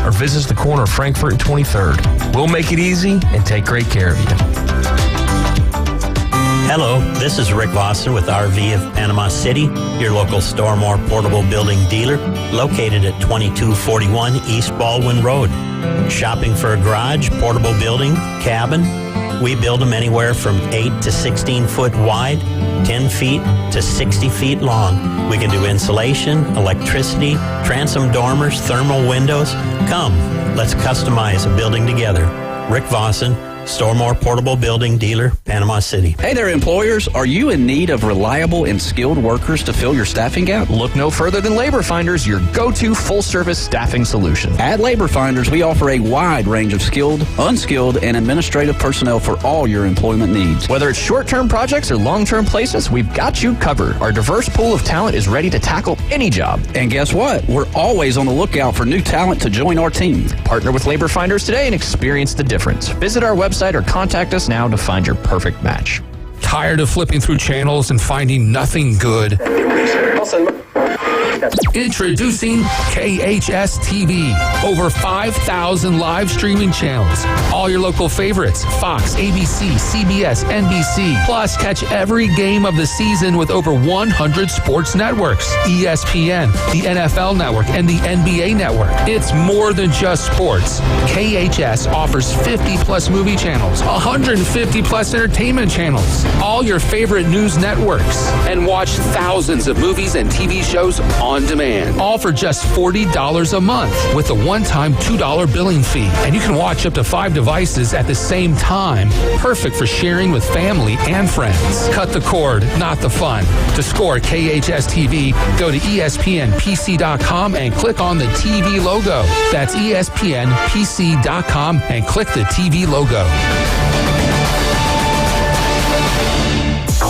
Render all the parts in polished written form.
or visit us at the corner of Frankfurt and 23rd. We'll make it easy and take great care of you. Hello, this is Rick Vossen with RV of Panama City, your local Stormore portable building dealer, located at 2241 East Baldwin Road. Shopping for a garage, portable building, cabin? We build them anywhere from 8 to 16 foot wide, 10 feet to 60 feet long. We can do insulation, electricity, transom dormers, thermal windows. Come, let's customize a building together. Rick Vossen, Stormore Portable Building Dealer, Panama City. Hey there, employers. Are you in need of reliable and skilled workers to fill your staffing gap? Look no further than Labor Finders, your go-to full-service staffing solution. At Labor Finders, we offer a wide range of skilled, unskilled, and administrative personnel for all your employment needs. Whether it's short-term projects or long-term placements, we've got you covered. Our diverse pool of talent is ready to tackle any job. And guess what? We're always on the lookout for new talent to join our team. Partner with Labor Finders today and experience the difference. Visit our website or contact us now to find your perfect match. Tired of flipping through channels and finding nothing good? Introducing KHS TV. Over 5,000 live streaming channels. All your local favorites. Fox, ABC, CBS, NBC. Plus, catch every game of the season with over 100 sports networks. ESPN, the NFL Network, and the NBA Network. It's more than just sports. KHS offers 50-plus movie channels, 150-plus entertainment channels, all your favorite news networks, and watch thousands of movies and TV shows on demand. All for just $40 a month with a one-time $2 billing fee. And you can watch up to 5 devices at the same time. Perfect for sharing with family and friends. Cut the cord, not the fun. To score KHS TV, go to ESPNPC.com and click on the TV logo. That's ESPNPC.com and click the TV logo.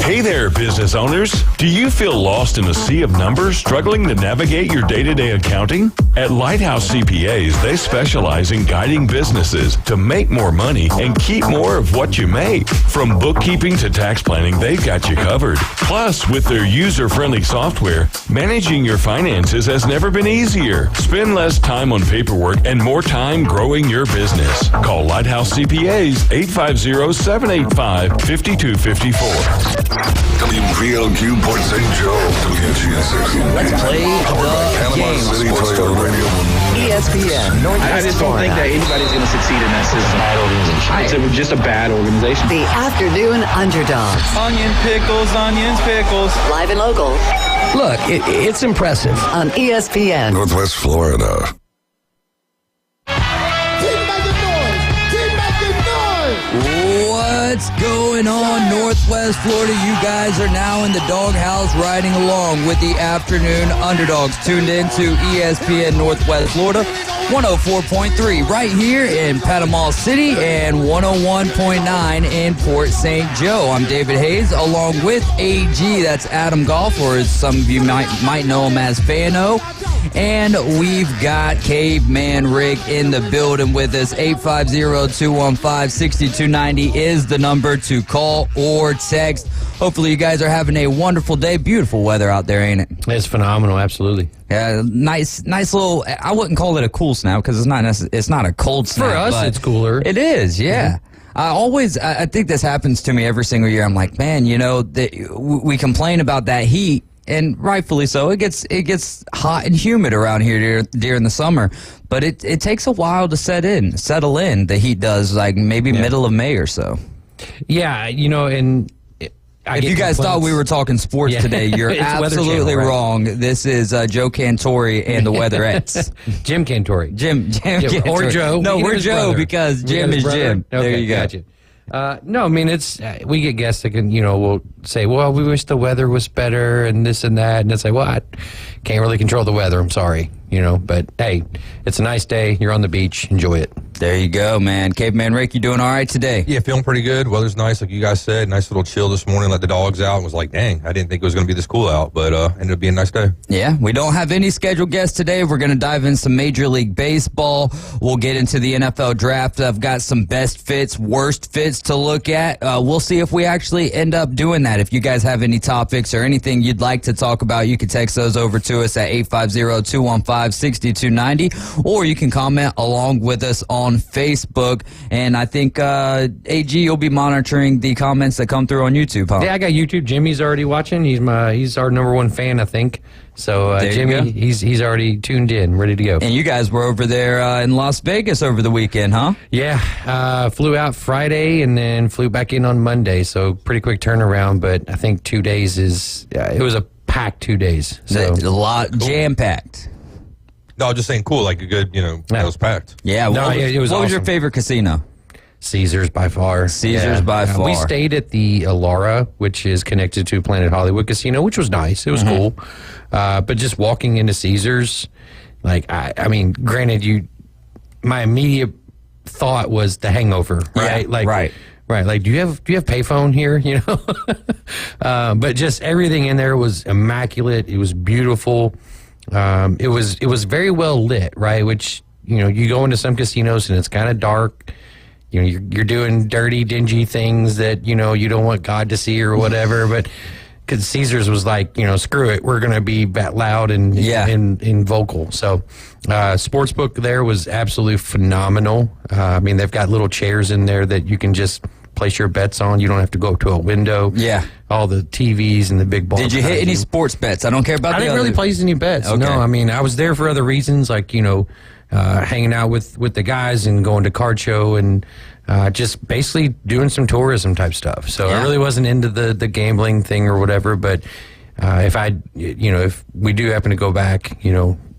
Hey there, business owners. Do you feel lost in a sea of numbers, struggling to navigate your day-to-day accounting? At Lighthouse CPAs, they specialize in guiding businesses to make more money and keep more of what you make. From bookkeeping to tax planning, they've got you covered. Plus, with their user-friendly software, managing your finances has never been easier. Spend less time on paperwork and more time growing your business. Call Lighthouse CPAs 850-785-5254. WPLQ Port St. Joe, WGN 16. Let's play the game. City Toyota Radio. ESPN. I just don't think that anybody's going to succeed in that system. Bad organization. It's just a bad organization. The Afternoon Underdogs. Onion pickles, onions pickles. Live and local. Look, it's impressive. On ESPN. Northwest Florida. What's going on, Northwest Florida? You guys are now in the doghouse riding along with the Afternoon Underdogs. Tuned in to ESPN Northwest Florida, 104.3 right here in Panama City and 101.9 in Port St. Joe. I'm David Hayes along with AG. That's Adam Goff, or as some of you might know him as Fano. And we've got Caveman Rick in the building with us. 850-215-6290 is the number to call or text. Hopefully you guys are having a wonderful day. Beautiful weather out there, ain't it? It's phenomenal, absolutely. Yeah, nice little. I wouldn't call it a cool snap because it's not a cold snap. For us, it's cooler. It is, yeah. I think this happens to me every single year. I'm like, man, we complain about that heat. And rightfully so. It gets hot and humid around here during the summer, but it takes a while to settle in. The heat does, like maybe middle of May or so. Yeah, and if you guys thought we were talking sports today, you're absolutely wrong. This is Joe Cantori and the Weatherettes. Jim Cantori. Jim Cantori. Or Joe. No, we're Joe brother. Because Jim is Jim. Okay, there you go. Gotcha. No, I mean, it's we get guests that can, will say, well, we wish the weather was better and this and that. And it's like, well, I can't really control the weather. I'm sorry, but hey, it's a nice day. You're on the beach. Enjoy it. There you go, man. Caveman Rick, you doing all right today? Yeah, feeling pretty good. Weather's nice, like you guys said. Nice little chill this morning. Let the dogs out. And was like, dang, I didn't think it was going to be this cool out, but ended up being a nice day. Yeah, we don't have any scheduled guests today. We're going to dive in some Major League Baseball. We'll get into the NFL draft. I've got some best fits, worst fits to look at. We'll see if we actually end up doing that. If you guys have any topics or anything you'd like to talk about, you can text those over to us at 850-215-6290, or you can comment along with us on Facebook. And I think AG, you'll be monitoring the comments that come through on YouTube, huh? Yeah, I got YouTube. Jimmy's already watching. He's our number one fan, I think. So Jimmy, he's already tuned in, ready to go. And you guys were over there in Las Vegas over the weekend, huh? Yeah, flew out Friday and then flew back in on Monday. So pretty quick turnaround, but I think 2 days it was a packed 2 days. So a lot jam-packed. No, just saying cool, like a good, it was packed. Yeah, it was What awesome. was your favorite casino? Caesars by far. Caesars by far. We stayed at the Alara, which is connected to Planet Hollywood Casino, which was nice. It was cool. But just walking into Caesars, like, I mean, granted, my immediate thought was The Hangover, right? Yeah, right. Right, like do you have payphone here? But just everything in there was immaculate. It was beautiful. It was very well lit, right? Which you go into some casinos and it's kind of dark. You're doing dirty, dingy things that you don't want God to see or whatever. But because Caesars was like, screw it, we're gonna be that loud and and vocal. So sportsbook there was absolutely phenomenal. I mean, they've got little chairs in there that you can just place your bets on. You don't have to go to a window. Yeah. All the TVs and the big balls. Did you hit any sports bets? I don't care about I didn't really place any bets. Okay. No, I mean, I was there for other reasons, like, hanging out with the guys and going to card show and just basically doing some tourism type stuff. So I really wasn't into the gambling thing or whatever, but if we do happen to go back,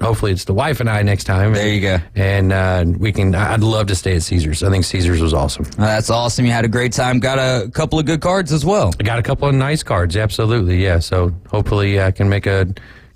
hopefully it's the wife and I next time. There you go. And I'd love to stay at Caesars. I think Caesars was awesome. That's awesome. You had a great time. Got a couple of good cards as well. I got a couple of nice cards. Absolutely. Yeah. So hopefully I can make a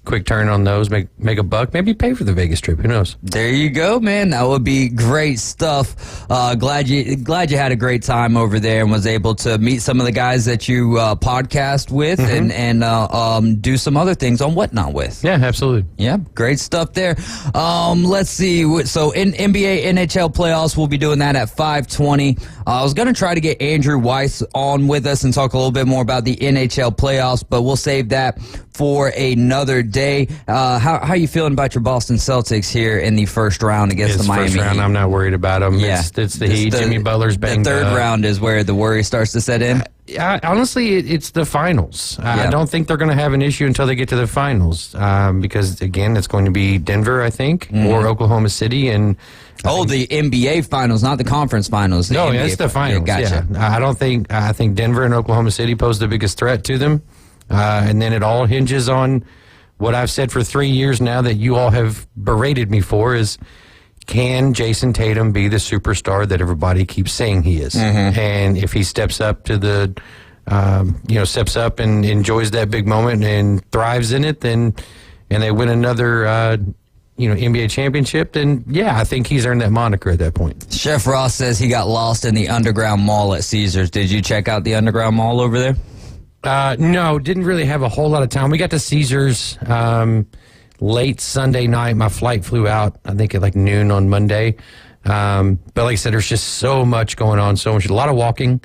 quick turn on those, make a buck, maybe pay for the Vegas trip. Who knows? There you go, man. That would be great stuff. Glad you had a great time over there and was able to meet some of the guys that you podcast with and do some other things on Whatnot with. Yeah, absolutely. Yeah, great stuff there. Let's see. So in NBA, NHL playoffs, we'll be doing that at 5:20. I was going to try to get Andrew Weiss on with us and talk a little bit more about the NHL playoffs, but we'll save that for another day. How are you feeling about your Boston Celtics here in the first round against the Miami Heat? First round, I'm not worried about them. Yeah. It's the Heat. Jimmy Butler's banged up. The third up. round is where the worry starts to set in. Honestly, it's the finals. I don't think they're going to have an issue until they get to the finals because, again, it's going to be Denver, I think, or Oklahoma City. And the NBA finals, not the conference finals. It's the finals. Yeah, gotcha. Yeah. I think Denver and Oklahoma City pose the biggest threat to them. And then it all hinges on what I've said for 3 years now that you all have berated me for is, can Jason Tatum be the superstar that everybody keeps saying he is? And if he steps up to the, steps up and enjoys that big moment and thrives in it, and they win another, NBA championship, then I think he's earned that moniker at that point. Chef Ross says he got lost in the Underground Mall at Caesars. Did you check out the Underground Mall over there? No, didn't really have a whole lot of time. We got to Caesars late Sunday night. My flight flew out, I think, at like noon on Monday. But like I said, there's just so much going on, a lot of walking.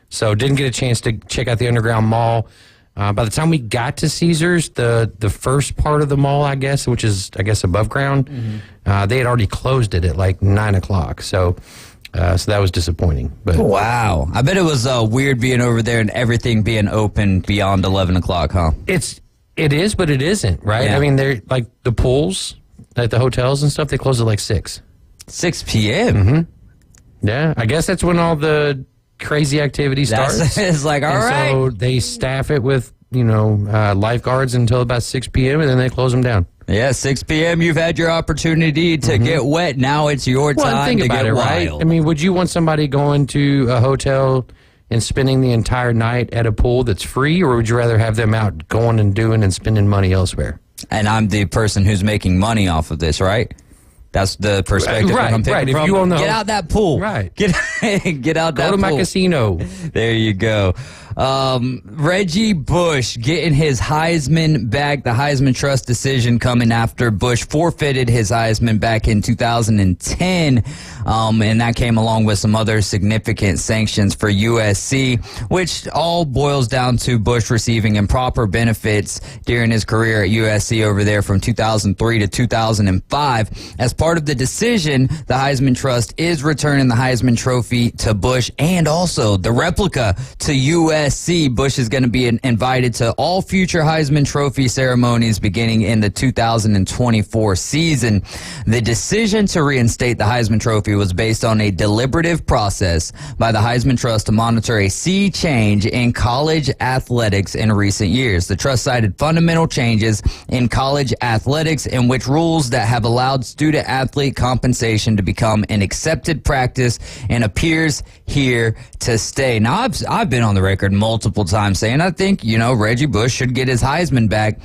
So didn't get a chance to check out the Underground Mall. By the time we got to Caesars, the first part of the mall, I guess, which is, above ground, they had already closed it at like 9 o'clock. So that was disappointing. But wow. I bet it was weird being over there and everything being open beyond 11 o'clock, huh? It is, but it isn't, right? Yeah. I mean, they're like the pools at the hotels and stuff, they close at like 6. 6 p.m.? Yeah, I guess that's when all the crazy activity starts. It's like, all right. So they staff it with, lifeguards until about 6 p.m. and then they close them down. Yeah, 6 p.m. You've had your opportunity to get wet. Now it's your time to get wild. Right? I mean, would you want somebody going to a hotel and spending the entire night at a pool that's free, or would you rather have them out going and doing and spending money elsewhere? And I'm the person who's making money off of this, right? That's the perspective Right, I'm picking right. If from. you own the Get whole- out that pool. Right. Get out that Go pool. to my casino. There you go. Reggie Bush getting his Heisman back. The Heisman Trust decision coming after Bush forfeited his Heisman back in 2010. And that came along with some other significant sanctions for USC, which all boils down to Bush receiving improper benefits during his career at USC over there from 2003 to 2005. As part of the decision, the Heisman Trust is returning the Heisman Trophy to Bush and also the replica to USC. Bush is going to be invited to all future Heisman Trophy ceremonies beginning in the 2024 season. The decision to reinstate the Heisman Trophy was based on a deliberative process by the Heisman Trust to monitor a sea change in college athletics in recent years. The trust cited fundamental changes in college athletics in which rules that have allowed student athlete compensation to become an accepted practice and appears here to stay. Now, I've been on the record multiple times saying I think, Reggie Bush should get his Heisman back.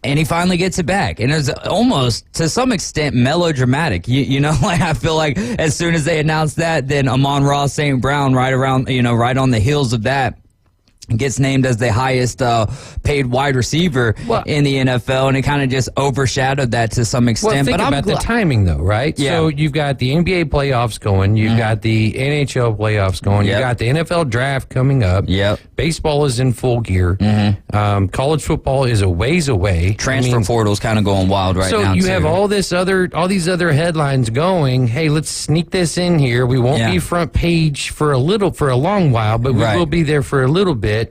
And he finally gets it back. And it's almost, to some extent, melodramatic. I feel like as soon as they announced that, then Amon-Ra St. Brown right on the heels of that, gets named as the highest paid wide receiver in the NFL, and it kind of just overshadowed that to some extent. Well, think about the timing, though, right? Yeah. So you've got the NBA playoffs going, you've got the NHL playoffs going, you've got the NFL draft coming up. Yep. Baseball is in full gear. College football is a ways away. Transfer portal's kind of going wild right now. So you too. have all these other headlines going. Hey, let's sneak this in here. We won't be front page for a long while, but we will be there for a little bit.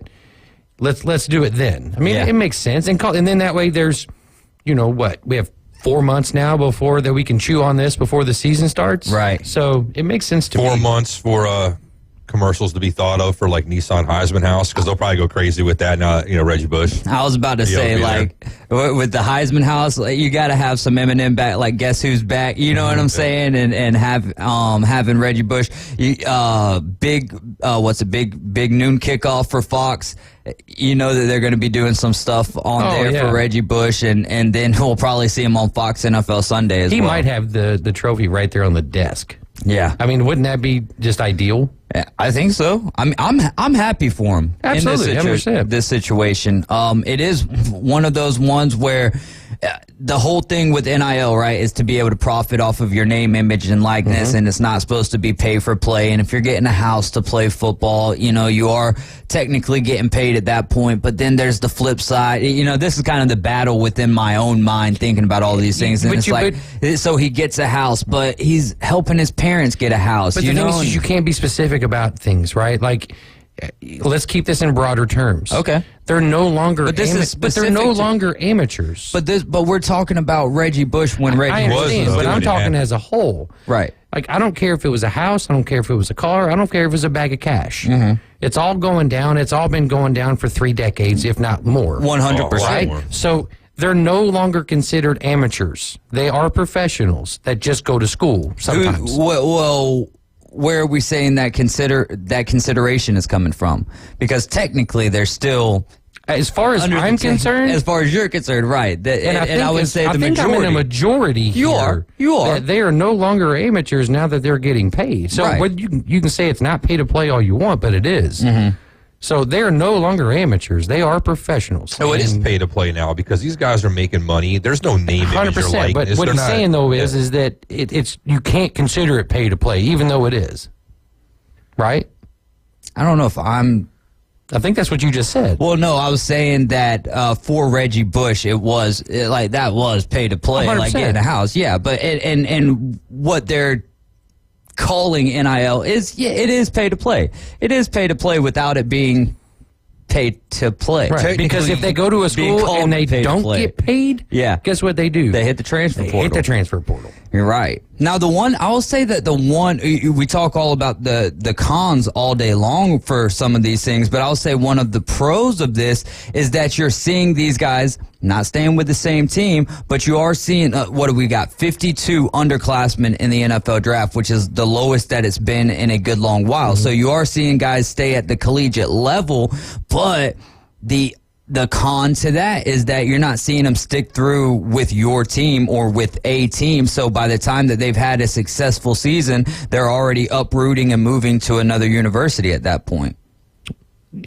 Let's do it then. I mean, it makes sense, and then that way there's, we have 4 months now before that we can chew on this before the season starts. Right. So it makes sense to me. 4 months for commercials to be thought of for like Nissan Heisman House, because they'll probably go crazy with that now. Reggie Bush. I was about to say, with the Heisman House, you got to have some Eminem back, like Guess Who's Back. You know what I'm saying? And have having Reggie Bush, big noon kickoff for Fox. You know that they're going to be doing some stuff on for Reggie Bush, and then we'll probably see him on Fox NFL Sunday as well. He might have the trophy right there on the desk. Yeah. I mean, wouldn't that be just ideal? I think so. I'm happy for him. Absolutely, in this situation. It is one of those ones where the whole thing with NIL, right, is to be able to profit off of your name, image, and likeness, and it's not supposed to be pay for play. And if you're getting a house to play football, you are technically getting paid at that point. But then there's the flip side. This is kind of the battle within my own mind, thinking about all these things. And so he gets a house, but he's helping his parents get a house. But the thing is, you can't be specific about things, right? Like, let's keep this in broader terms. Okay. They're no longer they're no longer amateurs. But we're talking about Reggie Bush when Reggie I understand, but I'm talking as a whole. Right. Like, I don't care if it was a house, I don't care if it was a car, I don't care if it was a bag of cash. It's all going down. It's all been going down for 3 decades, if not more. 100%. Right? So they're no longer considered amateurs. They are professionals that just go to school sometimes. Well, where are we saying that consideration is coming from? Because technically they're still, as far as I'm concerned, as far as you're concerned, right? I would say I think I'm in a majority. You are. That they are no longer amateurs now that they're getting paid. So you can say it's not pay to play all you want, but it is. So they're no longer amateurs. They are professionals. No, it is pay to play now because these guys are making money. There's no name, image, or likeness. But what he's saying, though, is that it's you can't consider it pay to play, even though it is. Right? I don't know if I think that's what you just said. Well, no, I was saying that for Reggie Bush, that was pay to play, 100%. like getting a house. Yeah, but and what they're calling NIL is it is pay to play. It is pay to play without it being paid to play. Right. Because if they go to a school and they don't get paid, guess what they do? They hit the transfer portal. Hit the transfer portal. You're right. Now, I will say that we talk all about the cons all day long for some of these things, but I'll say one of the pros of this is that you're seeing these guys not staying with the same team, but you are seeing, what do we got? 52 underclassmen in the NFL draft, which is the lowest that it's been in a good long while. So you are seeing guys stay at the collegiate level, but the the con to that is that you're not seeing them stick through with your team or with a team. So by the time that they've had a successful season, they're already uprooting and moving to another university at that point.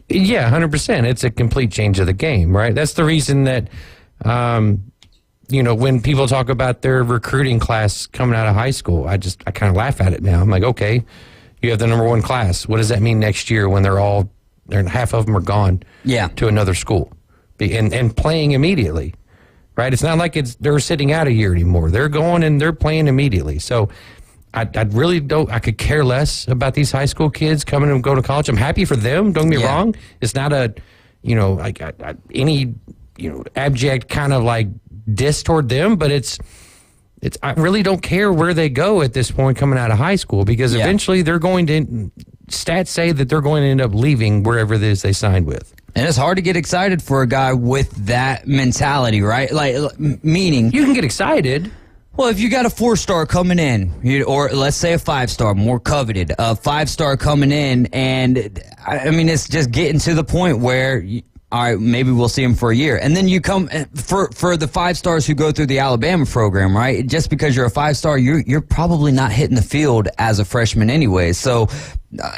Yeah, 100%. It's a complete change of the game, right? That's the reason that, when people talk about their recruiting class coming out of high school, I kind of laugh at it now. I'm like, okay, you have the number one class. What does that mean next year when half of them are gone to another school and playing immediately, right? It's not like they're sitting out a year anymore. They're going and they're playing immediately. So I really don't. I could care less about these high school kids coming and go to college. I'm happy for them. Don't get me wrong. It's not any abject kind of like diss toward them, but it's. I really don't care where they go at this point coming out of high school because eventually they're going to. Stats say that they're going to end up leaving wherever it is they signed with. And it's hard to get excited for a guy with that mentality, right? Like, meaning you can get excited. Well, if you got a 4-star coming in, or let's say a 5-star, more coveted, a 5-star coming in, and I mean, it's just getting to the point where, all right, maybe we'll see him for a year. And then you come for the 5-stars who go through the Alabama program, right? Just because you're a 5-star, you're probably not hitting the field as a freshman anyway. So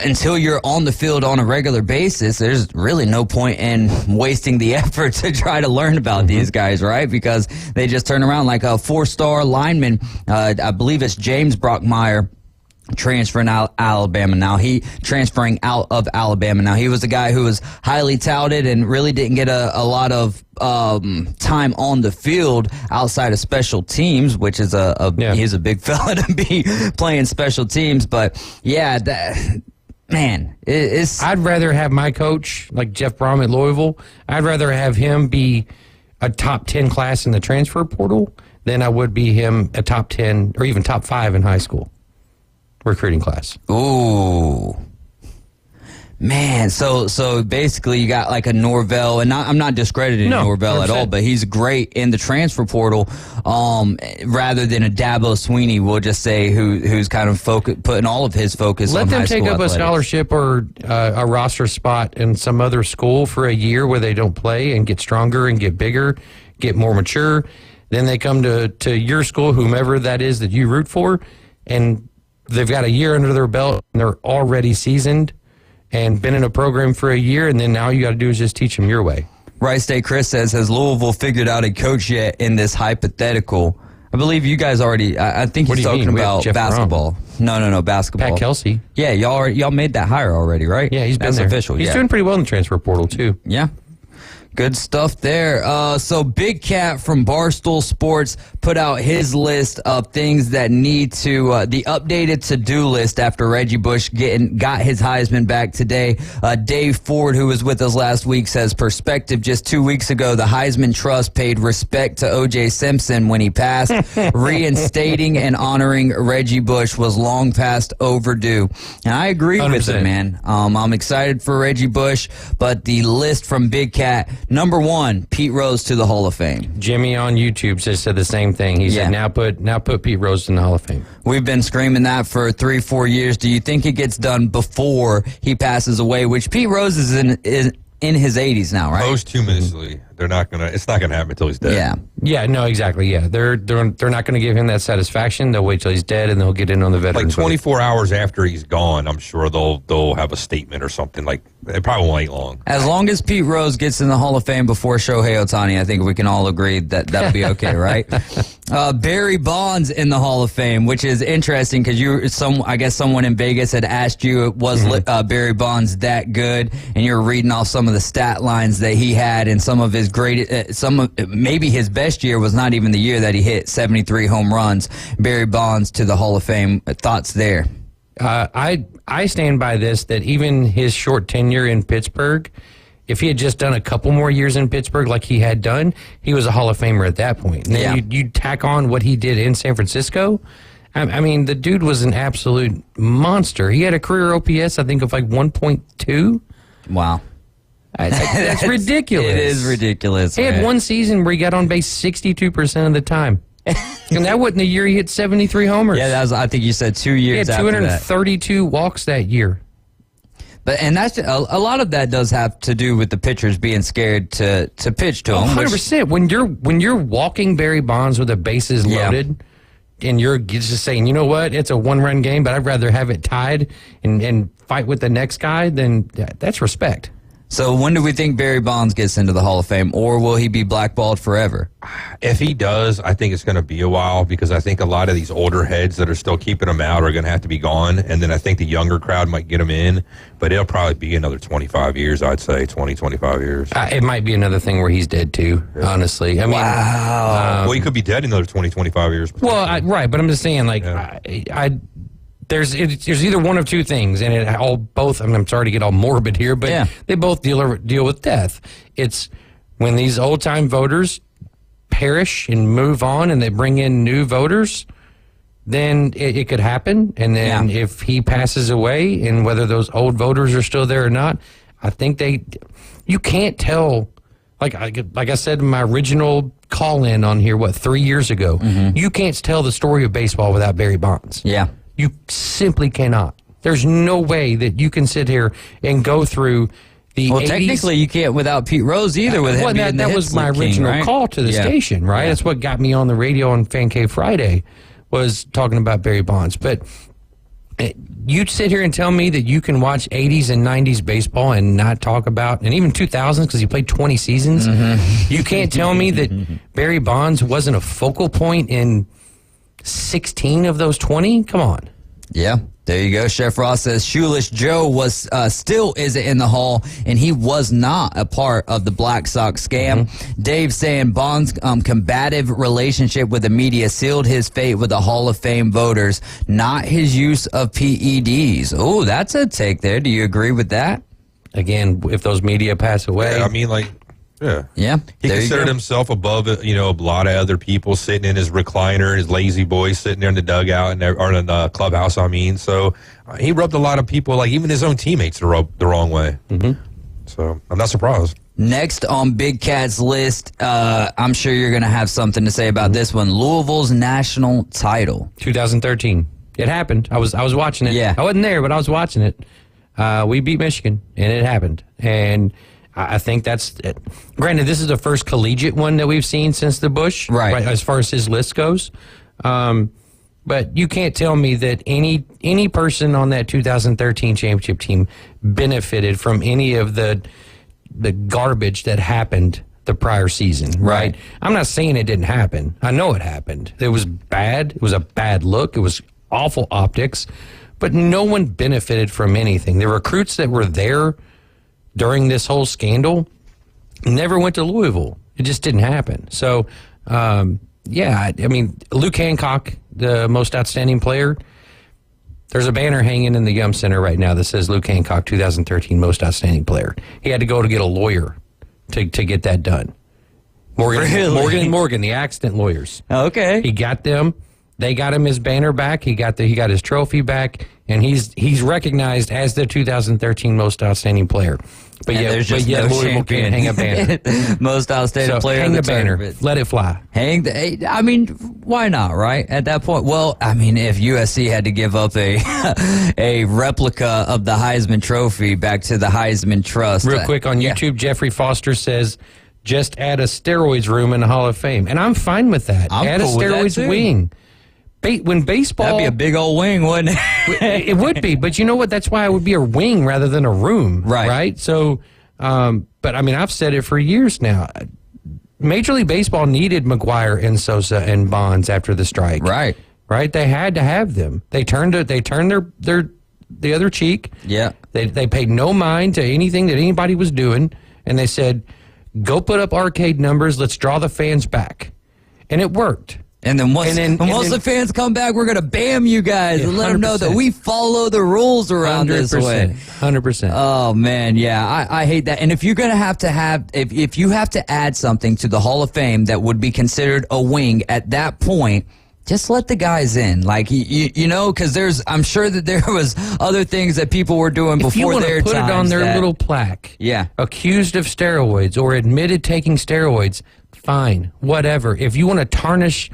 until you're on the field on a regular basis, there's really no point in wasting the effort to try to learn about these guys, right? Because they just turn around like a 4-star lineman. I believe it's James Brockmeyer. Transferring out Alabama now. He transferring out of Alabama now. He was a guy who was highly touted and really didn't get a lot of time on the field outside of special teams, which is he's a big fella to be playing special teams. But yeah, it's. I'd rather have my coach like Jeff Brom at Louisville. I'd rather have him be a top 10 class in the transfer portal than I would be him a top 10 or even top 5 in high school recruiting class. Ooh. Man, so basically you got like a Norvell, and I'm not discrediting Norvell at all, but he's great in the transfer portal, rather than a Dabo Sweeney, we'll just say, who's kind of putting all of his focus on high school athletics. Let them take up athletics. a scholarship or a roster spot in some other school for a year where they don't play and get stronger and get bigger, get more mature. Then they come to your school, whomever that is that you root for, and they've got a year under their belt and they're already seasoned and been in a program for a year, and then now you got to do is just teach them your way. Rice State Chris says, has Louisville figured out a coach yet in this hypothetical? I believe you guys already, I think he's talking about basketball. No, basketball. Pat Kelsey. Yeah, y'all made that hire already, right? Yeah, he's been That's there. Official. He's doing pretty well in the transfer portal, too. Yeah. Good stuff there. So Big Cat from Barstool Sports put out his list of things that need to, the updated to-do list after Reggie Bush got his Heisman back today. Dave Ford, who was with us last week, says, perspective, just 2 weeks ago, the Heisman Trust paid respect to O.J. Simpson when he passed. Reinstating and honoring Reggie Bush was long past overdue. And I agree 100%. With him, man. I'm excited for Reggie Bush, but the list from Big Cat, number 1, Pete Rose to the Hall of Fame. Jimmy on YouTube said the same thing. He said, now put Pete Rose in the Hall of Fame. We've been screaming that for 3-4 years. Do you think it gets done before he passes away? Which Pete Rose is in his 80s now, right? Posthumously, they're not gonna. It's not gonna happen until he's dead. Yeah. No, exactly. Yeah, they're not gonna give him that satisfaction. They'll wait till he's dead and they'll get in on the veterans. Like 24 hours after he's gone, I'm sure they'll have a statement or something. Like it probably won't take long. As long as Pete Rose gets in the Hall of Fame before Shohei Ohtani, I think we can all agree that that'll be okay, right? Barry Bonds in the Hall of Fame, which is interesting because I guess someone in Vegas had asked you, was Barry Bonds that good? And you're reading off some of the stat lines that he had, and some of his maybe his best year was not even the year that he hit 73 home runs. Barry Bonds to the Hall of Fame. Thoughts there? I stand by this, that even his short tenure in Pittsburgh, if he had just done a couple more years in Pittsburgh like he had done, he was a Hall of Famer at that point. And then you tack on what he did in San Francisco. I mean, the dude was an absolute monster. He had a career OPS, I think, of like 1.2. Wow. That's ridiculous. It is ridiculous. He had one season where he got on base 62% of the time. And that wasn't the year he hit 73 homers. Yeah, I think you said 2 years after that. He had 232 walks that year. And that's a lot of that does have to do with the pitchers being scared to pitch to him. 100%. When you're walking Barry Bonds with the bases loaded, and you're just saying, you know what, it's a one-run game, but I'd rather have it tied and fight with the next guy, then that's respect. So when do we think Barry Bonds gets into the Hall of Fame, or will he be blackballed forever? If he does, I think it's going to be a while, because I think a lot of these older heads that are still keeping him out are going to have to be gone, and then I think the younger crowd might get him in, but it'll probably be another 25 years, I'd say, 20, 25 years. It might be another thing where he's dead too, honestly. I mean, well, he could be dead in another 20, 25 years. Well, right, but I'm just saying, like, there's either one of two things, and both. I mean, I'm sorry to get all morbid here, but they both deal with death. It's when these old time voters perish and move on, and they bring in new voters. Then it could happen, and then if he passes away, and whether those old voters are still there or not, I think you can't tell. Like I said in my original call-in on here, 3 years ago, you can't tell the story of baseball without Barry Bonds. Yeah. You simply cannot. There's no way that you can sit here and go through the 80s. Technically, you can't without Pete Rose either. With him being that was my original call to the station, right? That's what got me on the radio on Fan Cave Friday, was talking about Barry Bonds. But you'd sit here and tell me that you can watch 80s and 90s baseball and not talk about, and even 2000s, because he played 20 seasons. You can't tell me that Barry Bonds wasn't a focal point in 16 of those 20? Come on. Yeah, there you go. Chef Ross says Shoeless Joe was still isn't in the Hall, and he was not a part of the Black Sox scam. Dave saying Bonds' combative relationship with the media sealed his fate with the Hall of Fame voters, not his use of PEDs. Oh, that's a take there. Do you agree with that? Again, if those media pass away. Yeah, I mean, like, yeah. He considered himself above, a lot of other people, sitting in his recliner, his lazy boy sitting there in the dugout or in the clubhouse. I mean, so he rubbed a lot of people, like even his own teammates, the wrong way. So I'm not surprised. Next on Big Cat's list, I'm sure you're going to have something to say about this one. Louisville's national title, 2013. It happened. I was watching it. Yeah, I wasn't there, but I was watching it. We beat Michigan, and it happened. And I think that's it. Granted, this is the first collegiate one that we've seen since the Bush, right, as far as his list goes. But you can't tell me that any person on that 2013 championship team benefited from any of the garbage that happened the prior season, right? I'm not saying it didn't happen. I know it happened. It was bad. It was a bad look. It was awful optics. But no one benefited from anything. The recruits that were there during this whole scandal never went to Louisville. It just didn't happen. So, I mean, Luke Hancock, the most outstanding player, there's a banner hanging in the Yum Center right now that says Luke Hancock, 2013 most outstanding player. He had to go to get a lawyer to get that done. Morgan, the accident lawyers. Okay. He got them. They got him his banner back. He got his trophy back, and he's recognized as the 2013 most outstanding player. But yeah, Louisville can't hang a banner. Most outstanding player. Hang the banner. Let it fly. I mean, why not? Right at that point. Well, I mean, if USC had to give up a replica of the Heisman Trophy back to the Heisman Trust. Real quick on YouTube, Jeffrey Foster says, just add a steroids room in the Hall of Fame, and I'm fine with that. Add cool a steroids wing. When baseball, that'd be a big old wing, wouldn't it? It would be, but you know what? That's why it would be a wing rather than a room, right? So, but I mean, I've said it for years now. Major League Baseball needed McGuire and Sosa and Bonds after the strike, right? They had to have them. They turned the other cheek. Yeah, they paid no mind to anything that anybody was doing, and they said, "Go put up arcade numbers. Let's draw the fans back," and it worked. And then once the fans come back, we're going to bam you guys and let them know that we follow the rules around this way. 100%. Oh, man, yeah, I hate that. And if you're going to have if you have to add something to the Hall of Fame that would be considered a wing at that point, just let the guys in. Like, you know, because I'm sure that there was other things that people were doing before their time. If you want to put it on their little plaque, accused of steroids or admitted taking steroids, fine, whatever. If you want to tarnish,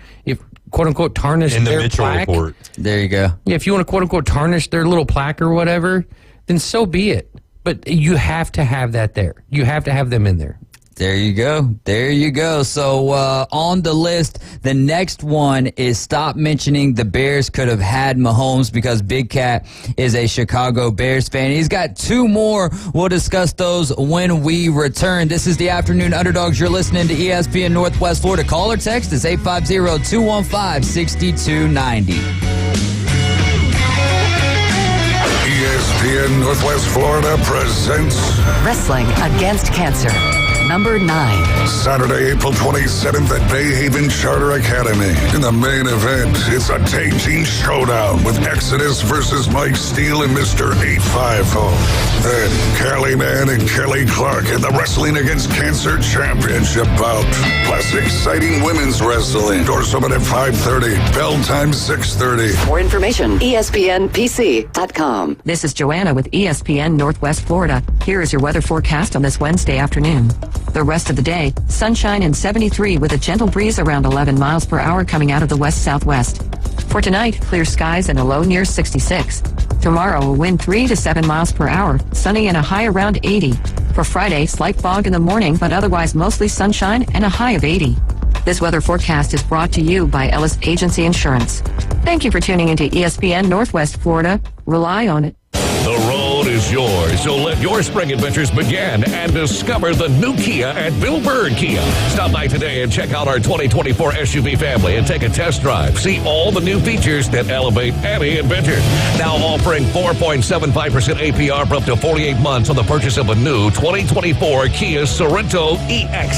quote unquote tarnish in the their Mitchell plaque, report, there you go. Yeah, if you want to quote unquote tarnish their little plaque or whatever, then so be it. But you have to have that there. You have to have them in there. There you go. There you go. So on the list, the next one is stop mentioning the Bears could have had Mahomes, because Big Cat is a Chicago Bears fan. He's got two more. We'll discuss those when we return. This is the Afternoon Underdogs. You're listening to ESPN Northwest Florida. Call or text is 850-215-6290. ESPN Northwest Florida presents Wrestling Against Cancer, number 9. Saturday, April 27th at Bay Haven Charter Academy. In the main event, it's a tag team showdown with Exodus versus Mike Steele and Mr. 850. Then, Callie Mann and Kelly Clark in the Wrestling Against Cancer Championship bout. Plus, exciting women's wrestling. Doors open at 5:30. Bell time 6:30. For information, ESPNPC.com. This is Joanna with ESPN Northwest Florida. Here is your weather forecast on this Wednesday afternoon. The rest of the day, sunshine and 73 with a gentle breeze around 11 miles per hour coming out of the west-southwest. For tonight, clear skies and a low near 66. Tomorrow, a wind 3 to 7 miles per hour, sunny and a high around 80. For Friday, slight fog in the morning, but otherwise mostly sunshine and a high of 80. This weather forecast is brought to you by Ellis Agency Insurance. Thank you for tuning into ESPN Northwest Florida. Rely on it. The road is yours, so let your spring adventures begin and discover the new Kia at Bill Bird Kia. Stop by today and check out our 2024 SUV family and take a test drive. See all the new features that elevate any adventure. Now offering 4.75% APR for up to 48 months on the purchase of a new 2024 Kia Sorento EX.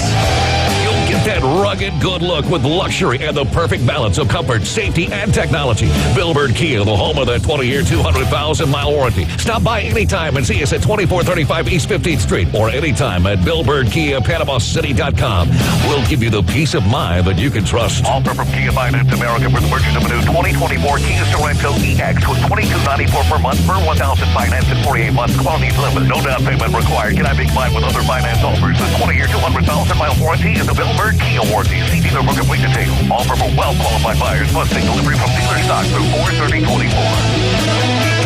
You'll get that rugged good look with luxury and the perfect balance of comfort, safety, and technology. Bill Bird Kia, the home of the 20-year, 200,000-mile warranty. Stop by anytime and see us at 2435 East 15th Street or anytime at BillBirdKiaPanamaCity.com. We'll give you the peace of mind that you can trust. Offer from Kia Finance America for the purchase of a new 2024 Kia Sorento EX with $22.94 per month per 1,000 finance in 48 months. Quality is limited. No down payment required. Cannot be combined with other finance offers. The 20-year, 200,000-mile warranty is the Bill Bird Kia warranty. See dealer for complete details. Offer for well-qualified buyers. Must take delivery from dealer stock through 4/30/24.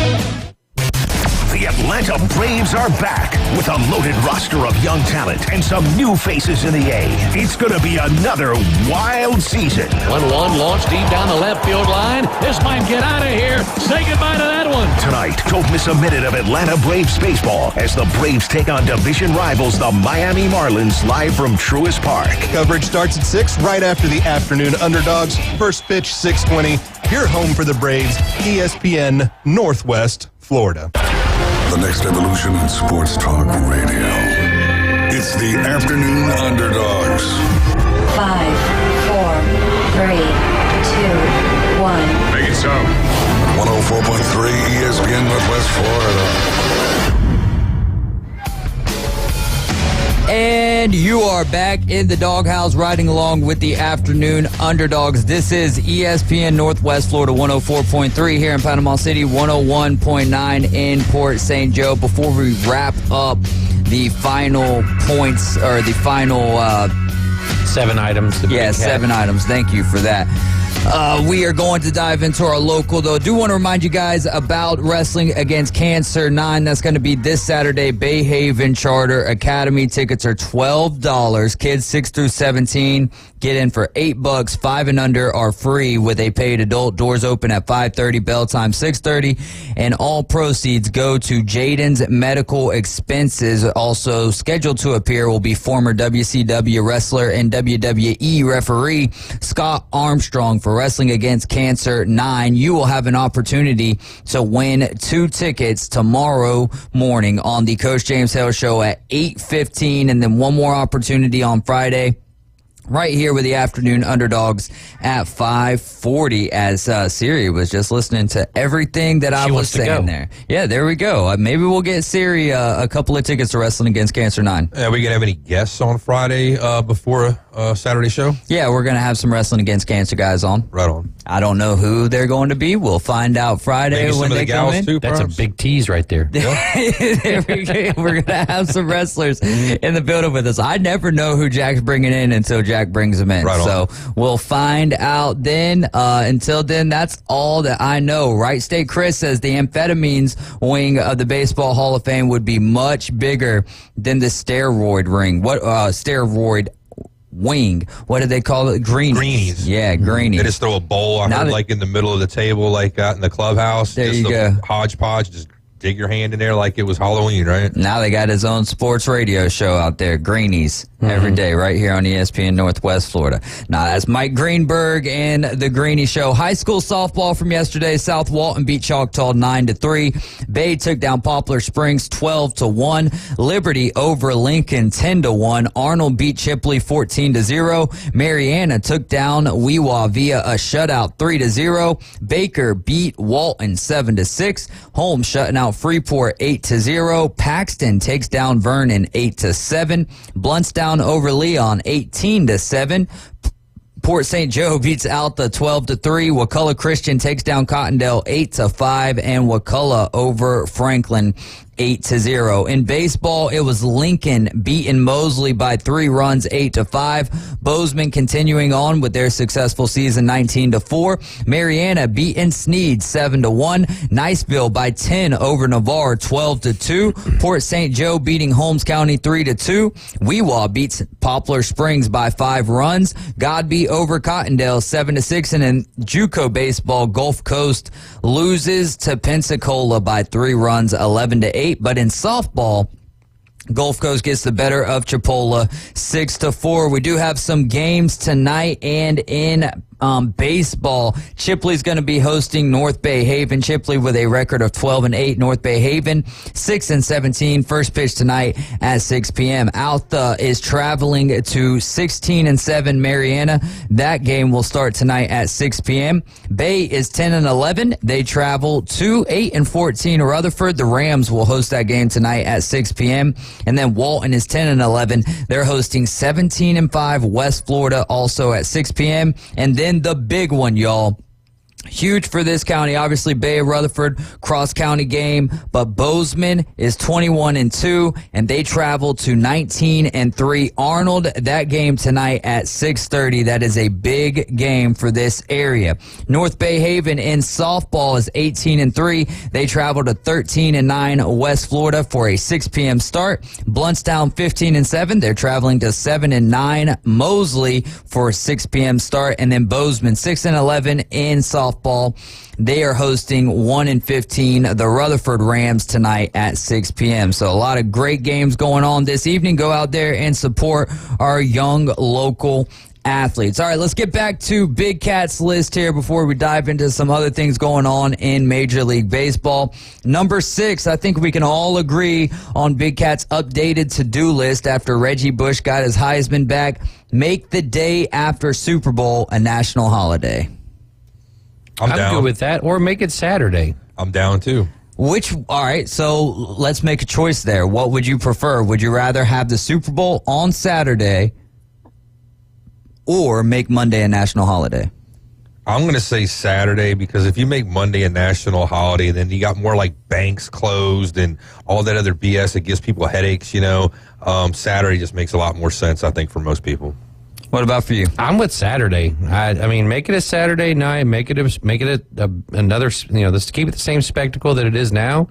The Atlanta Braves are back with a loaded roster of young talent and some new faces in the A. It's going to be another wild season. 1-1 launched deep down the left field line. This might get out of here. Say goodbye to that one. Tonight, don't miss a minute of Atlanta Braves baseball as the Braves take on division rivals, the Miami Marlins, live from Truist Park. Coverage starts at 6 right after the Afternoon Underdogs. First pitch, 6:20. Your home for the Braves, ESPN Northwest Florida. The next evolution in sports talk radio. It's the Afternoon Underdogs. 5, 4, 3, 2, 1. Make it so. 104.3 ESPN Northwest Florida. And you are back in the doghouse riding along with the Afternoon Underdogs. This is ESPN Northwest Florida 104.3 here in Panama City, 101.9 in Port St. Joe. Before we wrap up the final points, or the final 7 items. 7 items. Thank you for that. We are going to dive into our local, though. I do want to remind you guys about Wrestling Against Cancer 9. That's going to be this Saturday, Bay Haven Charter Academy. Tickets are $12. Kids 6 through 17 get in for $8. 5 and under are free with a paid adult. Doors open at 5:30, bell time 6:30, and all proceeds go to Jaden's medical expenses. Also scheduled to appear will be former WCW wrestler and WWE referee Scott Armstrong. For Wrestling Against Cancer 9, you will have an opportunity to win 2 tickets tomorrow morning on the Coach James Hale Show at 8:15, and then one more opportunity on Friday right here with the Afternoon Underdogs at 5:40, as Siri was just listening to everything that I was saying there. Yeah, there we go. Maybe we'll get Siri a couple of tickets to Wrestling Against Cancer 9. Are we going to have any guests on Friday before Saturday show? Yeah, we're going to have some Wrestling Against Cancer guys on. Right on. I don't know who they're going to be. We'll find out Friday Maybe when some of they the come gals in. too, That's perhaps? a big tease right there. We're going to have some wrestlers in the building with us. I never know who Jack's bringing in until Jack brings them in. Right on. So we'll find out then. Until then, that's all that I know. Right State Chris says the amphetamines wing of the Baseball Hall of Fame would be much bigger than the steroid ring. What steroid wing? What do they call it? Greenies. Yeah, greenies. They just throw a bowl, I heard, like in the middle of the table, like out in the clubhouse. There just you a go. Hodgepodge. Just dig your hand in there like it was Halloween, right? Now they got his own sports radio show out there, Greenies, every day right here on ESPN Northwest Florida. Now that's Mike Greenberg and the Greenie Show. High school softball from yesterday. South Walton beat Choctaw 9-3. Bay took down Poplar Springs 12-1. Liberty over Lincoln 10-1. Arnold beat Chipley 14-0. Mariana took down Weewa via a shutout 3-0. Baker beat Walton 7-6. Holmes shutting out Freeport 8-0. Paxton takes down Vernon 8-7. Bluntstown over Leon 18-7. Port St. Joe beats Alta 12-3. Wakulla Christian takes down Cottondale 8-5, and Wakulla over Franklin 8-0. In baseball, it was Lincoln beating Mosley by 3 runs, 8-5. Bozeman continuing on with their successful season, 19-4. Mariana beating Sneed 7-1. Niceville by 10 over Navarre, 12-2. Port St. Joe beating Holmes County 3-2. Weewa beats Poplar Springs by 5 runs. Godby over Cottondale 7-6. And in JUCO baseball, Gulf Coast loses to Pensacola by 3 runs, 11-8. But in softball, Gulf Coast gets the better of Chipola 6-4. We do have some games tonight, and in baseball, Chipley's going to be hosting North Bay Haven. Chipley with a record of 12-8. North Bay Haven 6-17. First pitch tonight at 6 p.m. Alta is traveling to 16-7 Mariana. That game will start tonight at 6 p.m. Bay is 10-11. They travel to 8-14 Rutherford. The Rams will host that game tonight at 6 p.m. And then Walton is 10-11. They're hosting 17-5 West Florida, also at 6 p.m. And then the big one, y'all. Huge for this county. Obviously, Bay of Rutherford, cross-county game. But Bozeman is 21-2, and they travel to 19-3. Arnold, that game tonight at 6:30. That is a big game for this area. North Bay Haven in softball is 18-3. They travel to 13-9 West Florida for a 6 p.m. start. Bluntstown 15-7. They're traveling to 7-9 Mosley for a 6 p.m. start. And then Bozeman 6-11 in softball. They are hosting 1-15 the Rutherford Rams tonight at 6 p.m. So a lot of great games going on this evening. Go out there and support our young local athletes. All right, let's get back to Big Cat's list here before we dive into some other things going on in Major League Baseball. Number 6, I think we can all agree on Big Cat's updated to-do list after Reggie Bush got his Heisman back. Make the day after Super Bowl a national holiday. I'm good with that. Or make it Saturday. I'm down too. All right, so let's make a choice there. What would you prefer? Would you rather have the Super Bowl on Saturday or make Monday a national holiday? I'm going to say Saturday, because if you make Monday a national holiday, then you got more like banks closed and all that other BS. It gives people headaches, you know. Saturday just makes a lot more sense, I think, for most people. What about for you? I'm with Saturday. I mean, make it a Saturday night. Make it another. You know, let's keep it the same spectacle that it is now.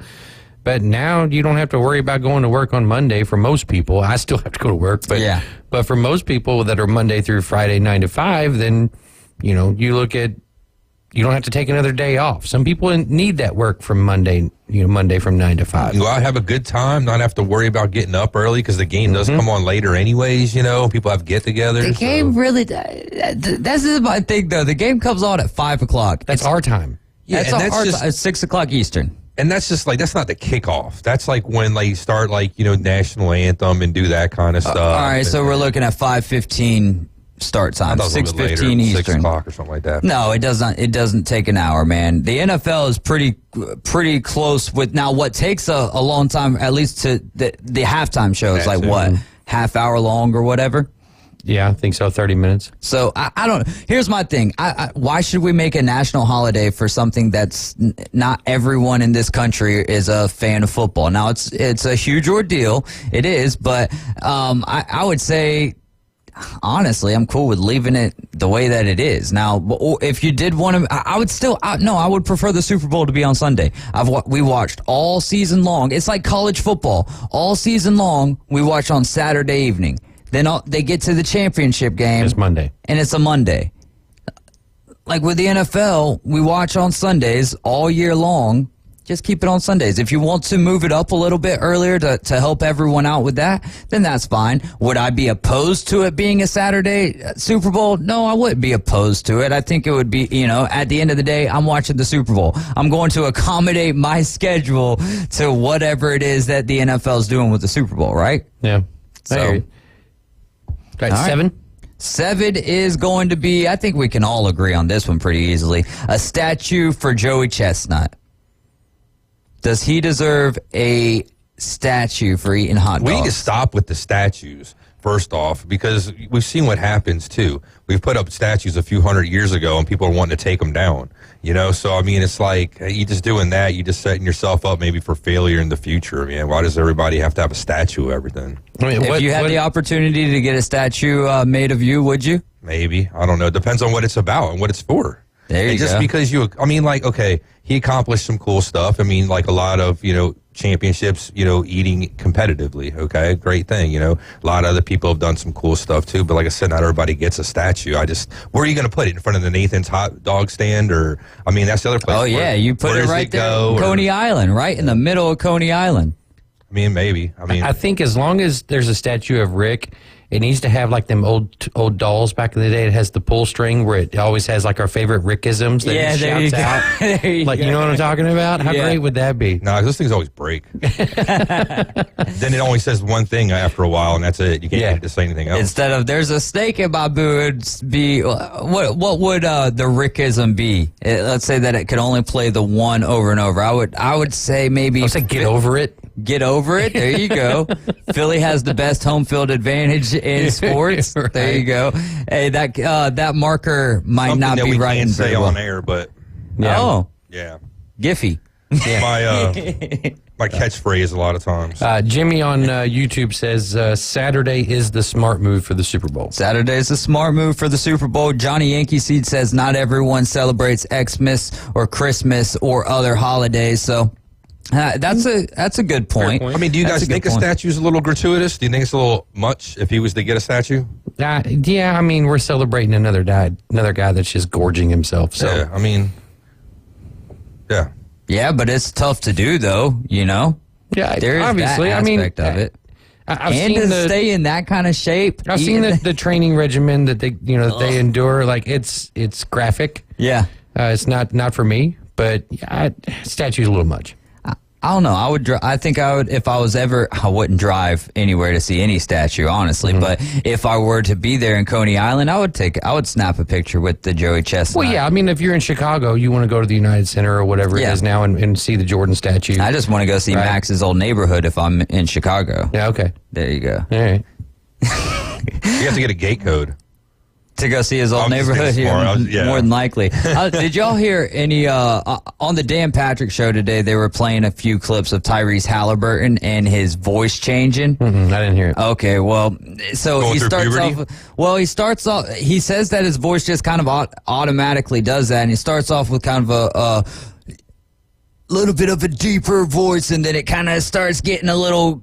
But now you don't have to worry about going to work on Monday for most people. I still have to go to work, but yeah. But for most people that are Monday through Friday 9 to 5, then you know you don't have to take another day off. Some people need that work from Monday from 9 to 5. You go out, have a good time, not have to worry about getting up early because the game does come on later anyways, you know. People have get-togethers. The game really, that's my thing, though. The game comes on at 5 o'clock. That's our time. Yeah, it's 6 o'clock Eastern. And that's just like, that's not the kickoff. That's like when like you start like, you know, national anthem and do that kind of stuff. All right, so we're looking at 5:15 start time, 6:15 Eastern, 6 o'clock or something like that. No, it doesn't. It doesn't take an hour, man. The NFL is pretty close with now. What takes a long time, at least to the halftime shows, like what, half hour long or whatever. Yeah, I think so. 30 minutes. So I don't. Here's my thing. Why should we make a national holiday for something that's not everyone in this country is a fan of football? Now it's a huge ordeal. It is, but I would say, honestly, I'm cool with leaving it the way that it is. Now, if you did want to, I would still, I would prefer the Super Bowl to be on Sunday. We watched all season long. It's like college football. All season long, we watch on Saturday evening. Then they get to the championship game. It's Monday. And it's a Monday. Like with the NFL, we watch on Sundays all year long. Just keep it on Sundays. If you want to move it up a little bit earlier to help everyone out with that, then that's fine. Would I be opposed to it being a Saturday Super Bowl? No, I wouldn't be opposed to it. I think it would be, at the end of the day, I'm watching the Super Bowl. I'm going to accommodate my schedule to whatever it is that the NFL is doing with the Super Bowl, right? Yeah. So, right, 7? 7 is going to be, I think we can all agree on this one pretty easily, a statue for Joey Chestnut. Does he deserve a statue for eating hot dogs? We need to stop with the statues, first off, because we've seen what happens, too. We've put up statues a few hundred years ago, and people are wanting to take them down. So, I mean, it's like, you just doing that, you just setting yourself up maybe for failure in the future. Man, why does everybody have to have a statue of everything? I mean, if you had the opportunity to get a statue made of you, would you? Maybe. I don't know. It depends on what it's about and what it's for. There you just go. Because okay, he accomplished some cool stuff. I mean, like a lot of, championships, eating competitively. Okay, great thing. A lot of other people have done some cool stuff too. But like I said, not everybody gets a statue. Where are you going to put it? In front of the Nathan's hot dog stand? Or, I mean, that's the other place. Oh, yeah, you put it right there. Coney Island, right in the middle of Coney Island. I mean, maybe. I think as long as there's a statue of Rick, it needs to have like them old dolls back in the day. It has the pull string where it always has like our favorite Rickisms that he shouts out. You know what I'm talking about? How great would that be? No, those things always break. Then it only says one thing after a while, and that's it. You can't get it to say anything else. Instead of "there's a steak in my boots," be what would the Rickism be? Let's say that it could only play the one over and over. I would say maybe. I'll say get over it. Get over it. There you go. Philly has the best home field advantage in sports. Right. There you go. Hey, that marker might Something not that be we right can't in say well. on air, but Oh, yeah, Giphy. My catchphrase a lot of times. Jimmy on YouTube says Saturday is the smart move for the Super Bowl. Saturday is the smart move for the Super Bowl. Johnny Yankee Seed says not everyone celebrates Xmas or Christmas or other holidays, so. That's a good point. I mean, do you guys think a statue's a little gratuitous? Do you think it's a little much if he was to get a statue? Yeah, I mean, we're celebrating another guy that's just gorging himself. So yeah, I mean, yeah. Yeah, but it's tough to do, though. Yeah, there is obviously. that aspect of it. I've and seen to stay in that kind of shape. I've seen the training regimen that they endure. Like it's graphic. Yeah, it's not for me. But statue's a little much. I don't know. I think I would, if I was ever, I wouldn't drive anywhere to see any statue, honestly. Mm-hmm. But if I were to be there in Coney Island, I would snap a picture with the Joey Chestnut. Well, yeah. I mean, if you're in Chicago, you want to go to the United Center or whatever it is now and see the Jordan statue. I just want to go see Max's old neighborhood if I'm in Chicago. Yeah. Okay. There you go. All right. You have to get a gate code. To go see his old neighborhood here, more than likely. Did y'all hear any, on the Dan Patrick show today, they were playing a few clips of Tyrese Halliburton and his voice changing? Mm-hmm, I didn't hear it. Okay, well, so he starts off, he says that his voice just kind of automatically does that, and he starts off with kind of a little bit of a deeper voice, and then it kind of starts getting a little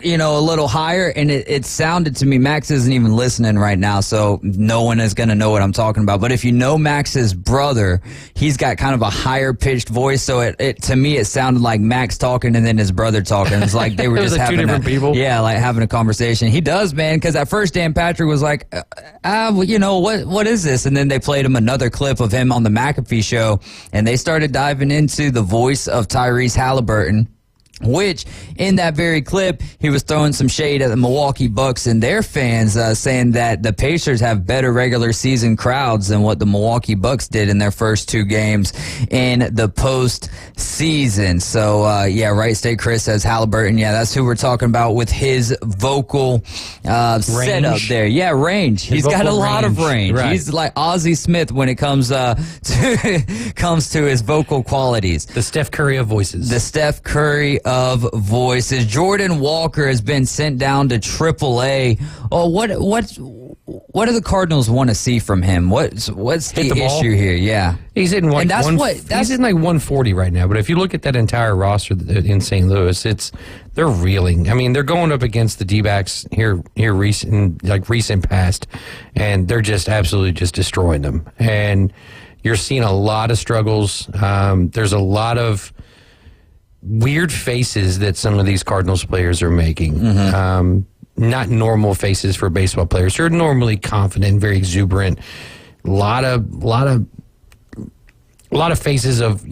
higher, and it sounded to me, Max isn't even listening right now, so no one is going to know what I'm talking about, but if you know Max's brother, he's got kind of a higher pitched voice, so it to me it sounded like Max talking and then his brother talking. It's like they were just having two different people. Yeah, like having a conversation. He does, man, because at first Dan Patrick was like, what is this? And then they played him another clip of him on the McAfee show, and they started diving into the voice of Tyrese Halliburton. Which, in that very clip, he was throwing some shade at the Milwaukee Bucks and their fans, saying that the Pacers have better regular season crowds than what the Milwaukee Bucks did in their first 2 games in the postseason. So, yeah, Wright State Chris says Halliburton. Yeah, that's who we're talking about with his vocal setup there. Yeah, range. He's got a lot of range. Right. He's like Ozzie Smith when it comes to his vocal qualities. The Steph Curry of voices. The Steph Curry of voices. Jordan Walker has been sent down to AAA. Oh, what do the Cardinals want to see from him? What's the issue here? Yeah, he's hitting like he's hitting like 140 right now. But if you look at that entire roster in St. Louis, they're reeling. I mean, they're going up against the D-backs here recent past, and they're just absolutely just destroying them. And you're seeing a lot of struggles. There's a lot of weird faces that some of these Cardinals players are making. Mm-hmm. Not normal faces for baseball players. They're normally confident, very exuberant. A lot of faces of,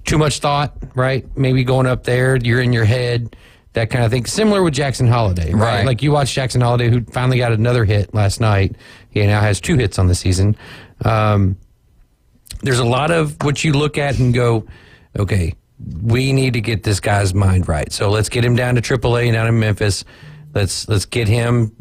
too much thought, right? Maybe going up there, you're in your head, that kind of thing. Similar with Jackson Holiday, right? Like you watch Jackson Holiday, who finally got another hit last night. He now has 2 hits on the season. There's a lot of what you look at and go, okay, we need to get this guy's mind right. So let's get him down to AAA down in Memphis. Let's get him,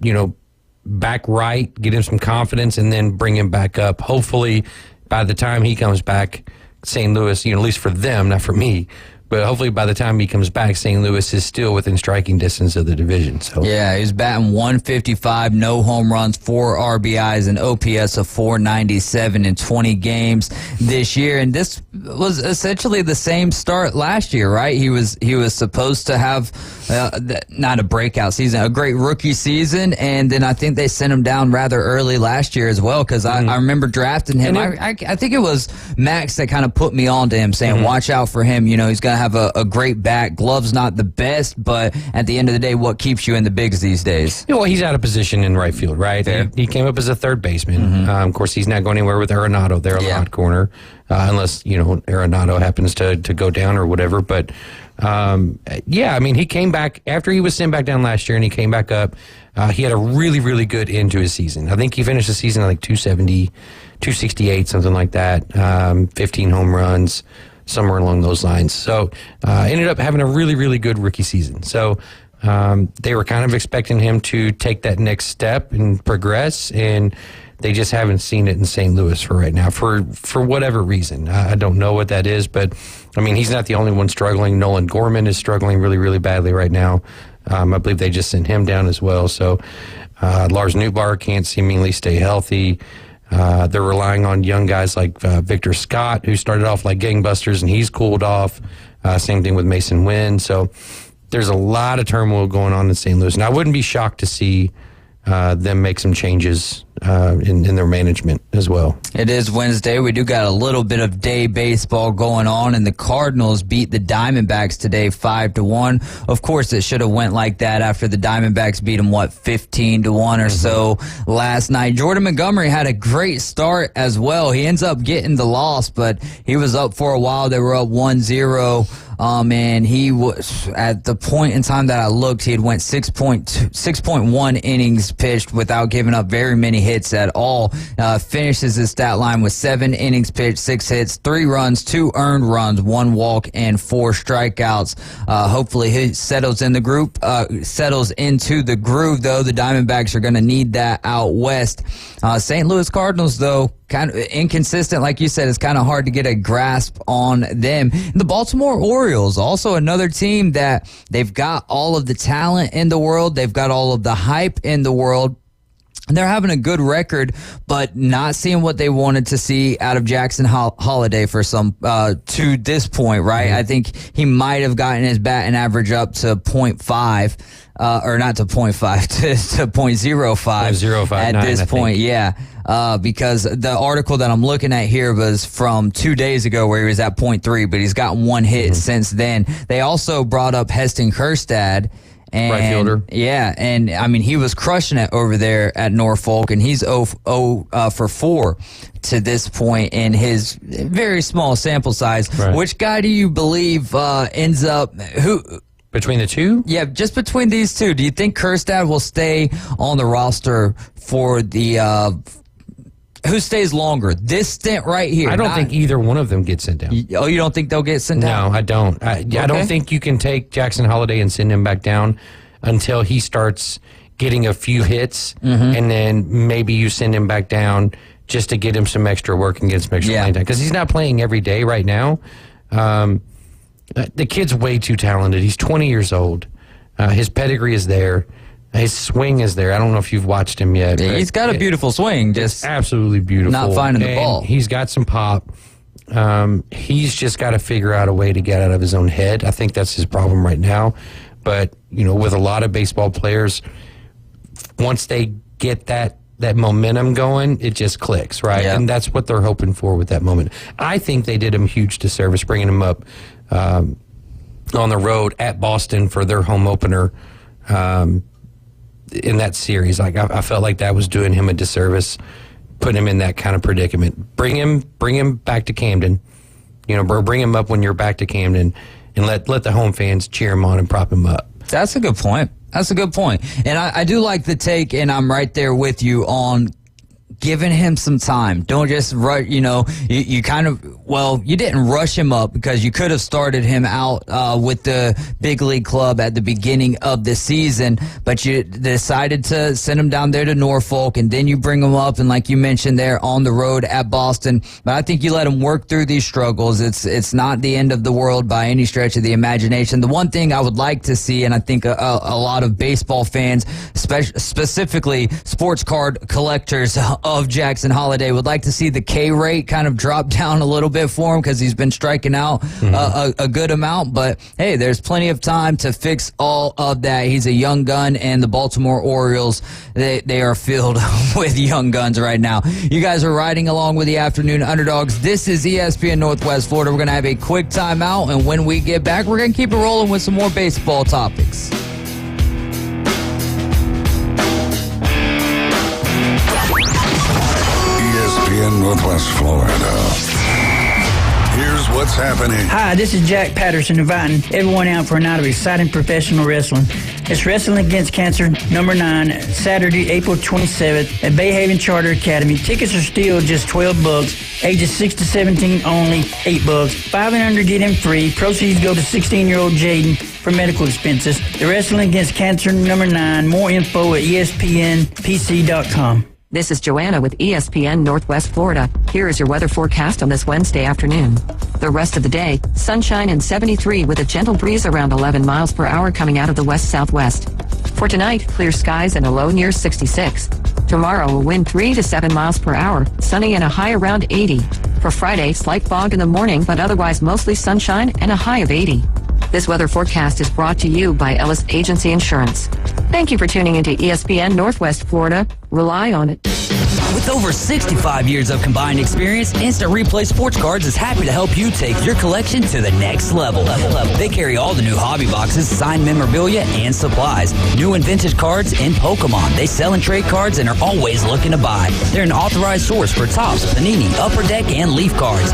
back right, get him some confidence, and then bring him back up. Hopefully, by the time he comes back, St. Louis, at least for them, not for me, but hopefully by the time he comes back, St. Louis is still within striking distance of the division. So yeah, he's batting 155, no home runs, 4 RBIs, and OPS of 497 in 20 games this year. And this was essentially the same start last year, right? He was supposed to have not a breakout season, a great rookie season, and then I think they sent him down rather early last year as well, because I remember drafting him. I think it was Max that kind of put me on to him, saying, watch out for him. He's going to have a great bat. Glove's not the best, but at the end of the day, what keeps you in the bigs these days? Well, he's out of position in right field, right? He came up as a third baseman. Of course, he's not going anywhere with Arenado there on the hot corner, unless, Arenado happens to go down or whatever. But, he came back after he was sent back down last year, and he came back up. He had a really, really good end to his season. I think he finished the season at like 270, 268, something like that, 15 home runs, somewhere along those lines. So ended up having a really, really good rookie season. So they were kind of expecting him to take that next step and progress, and they just haven't seen it in St. Louis for right now, for whatever reason. I don't know what that is, but, he's not the only one struggling. Nolan Gorman is struggling really, really badly right now. I believe they just sent him down as well. So Lars Nootbaar can't seemingly stay healthy. They're relying on young guys like Victor Scott, who started off like gangbusters, and he's cooled off. Same thing with Mason Wynn. So there's a lot of turmoil going on in St. Louis. And I wouldn't be shocked to see them make some changes in their management as well. It is Wednesday. We do got a little bit of day baseball going on, and the Cardinals beat the Diamondbacks today 5-1. Of course, it should have went like that after the Diamondbacks beat them, 15-1 or so last night. Jordan Montgomery had a great start as well. He ends up getting the loss, but he was up for a while. They were up 1-0. And he was, at the point in time that I looked, he had went 6.1 innings pitched without giving up very many hits at all. Finishes his stat line with 7 innings pitched, 6 hits, 3 runs, 2 earned runs, 1 walk, and 4 strikeouts. Hopefully he settles into the groove, though. The Diamondbacks are going to need that out west. St. Louis Cardinals, though, kind of inconsistent. Like you said, it's kind of hard to get a grasp on them. The Baltimore Orioles, also another team that they've got all of the talent in the world. They've got all of the hype in the world. They're having a good record, but not seeing what they wanted to see out of Jackson Holiday for to this point, right? I think he might have gotten his batting average up to 0.5, or not to 0.5, to 0.05 at this point, because the article that I'm looking at here was from 2 days ago where he was at 0.3, but he's got 1 hit since then. They also brought up Heston Kjerstad, And, right fielder. Yeah, and I mean, he was crushing it over there at Norfolk, and he's 0 for 4 to this point in his very small sample size. Right. Which guy do you believe ends up who? Between the two? Yeah, just between these two. Do you think Kerstad will stay on the roster for the who stays longer? This stint right here. I don't think either one of them gets sent down. Oh, you don't think they'll get sent down? No, I don't. I don't think you can take Jackson Holiday and send him back down until he starts getting a few hits, and then maybe you send him back down just to get him some extra work and get some extra playing time. Because he's not playing every day right now. The kid's way too talented. He's 20 years old. His pedigree is there. His swing is there. I don't know if you've watched him yet. He's got a beautiful swing. Just absolutely beautiful. Not finding the ball. He's got some pop. He's just got to figure out a way to get out of his own head. I think that's his problem right now. But, with a lot of baseball players, once they get that momentum going, it just clicks, right? Yeah. And that's what they're hoping for with that moment. I think they did him a huge disservice bringing him up on the road at Boston for their home opener in that series. Like I felt like that was doing him a disservice, putting him in that kind of predicament. Bring him back to Camden. Bring him up when you're back to Camden, and let the home fans cheer him on and prop him up. That's a good point. And I do like the take, and I'm right there with you on giving him some time. Don't just rush, you kind of, you didn't rush him up because you could have started him out with the big league club at the beginning of the season, but you decided to send him down there to Norfolk, and then you bring him up, and like you mentioned there, on the road at Boston. But I think you let him work through these struggles. It's not the end of the world by any stretch of the imagination. The one thing I would like to see, and I think a lot of baseball fans, specifically sports card collectors of Jackson Holiday, would like to see the K rate kind of drop down a little bit for him, because he's been striking out a good amount. But hey, there's plenty of time to fix all of that. He's a young gun, and the Baltimore Orioles, they are filled with young guns right now. You guys are riding along with the Afternoon Underdogs. This is ESPN Northwest Florida. We're going to have a quick timeout, and when we get back, we're going to keep it rolling with some more baseball topics. ESPN Northwest Florida. Here's what's happening. Hi, this is Jack Patterson inviting everyone out for a night of exciting professional wrestling. It's Wrestling Against Cancer, number 9, Saturday, April 27th at Bay Haven Charter Academy. Tickets are still just $12. Ages 6 to 17 only, $8. 5 and under get in free. Proceeds go to 16-year-old Jaden for medical expenses. The Wrestling Against Cancer, number 9. More info at ESPNPC.com. This is Joanna with ESPN Northwest Florida. Here is your weather forecast on this Wednesday afternoon. The rest of the day, sunshine and 73 with a gentle breeze around 11 miles per hour coming out of the west-southwest. For tonight, clear skies and a low near 66. Tomorrow, a wind 3 to 7 miles per hour, sunny and a high around 80. For Friday, slight fog in the morning, but otherwise mostly sunshine and a high of 80. This weather forecast is brought to you by Ellis Agency Insurance. Thank you for tuning into ESPN Northwest Florida. Rely on it. With over 65 years of combined experience, Instant Replay Sports Cards is happy to help you take your collection to the next level. They carry all the new hobby boxes, signed memorabilia, and supplies. New and vintage cards and Pokemon. They sell and trade cards and are always looking to buy. They're an authorized source for Topps, Panini, Upper Deck, and Leaf cards.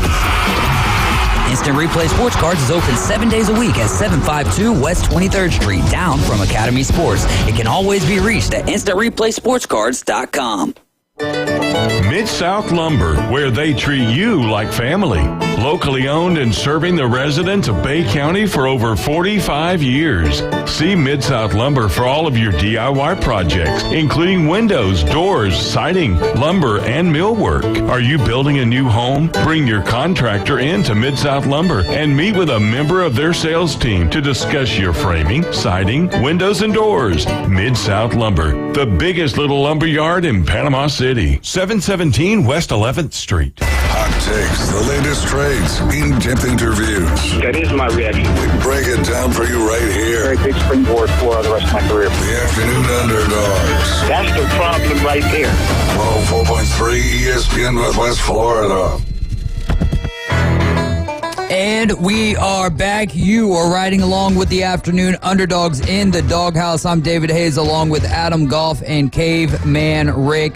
Instant Replay Sports Cards is open 7 days a week at 752 West 23rd Street, down from Academy Sports. It can always be reached at InstantReplaySportsCards.com. Mid-South Lumber, where they treat you like family. Locally owned and serving the residents of Bay County for over 45 years. See Mid-South Lumber for all of your DIY projects, including windows, doors, siding, lumber, and millwork. Are you building a new home? Bring your contractor in to Mid-South Lumber and meet with a member of their sales team to discuss your framing, siding, windows, and doors. Mid-South Lumber, the biggest little lumber yard in Panama City. 717 West 11th Street. Hot takes, the latest trades, in-depth interviews. That is my reaction. We break it down for you right here. Very big springboard for the rest of my career. The Afternoon Underdogs. That's the problem right there. 104.3 ESPN Northwest Florida. And we are back. You are riding along with the Afternoon Underdogs in the Doghouse. I'm David Hayes along with Adam Goff and Caveman Rick.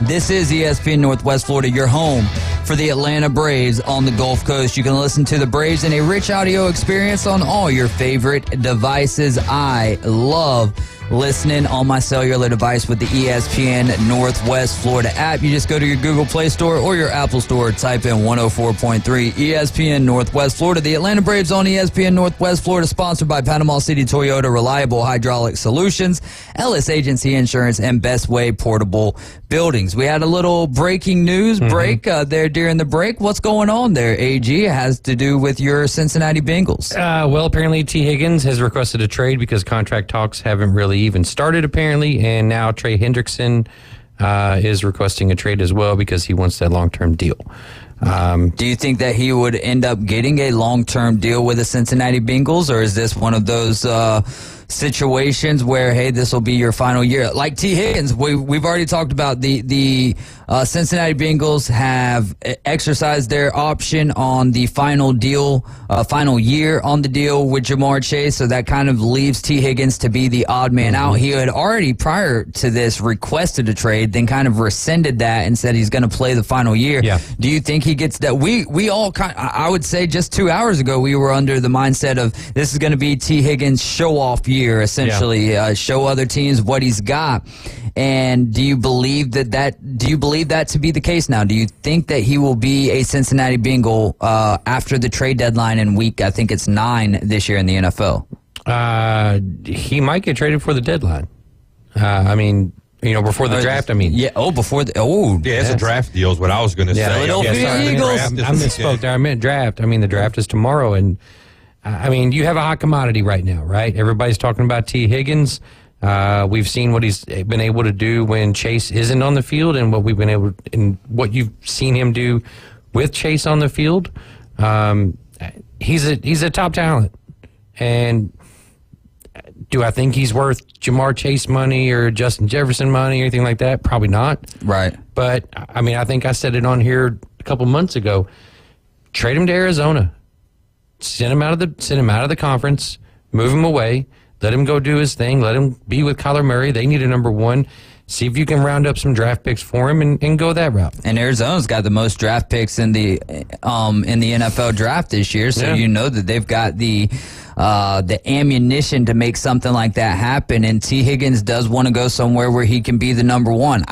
This is ESPN Northwest Florida, your home for the Atlanta Braves on the Gulf Coast. You can listen to the Braves in a rich audio experience on all your favorite devices. I love listening on my cellular device with the ESPN Northwest Florida app. You just go to your Google Play Store or your Apple Store, type in 104.3 ESPN Northwest Florida. The Atlanta Braves on ESPN Northwest Florida, sponsored by Panama City Toyota, Reliable Hydraulic Solutions, Ellis Agency Insurance, and Best Way Portable Buildings. We had a little breaking news break there during the break. What's going on there, AG? It has to do with your Cincinnati Bengals. Well, apparently T. Higgins has requested a trade because contract talks haven't really even started, apparently, and now Trey Hendrickson is requesting a trade as well because he wants that long-term deal. Do you think that he would end up getting a long-term deal with the Cincinnati Bengals, or is this one of those situations where, hey, this will be your final year? Like T. Higgins, we've already talked about the Cincinnati Bengals have exercised their option on the final deal, final year on the deal with Jamar Chase, so that kind of leaves T. Higgins to be the odd man out. He had already, prior to this, requested a trade, then kind of rescinded that and said he's going to play the final year. Yeah. Do you think he gets that? We all I would say just 2 hours ago, we were under the mindset of this is going to be T. Higgins' show-off year, essentially, show other teams what he's got. And do you believe that to be the case now? Do you think that he will be a Cincinnati Bengal after the trade deadline in week, I think it's 9 this year in the NFL? He might get traded for the deadline. I mean, before the draft, I mean. Yeah, it's a draft deal is what I was going to say. Philadelphia Eagles. I misspoke there. I meant draft. I mean, the draft is tomorrow, and I mean, you have a hot commodity right now, right? Everybody's talking about T. Higgins. We've seen what he's been able to do when Chase isn't on the field, and what you've seen him do with Chase on the field. He's a top talent, and do I think he's worth Jamar Chase money or Justin Jefferson money or anything like that? Probably not. Right. But I mean, I think I said it on here a couple months ago. Trade him to Arizona. Send him out of the conference. Move him away. Let him go do his thing. Let him be with Kyler Murray. They need a number one. See if you can round up some draft picks for him and go that route. And Arizona's got the most draft picks in the NFL draft this year, so you know that they've got the ammunition to make something like that happen. And T. Higgins does want to go somewhere where he can be the number one.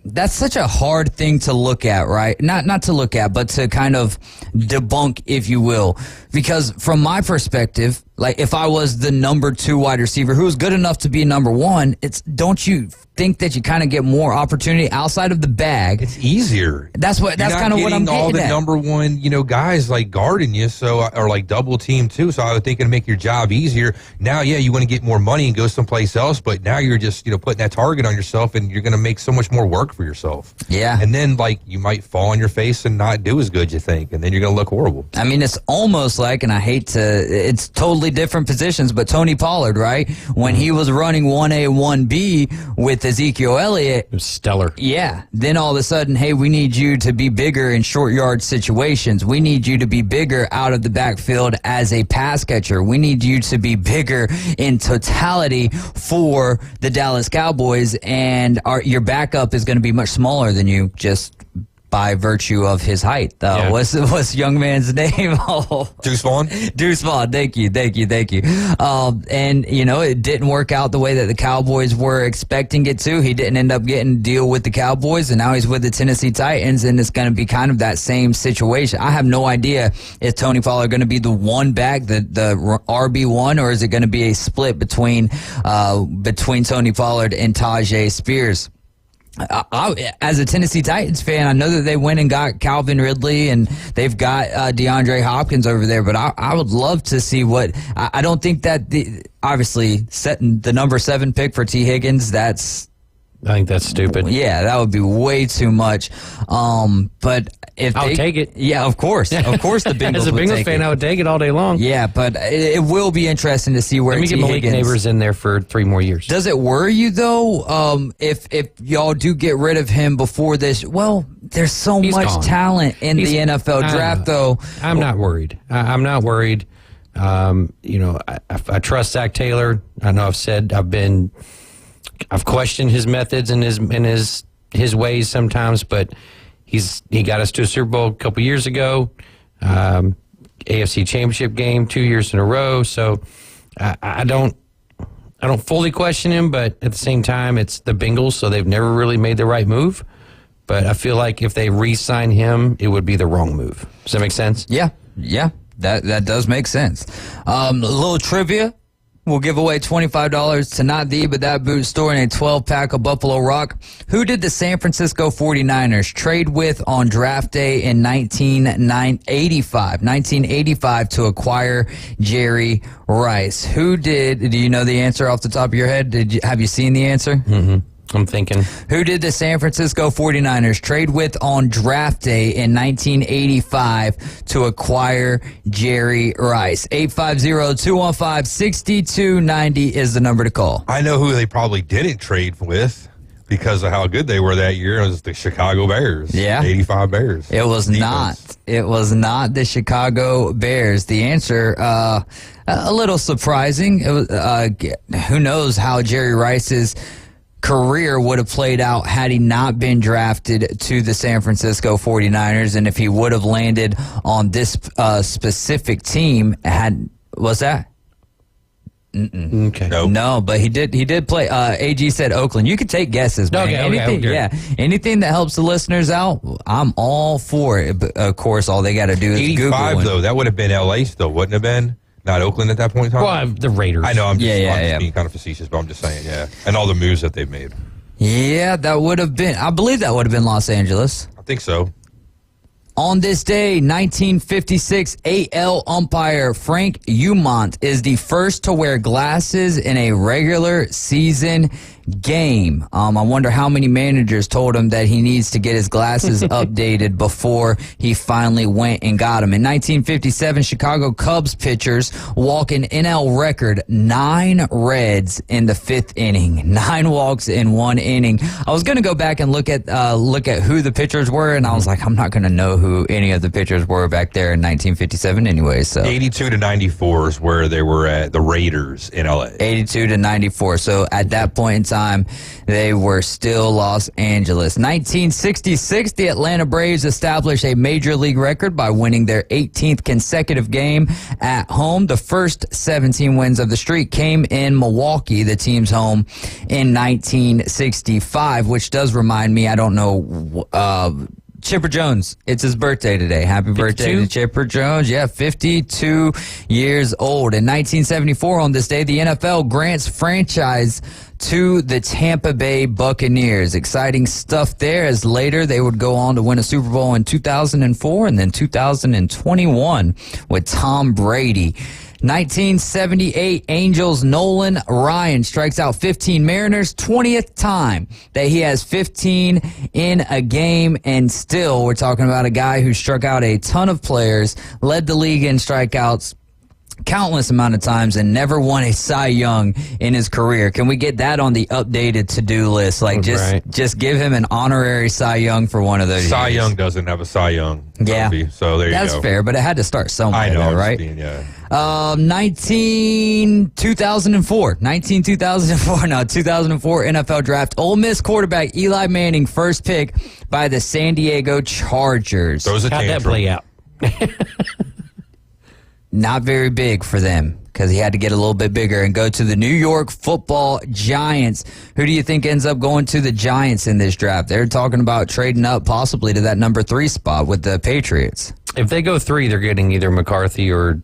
That's such a hard thing to look at, right? Not to look at, but to kind of debunk, if you will. Because from my perspective, like if I was the number 2 wide receiver who was good enough to be number 1, don't you think that you kind of get more opportunity outside of the bag? It's easier. That's kind of what I'm getting all the at. number 1, guys like guarding you, or like double team too. So I would think it'd make your job easier. Now, you want to get more money and go someplace else, but now you're just putting that target on yourself, and you're going to make so much more work for yourself. Yeah. And then you might fall on your face and not do as good, you think, and then you're going to look horrible. I mean, it's almost like, and I hate to, it's totally different positions, but Tony Pollard, right? When he was running 1A, 1B with Ezekiel Elliott. It was stellar. Yeah. Then all of a sudden, hey, we need you to be bigger in short yard situations. We need you to be bigger out of the backfield as a pass catcher. We need you to be bigger in totality for the Dallas Cowboys, and your backup is going to be much smaller than you, just by virtue of his height. What's the young man's name? Deuce Vaughn. Deuce Vaughn. Thank you. And it didn't work out the way that the Cowboys were expecting it to. He didn't end up getting a deal with the Cowboys, and now he's with the Tennessee Titans, and it's going to be kind of that same situation. I have no idea if Tony Pollard going to be the one back, the RB1, or is it going to be a split between Tony Pollard and Tajay Spears. As a Tennessee Titans fan, I know that they went and got Calvin Ridley, and they've got DeAndre Hopkins over there, but I would love to see what I don't think that obviously setting the number 7 pick for T. Higgins, I think that's stupid. Yeah, that would be way too much. But if I'll take it. Yeah, of course, the Bengals. As a Bengals fan, I would take it all day long. Yeah, but it will be interesting to see where. Let me get Malik Neighbors in there for 3 more years. Does it worry you though? If y'all do get rid of him before this, well, there's so He's much gone. talent in the NFL draft, though. I'm not worried. I'm not worried. I trust Zach Taylor. I know I've questioned his methods and his ways sometimes, but he got us to a Super Bowl a couple years ago, AFC Championship game 2 years in a row. So I don't fully question him, but at the same time, it's the Bengals, so they've never really made the right move. But I feel like if they re-sign him, it would be the wrong move. Does that make sense? Yeah. That does make sense. A little trivia. We'll give away $25 to not the, but that boot store in a 12-pack of Buffalo Rock. Who did the San Francisco 49ers trade with on draft day in 1985 to acquire Jerry Rice? Who did? Do you know the answer off the top of your head? Have you seen the answer? Mm-hmm. I'm thinking. Who did the San Francisco 49ers trade with on draft day in 1985 to acquire Jerry Rice? 850-215-6290 is the number to call. I know who they probably didn't trade with because of how good they were that year. It was the Chicago Bears. Yeah. 85 Bears. It was not. It was not the Chicago Bears. The answer, a little surprising. It was, who knows how Jerry Rice's career would have played out had he not been drafted to the San Francisco 49ers, and if he would have landed on this specific team. Was that? Okay. Nope. No, but he did play. AG said Oakland. You could take guesses, man. Okay. Yeah, anything that helps the listeners out, I'm all for it. But of course, all they got to do is 85 Google. though, that would have been LA still, wouldn't have been? Not Oakland at that point in time? Well, the Raiders. I know, I'm just Yeah. being kind of facetious, but I'm just saying, yeah. And all the moves that they've made. Yeah, that would have been. I believe that would have been Los Angeles. I think so. On this day, 1956, AL umpire Frank Umont is the first to wear glasses in a regular season game. I wonder how many managers told him that he needs to get his glasses updated before he finally went and got them. In 1957, Chicago Cubs pitchers walk an NL record 9 Reds in the 5th inning. 9 walks in 1 inning. I was going to go back and look at who the pitchers were, and I was like, I'm not going to know who any of the pitchers were back there in 1957 anyway. So 82 to 94 is where they were at the Raiders in LA. 82 to 94. So at that point in time, they were still Los Angeles. 1966, the Atlanta Braves established a major league record by winning their 18th consecutive game at home. The first 17 wins of the streak came in Milwaukee, the team's home, in 1965, which does remind me, I don't know, Chipper Jones. It's his birthday today. Happy birthday to Chipper Jones. Yeah, 52 years old. In 1974, on this day, the NFL grants franchise to the Tampa Bay Buccaneers. Exciting stuff there, as later they would go on to win a Super Bowl in 2004 and then 2021 with Tom Brady. 1978, Angels' Nolan Ryan strikes out 15 Mariners, 20th time that he has 15 in a game, and still we're talking about a guy who struck out a ton of players, led the league in strikeouts countless amount of times, and never won a Cy Young in his career. Can we get that on the updated to-do list? Like, just give him an honorary Cy Young for one of those Cy years. Young doesn't have a Cy Young trophy, so there you go. That's fair, but it had to start somewhere, I know, though, right? 2004 NFL draft. Ole Miss quarterback Eli Manning, first pick by the San Diego Chargers. How'd that play out? Not very big for them, because he had to get a little bit bigger and go to the New York Football Giants. Who do you think ends up going to the Giants in this draft? They're talking about trading up possibly to that number 3 spot with the Patriots. If they go 3, they're getting either McCarthy or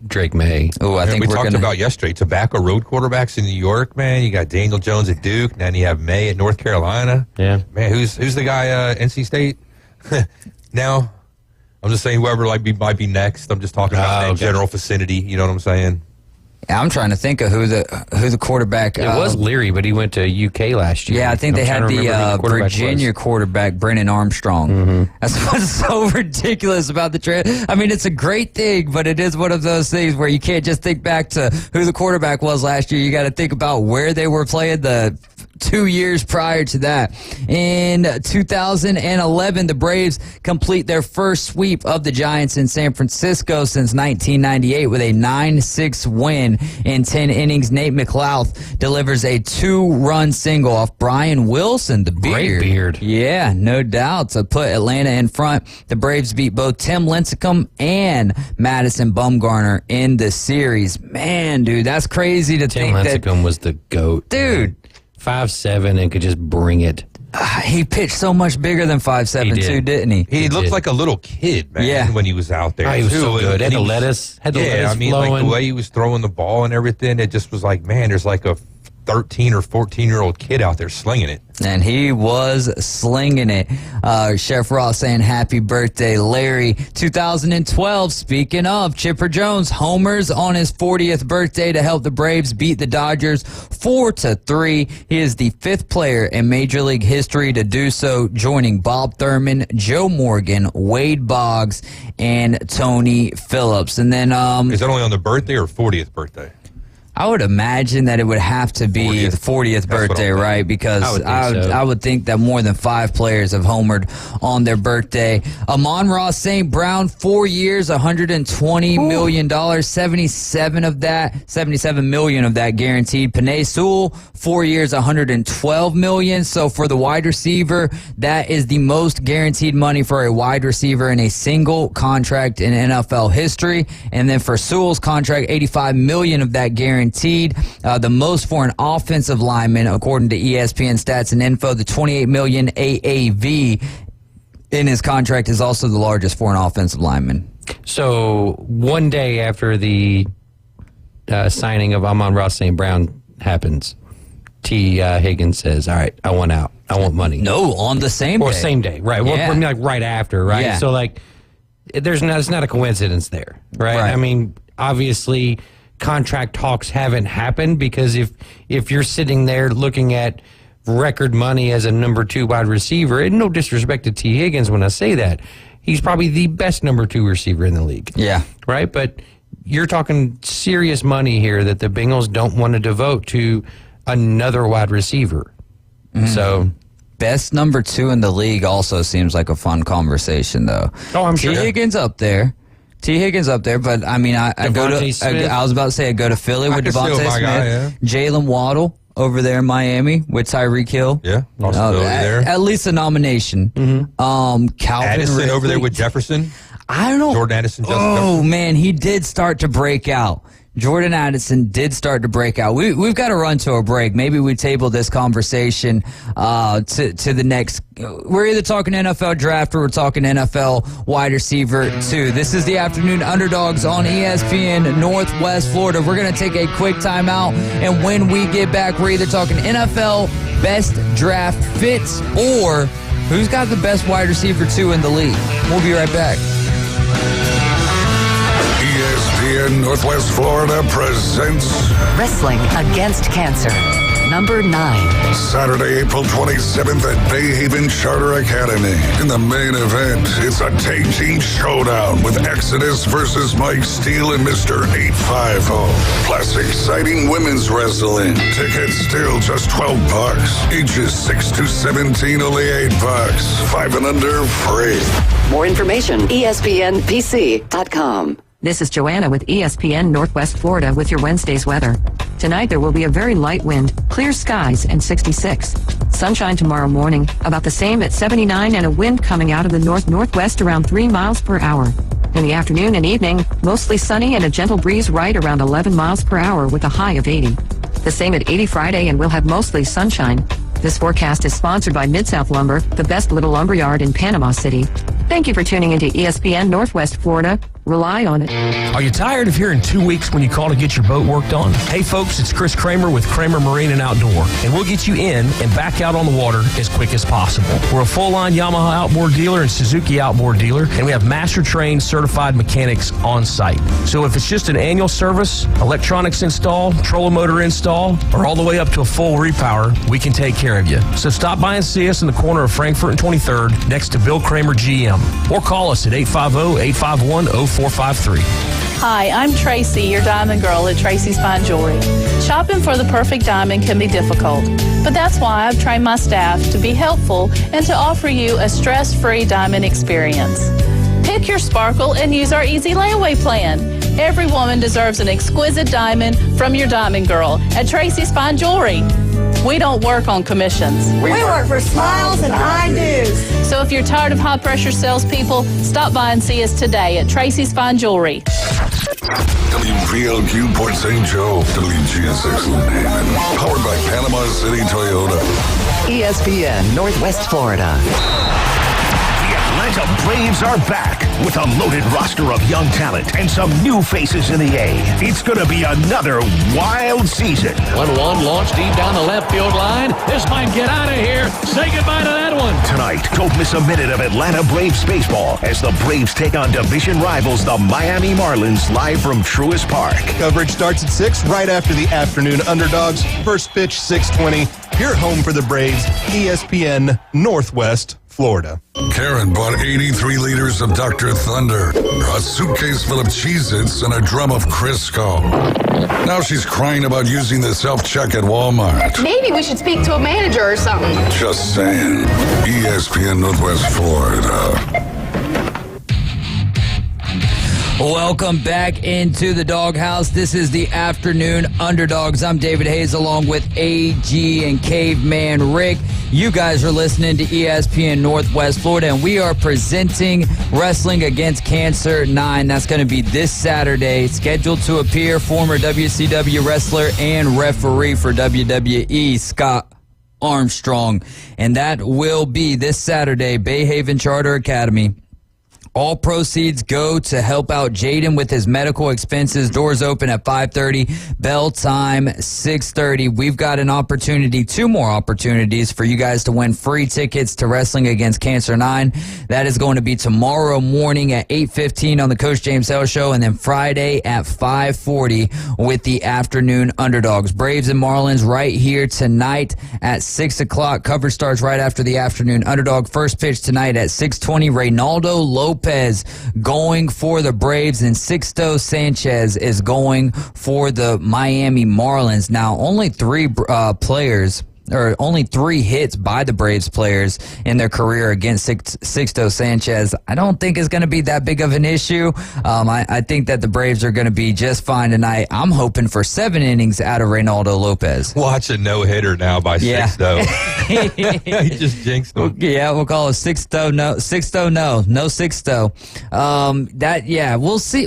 Drake May. Oh, I think we talked about yesterday, Tobacco Road quarterbacks in New York, man. You got Daniel Jones at Duke, and then you have May at North Carolina. Yeah. Man, who's the guy NC State? Now, I'm just saying whoever might be next. I'm just talking about that general vicinity. You know what I'm saying? I'm trying to think of who the quarterback. It was Leary, but he went to UK last year. Yeah, I think they had the Virginia quarterback, Brennan Armstrong. Mm-hmm. That's what's so ridiculous about the trade. I mean, it's a great thing, but it is one of those things where you can't just think back to who the quarterback was last year. You got to think about where they were playing the 2 years prior to that. In 2011, the Braves complete their first sweep of the Giants in San Francisco since 1998 with a 9-6 win in 10 innings. Nate McLouth delivers a 2-run single off Brian Wilson, the beard. Great beard. Yeah, no doubt. To put Atlanta in front, the Braves beat both Tim Lincecum and Madison Bumgarner in the series. Man, dude, that's crazy to think that. Tim Lincecum was the GOAT. Dude. 5'7" and could just bring it. He pitched so much bigger than 5'7" too, didn't he? He looked like a little kid, man, when he was out there. Oh, he was so good. Had the lettuce flowing. Like the way he was throwing the ball and everything, it just was like, man, there's like a 13 or 14-year-old kid out there slinging it. And he was slinging it. Chef Ross saying happy birthday, Larry. 2012, speaking of, Chipper Jones homers on his 40th birthday to help the Braves beat the Dodgers 4-3. He is the 5th player in Major League history to do so, joining Bob Thurman, Joe Morgan, Wade Boggs, and Tony Phillips. And then is that only on the birthday or 40th birthday? I would imagine that it would have to be the 40th birthday, right? Because I would think that more than 5 players have homered on their birthday. Amon-Ra St. Brown, 4 years, $120 million, 77 million of that guaranteed. Penei Sewell, 4 years, $112 million. So for the wide receiver, that is the most guaranteed money for a wide receiver in a single contract in NFL history. And then for Sewell's contract, $85 million of that guaranteed. The most for an offensive lineman, according to ESPN Stats and Info. The $28 million AAV in his contract is also the largest for an offensive lineman. So one day after the signing of Amon-Ra St. Brown happens, T. Higgins says, all right, I want out. I want money. No, on the same day. Or same day, right. Yeah. Well, like right after, right? Yeah. So, like, it's not a coincidence there, right? I mean, obviously, contract talks haven't happened because if you're sitting there looking at record money as a number 2 wide receiver, and no disrespect to T. Higgins when I say that, he's probably the best number 2 receiver in the league. Yeah. Right? But you're talking serious money here that the Bengals don't want to devote to another wide receiver. So best number 2 in the league also seems like a fun conversation, though. Oh, I'm sure. T. Higgins up there. But I mean, I was about to say I go to Philly with Devontae Smith, Jalen Waddle over there in Miami with Tyreek Hill. Yeah, there. At least a nomination. Calvin Addison Ridley. over there with Jefferson. I don't know. Jordan Addison. Oh man, he did start to break out. Jordan Addison did start to break out. We've got to run to a break. Maybe we table this conversation to the next. We're either talking NFL draft or we're talking NFL wide receiver too. This is the Afternoon Underdogs on ESPN Northwest Florida. We're going to take a quick timeout, and when we get back, we're either talking NFL best draft fits or who's got the best wide receiver two in the league. We'll be right back. ESPN Northwest Florida presents Wrestling Against Cancer, number 9. Saturday, April 27th at Bayhaven Charter Academy. In the main event, it's a tag team showdown with Exodus versus Mike Steele and Mr. 850. Plus exciting women's wrestling. Tickets still just $12. Ages 6 to 17, only $8. 5 and under, free. More information, ESPNPC.com. This is Joanna with ESPN Northwest Florida with your Wednesday's weather. Tonight there will be a very light wind, clear skies, and 66. Sunshine tomorrow morning, about the same at 79, and a wind coming out of the north-northwest around 3 miles per hour. In the afternoon and evening, mostly sunny and a gentle breeze right around 11 miles per hour with a high of 80. The same at 80 Friday, and we'll have mostly sunshine. This forecast is sponsored by Mid-South Lumber, the best little lumberyard in Panama City. Thank you for tuning into ESPN Northwest Florida. Rely on it. Are you tired of hearing 2 weeks when you call to get your boat worked on? Hey folks, it's Chris Kramer with Kramer Marine and Outdoor, and we'll get you in and back out on the water as quick as possible. We're a full-line Yamaha outboard dealer and Suzuki outboard dealer, and we have master-trained certified mechanics on site. So if it's just an annual service, electronics install, trolling motor install, or all the way up to a full repower, we can take care of you. So stop by and see us in the corner of Frankfurt and 23rd next to Bill Kramer GM, or call us at 850-851-0400. 453. Hi, I'm Tracy, your diamond girl at Tracy's Fine Jewelry. Shopping for the perfect diamond can be difficult, but that's why I've trained my staff to be helpful and to offer you a stress-free diamond experience. Pick your sparkle and use our easy layaway plan. Every woman deserves an exquisite diamond from your diamond girl at Tracy's Fine Jewelry. We don't work on commissions. We work for smiles and I-dos. So if you're tired of high-pressure salespeople, stop by and see us today at Tracy's Fine Jewelry. WPLQ Port St. Joe, WGSX Lynn, powered by Panama City Toyota. ESPN Northwest Florida. The Atlanta Braves are back with a loaded roster of young talent and some new faces in the A. It's going to be another wild season. 1-1 launched deep down the left field line. This might get out of here. Say goodbye to that one. Tonight, don't miss a minute of Atlanta Braves baseball as the Braves take on division rivals, the Miami Marlins, live from Truist Park. Coverage starts at 6 right after the Afternoon Underdogs. First pitch, 6:20. Your home for the Braves, ESPN Northwest Florida. Karen bought 83 liters of Dr. Thunder, a suitcase full of Cheez-Its, and a drum of Crisco. Now she's crying about using the self-check at Walmart. Maybe we should speak to a manager or something. Just saying. ESPN Northwest Florida. Welcome back into the Doghouse. This is the Afternoon Underdogs. I'm David Hayes along with AG and Caveman Rick. You guys are listening to ESPN Northwest Florida, and we are presenting Wrestling Against Cancer 9. That's going to be this Saturday. Scheduled to appear former WCW wrestler and referee for WWE, Scott Armstrong. And that will be this Saturday, Bayhaven Charter Academy. All proceeds go to help out Jaden with his medical expenses. Doors open at 5:30. Bell time 6:30. We've got an opportunity, 2 more opportunities for you guys to win free tickets to Wrestling Against Cancer 9. That is going to be tomorrow morning at 8:15 on the Coach James Hill Show, and then Friday at 5:40 with the Afternoon Underdogs. Braves and Marlins right here tonight at 6 o'clock. Coverage starts right after the Afternoon Underdog. First pitch tonight at 6:20. Reynaldo Lopez going for the Braves, and Sixto Sanchez is going for the Miami Marlins. Now, only 3 players, or only 3 hits by the Braves players in their career against Sixto Sanchez. I don't think it's going to be that big of an issue. I think that the Braves are going to be just fine tonight. I'm hoping for 7 innings out of Reynaldo Lopez. Watch a no-hitter now by Sixto. He just jinxed him. Yeah, we'll call it Sixto no. No Sixto.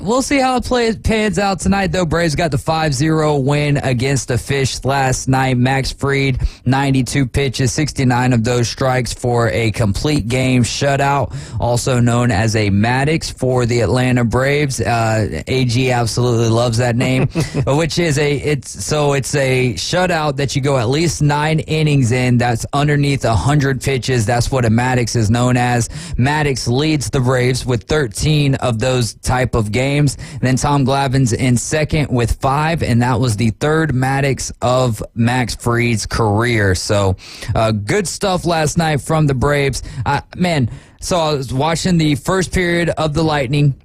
We'll see how it pans out tonight, though. Braves got the 5-0 win against the Fish last night. Max Fried, 92 pitches, 69 of those strikes for a complete game shutout, also known as a Maddox for the Atlanta Braves. AG absolutely loves that name, which is it's a shutout that you go at least 9 innings in. That's underneath 100 pitches. That's what a Maddox is known as. Maddox leads the Braves with 13 of those type of games. And then Tom Glavine's in second with 5, and that was the 3rd Maddox of Max Fried's career. So good stuff last night from the Braves. So I was watching the first period of the Lightning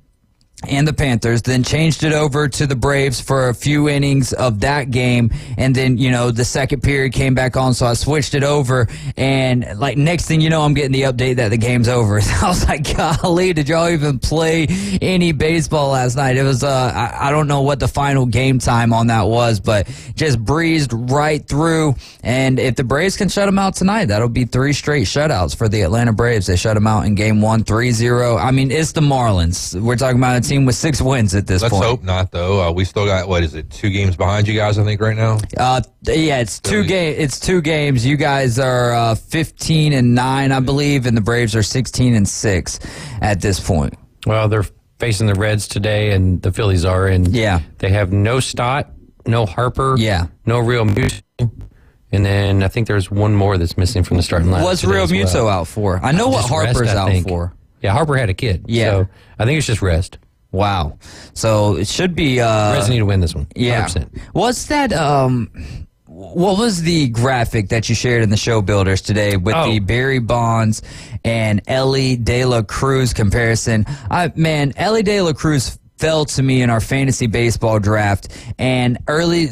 and the Panthers, then changed it over to the Braves for a few innings of that game, and then, the second period came back on, so I switched it over, and, next thing you know, I'm getting the update that the game's over. I was like, golly, did y'all even play any baseball last night? It was, I don't know what the final game time on that was, but just breezed right through, and if the Braves can shut them out tonight, that'll be 3 straight shutouts for the Atlanta Braves. They shut them out in Game 1, 3-0. I mean, it's the Marlins. We're talking about a team with 6 wins at this point. Let's hope not, though. We still got, 2 games behind you guys, I think, right now? It's 2 games. It's 2 games. You guys are 15-9, I believe, and the Braves are 16-6 at this point. Well, they're facing the Reds today, and the Phillies are, and they have no Stott, no Harper, no Real Muto, and then I think there's one more that's missing from the starting lineup. What's Real Muto out for? I know what Harper's out for. Yeah, Harper had a kid. Yeah. So I think it's just rest. Wow. So it should be... Reds need to win this one. 100%. Yeah. What's that... what was the graphic that you shared in the show builders today with the Barry Bonds and Ellie De La Cruz comparison? Ellie De La Cruz fell to me in our fantasy baseball draft, and early,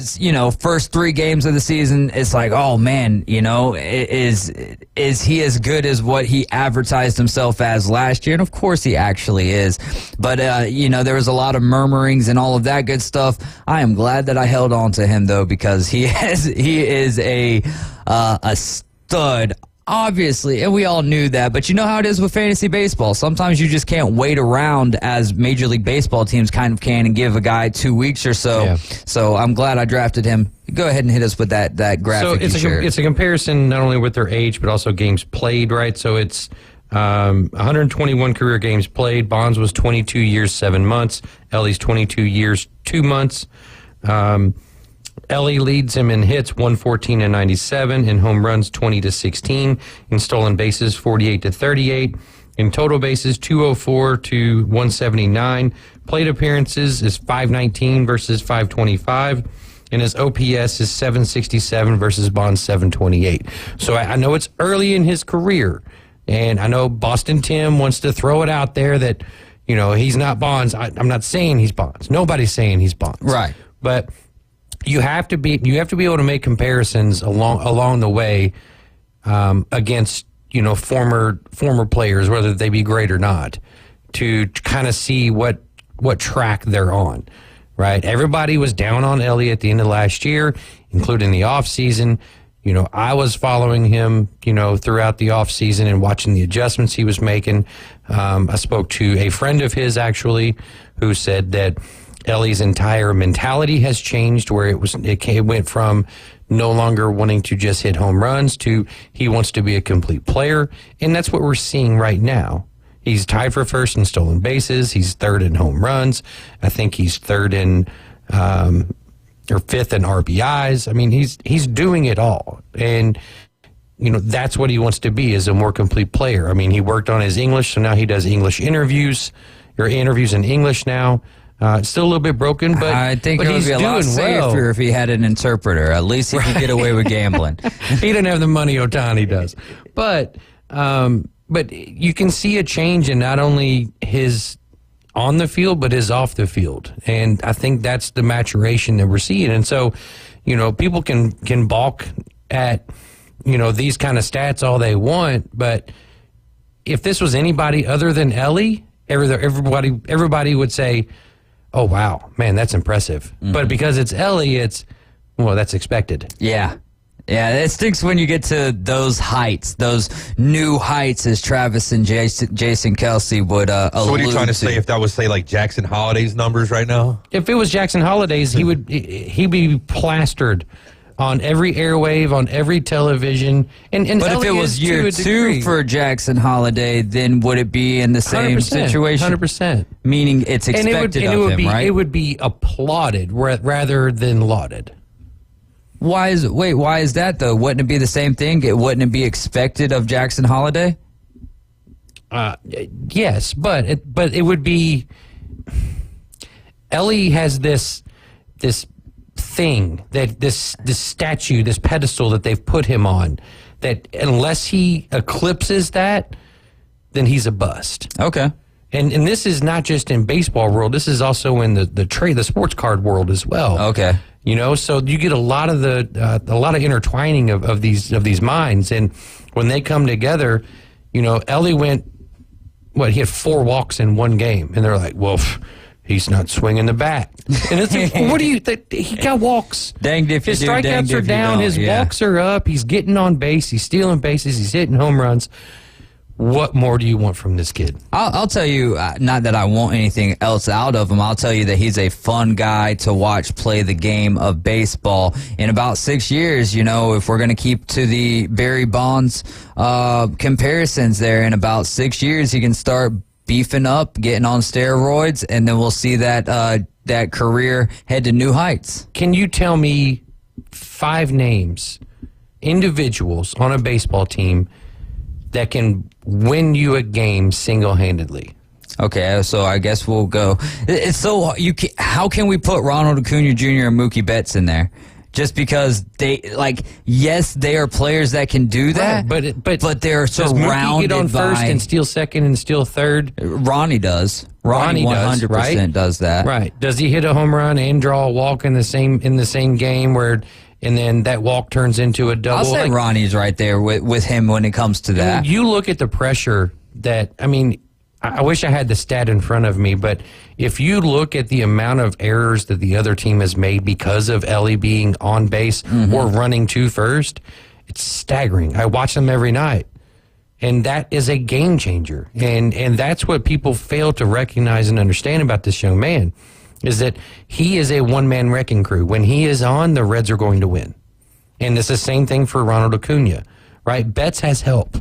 first 3 games of the season, it's like, oh man, is he as good as what he advertised himself as last year? And of course he actually is, but there was a lot of murmurings and all of that good stuff. I am glad that I held on to him though, because he is a stud. Obviously, and we all knew that, but you know how it is with fantasy baseball. Sometimes you just can't wait around as Major League Baseball teams kind of can and give a guy 2 weeks or so. Yeah. So I'm glad I drafted him. Go ahead and hit us with that graphic. So it's a comparison not only with their age, but also games played, right? So it's 121 career games played. Bonds was 22 years, 7 months. Ellie's 22 years, 2 months. Ellie leads him in hits 114 and 97, in home runs 20 to 16, in stolen bases 48 to 38, in total bases 204 to 179. Plate appearances is 519 versus 525, and his OPS is 767 versus Bond's 728. So I know it's early in his career, and I know Boston Tim wants to throw it out there that he's not Bonds. I'm not saying he's Bonds. Nobody's saying he's Bonds. Right, but you have to be able to make comparisons along the way against former players, whether they be great or not, to kind of see what track they're on. Right? Everybody was down on Ellie at the end of last year, including the off season. I was following him throughout the off season and watching the adjustments he was making. I spoke to a friend of his actually who said that Ellie's entire mentality has changed, where it went from no longer wanting to just hit home runs to he wants to be a complete player, and that's what we're seeing right now. He's tied for first in stolen bases. He's third in home runs. I think he's third in or fifth in RBIs. I mean, he's doing it all, and that's what he wants to be, is a more complete player. I mean, he worked on his English, so now he does English interviews in English now. It's still a little bit broken, but I think it would be a lot safer if he had an interpreter. At least he could get away with gambling. He didn't have the money Ohtani does, but you can see a change in not only his on the field, but his off the field, and I think that's the maturation that we're seeing. And so, people can balk at these kind of stats all they want, but if this was anybody other than Ellie, everybody would say, oh, wow, man, that's impressive. Mm-hmm. But because it's Ellie, that's expected. Yeah. Yeah, it stinks when you get to those heights, those new heights, as Travis and Jason Kelsey would allude to. So what are you trying to say, if that was, say, like Jackson Holliday's numbers right now? If it was Jackson Holliday's, he'd be plastered on every airwave, on every television. And but if it was year 2 for Jackson Holliday, then would it be in the same situation? 100%. Meaning it's expected of him, right? It would be applauded rather than lauded. Why is that, though? Wouldn't it be the same thing? Wouldn't it be expected of Jackson Holliday? Yes, but it would be... Ellie has this thing, that this statue, this pedestal that they've put him on, that unless he eclipses that, then he's a bust. Okay. And this is not just in baseball world. This is also in the sports card world as well. Okay. So you get a lot of intertwining of these minds, and when they come together, Ellie went, he had 4 walks in one game, and they're like, well, he's not swinging the bat. And it's like, what do you think? He got walks. Danged if his you do, strikeouts are down, his walks are up, he's getting on base, he's stealing bases, he's hitting home runs. What more do you want from this kid? I'll tell you, not that I want anything else out of him. I'll tell you that he's a fun guy to watch play the game of baseball. In about 6 years, if we're going to keep to the Barry Bonds comparisons there, in about 6 years, he can start beefing up, getting on steroids, and then we'll see that career head to new heights. Can you tell me 5 names, individuals on a baseball team that can win you a game single-handedly? Okay, so I guess we'll go. It's so how can we put Ronald Acuna Jr. and Mookie Betts in there? just because they yes, they are players that can do that, right, but they're does surrounded Mookie get on first by and steal second and steal third? Ronnie does. Ronnie 100% right? does that. Right. Does he hit a home run and draw a walk in the same game where, and then that walk turns into a double? I'll say Ronnie's right there with him when it comes to that. You look at the pressure that, I mean, I wish I had the stat in front of me, but if you look at the amount of errors that the other team has made because of Ellie being on base or running to first, it's staggering. I watch them every night. And that is a game changer. And that's what people fail to recognize and understand about this young man, is that he is a one-man wrecking crew. When he is on, the Reds are going to win. And it's the same thing for Ronald Acuna, right? Betts has help.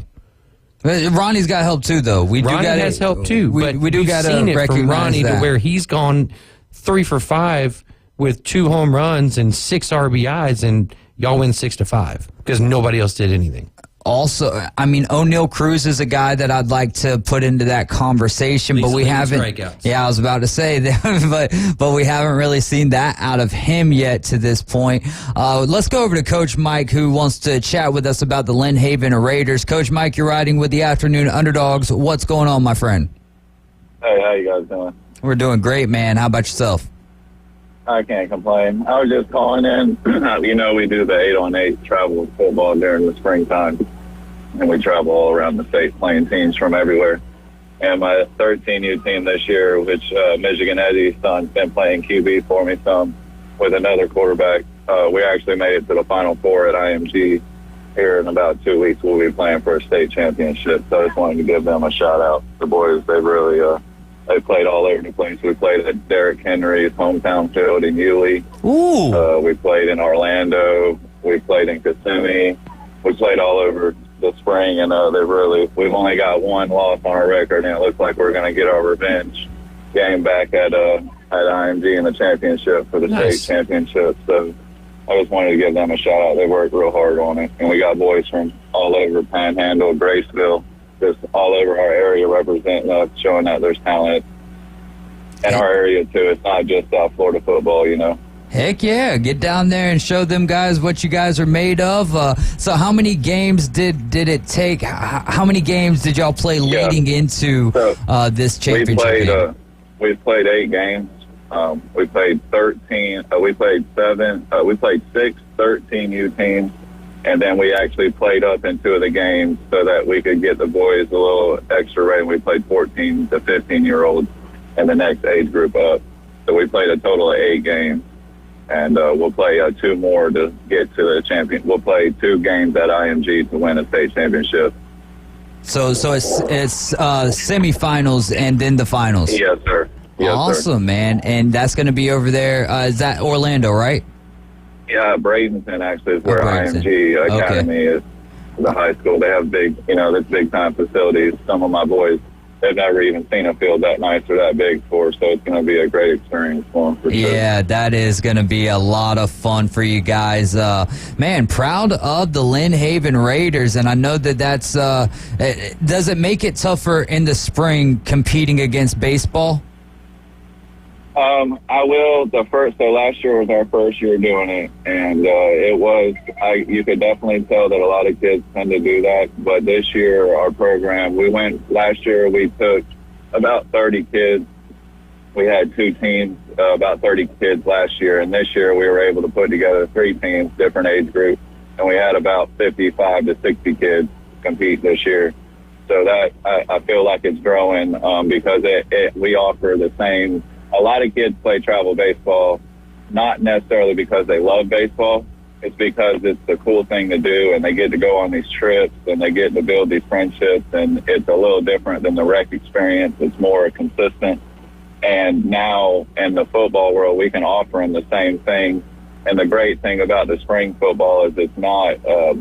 Ronnie's got help too, though. Ronnie has help too, but we do got to seen it recognize from Ronnie that. to where he's gone 3 for 5 with 2 home runs and 6 RBIs, and y'all win 6-5 because nobody else did anything. Also, I mean, O'Neal Cruz is a guy that I'd like to put into that conversation, but we haven't. Strikeouts. Yeah, I was about to say that, but we haven't really seen that out of him yet to this point. Let's go over to Coach Mike, who wants to chat with us about the Lynn Haven Raiders. Coach Mike, you're riding with the Afternoon Underdogs. What's going on, my friend? Hey, how you guys doing? We're doing great, man. How about yourself? I can't complain. I was just calling in. You know, we do the 8-on-8 travel football during the springtime, and we travel all around the state playing teams from everywhere. And my 13U team this year, which Michigan Eddie's son's been playing QB for me some with another quarterback, we actually made it to the Final Four at IMG here in about 2 weeks. We'll be playing for a state championship. So I just wanted to give them a shout-out. The boys, they really they played all over the place. We played at Derrick Henry's hometown field in Yulee. Ooh. We played in Orlando. We played in Kissimmee. We played all over the spring, and we've only got 1 loss on our record, and it looks like we're going to get our revenge game back at IMG in the championship for the state championship. So I just wanted to give them a shout out. They worked real hard on it, and we got boys from all over Panhandle, Graceville, just all over our area representing us, showing that there's talent in our area too. It's not just South Florida football, you know. Heck yeah, get down there and show them guys what you guys are made of. So how many games did it take? How many games did y'all play leading into this championship game? We played 8 games. We played 13. We played 7. We played 6 13U teams, and then we actually played up in 2 of the games so that we could get the boys a little extra rating. We played 14 to 15-year-olds and the next age group up. So we played a total of 8 games. And we'll play 2 more to get to the champion. We'll play 2 games at IMG to win a state championship. So it's semifinals and then the finals. Yes, sir. Yes, awesome, sir. Man. And that's going to be over there. Is that Orlando, right? Yeah, Bradenton actually is where IMG Academy is. The high school. They have big time facilities. Some of my boys, they've never even seen a field that nice or that big before, so it's going to be a great experience for them for sure. Yeah, that is going to be a lot of fun for you guys. Man, proud of the Lynn Haven Raiders, and I know that's does it make it tougher in the spring competing against baseball? I will. So last year was our first year doing it, and you could definitely tell that a lot of kids tend to do that. But this year, our program, last year we took about 30 kids. We had 2 teams, about 30 kids last year, and this year we were able to put together 3 teams, different age groups, and we had about 55 to 60 kids compete this year. So that I feel like it's growing because we offer the same. A lot of kids play travel baseball, not necessarily because they love baseball. It's because it's the cool thing to do, and they get to go on these trips, and they get to build these friendships, and it's a little different than the rec experience. It's more consistent. And now in the football world, we can offer them the same thing. And the great thing about the spring football is it's not as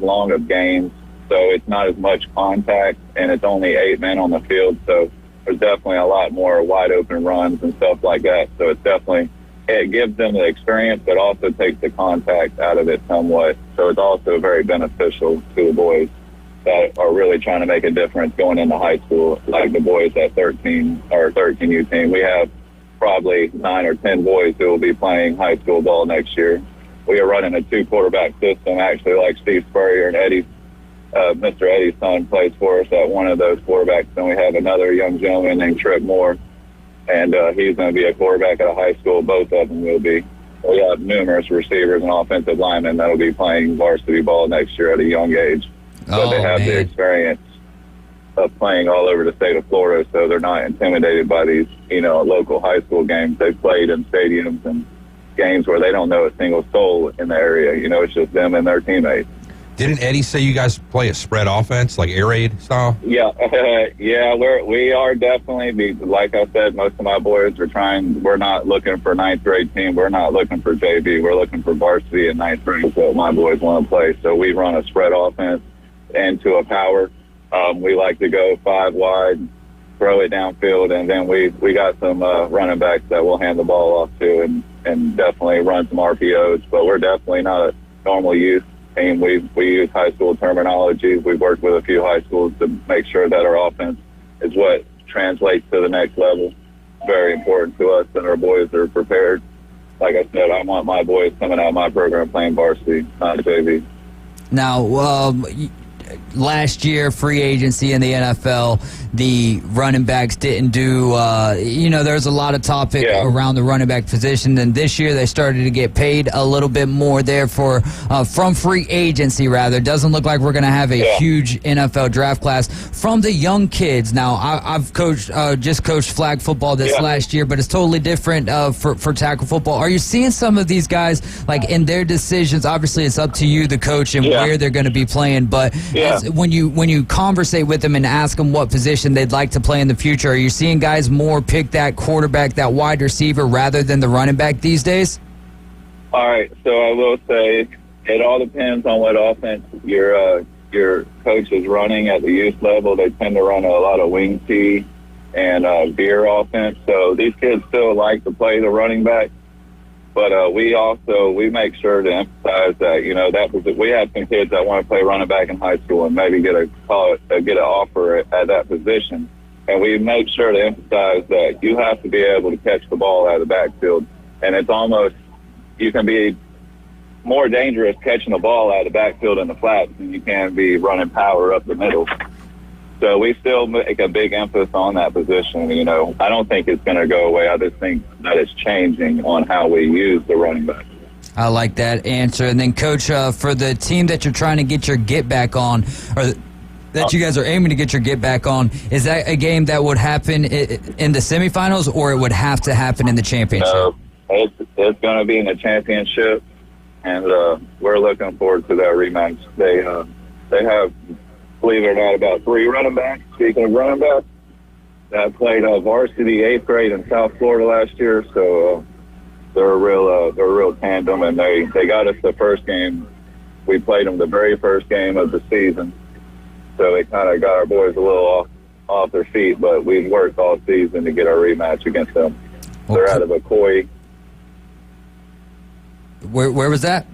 long of games, so it's not as much contact, and it's only 8 men on the field. So there's definitely a lot more wide open runs and stuff like that. So it gives them the experience, but also takes the contact out of it somewhat. So it's also very beneficial to the boys that are really trying to make a difference going into high school, like the boys at 13 or 13U team. We have probably 9 or 10 boys who will be playing high school ball next year. We are running a 2-quarterback system, actually, like Steve Spurrier and Eddie. Mr. Eddie's son plays for us at one of those quarterbacks. Then we have another young gentleman named Trip Moore, and he's going to be a quarterback at a high school. Both of them will be. We have numerous receivers and offensive linemen that will be playing varsity ball next year at a young age. But they have the experience of playing all over the state of Florida, so they're not intimidated by these, local high school games. They've played in stadiums and games where they don't know a single soul in the area. It's just them and their teammates. Didn't Eddie say you guys play a spread offense, like air raid style? Yeah, we are definitely. Like I said, most of my boys are trying. We're not looking for ninth grade team. We're not looking for JV. We're looking for varsity and ninth grade. So my boys want to play. So we run a spread offense into a power. We like to go 5 wide, throw it downfield, and then we got some running backs that will hand the ball off to and definitely run some RPOs. But we're definitely not a normal youth team. We use high school terminology. We've worked with a few high schools to make sure that our offense is what translates to the next level. Very important to us that our boys are prepared. Like I said, I want my boys coming out of my program playing varsity, not JV. Now, last year, free agency in the NFL, the running backs didn't do, there's a lot of topic around the running back position. And this year they started to get paid a little bit more there from free agency, rather. Doesn't look like we're going to have a huge NFL draft class from the young kids. Now, I've just coached flag football this last year, but it's totally different for tackle football. Are you seeing some of these guys, like, in their decisions? Obviously, it's up to you, the coach, and where they're going to be playing, but when you conversate with them and ask them what position they'd like to play in the future, are you seeing guys more pick that quarterback, that wide receiver, rather than the running back these days? All right, so I will say it all depends on what offense your coach is running at the youth level. They tend to run a lot of wing tee and veer offense, so these kids still like to play the running back. But we make sure to emphasize that, we have some kids that want to play running back in high school and maybe get an offer at that position. And we make sure to emphasize that you have to be able to catch the ball out of the backfield. And it's almost, you can be more dangerous catching the ball out of the backfield in the flats than you can be running power up the middle. So we still make a big emphasis on that position. I don't think it's going to go away. I just think that it's changing on how we use the running back. I like that answer. And then, Coach, for the team that you're trying to get your get back on, or that you guys are aiming to get your get back on, is that a game that would happen in the semifinals, or it would have to happen in the championship? No, it's going to be in the championship, and we're looking forward to that rematch. They have, believe it or not, about 3 running backs. Speaking of running backs, that played varsity 8th grade in South Florida last year, so they're a real tandem, and they got us the first game. We played them the very first game of the season, so it kind of got our boys a little off their feet, but we've worked all season to get our rematch against them. Okay. They're out of Akoi. Where was that?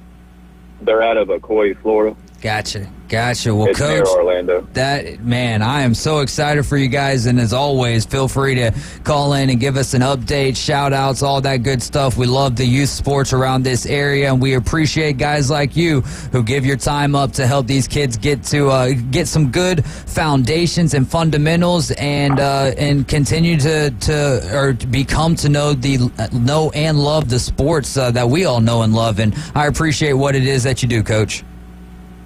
They're out of Akoi, Florida. Gotcha. Well, it's Coach, near Orlando. I am so excited for you guys, and as always, feel free to call in and give us an update, shout-outs, all that good stuff. We love the youth sports around this area, and we appreciate guys like you who give your time up to help these kids get some good foundations and fundamentals, and continue to become to know and love the sports that we all know and love. And I appreciate what it is that you do, Coach.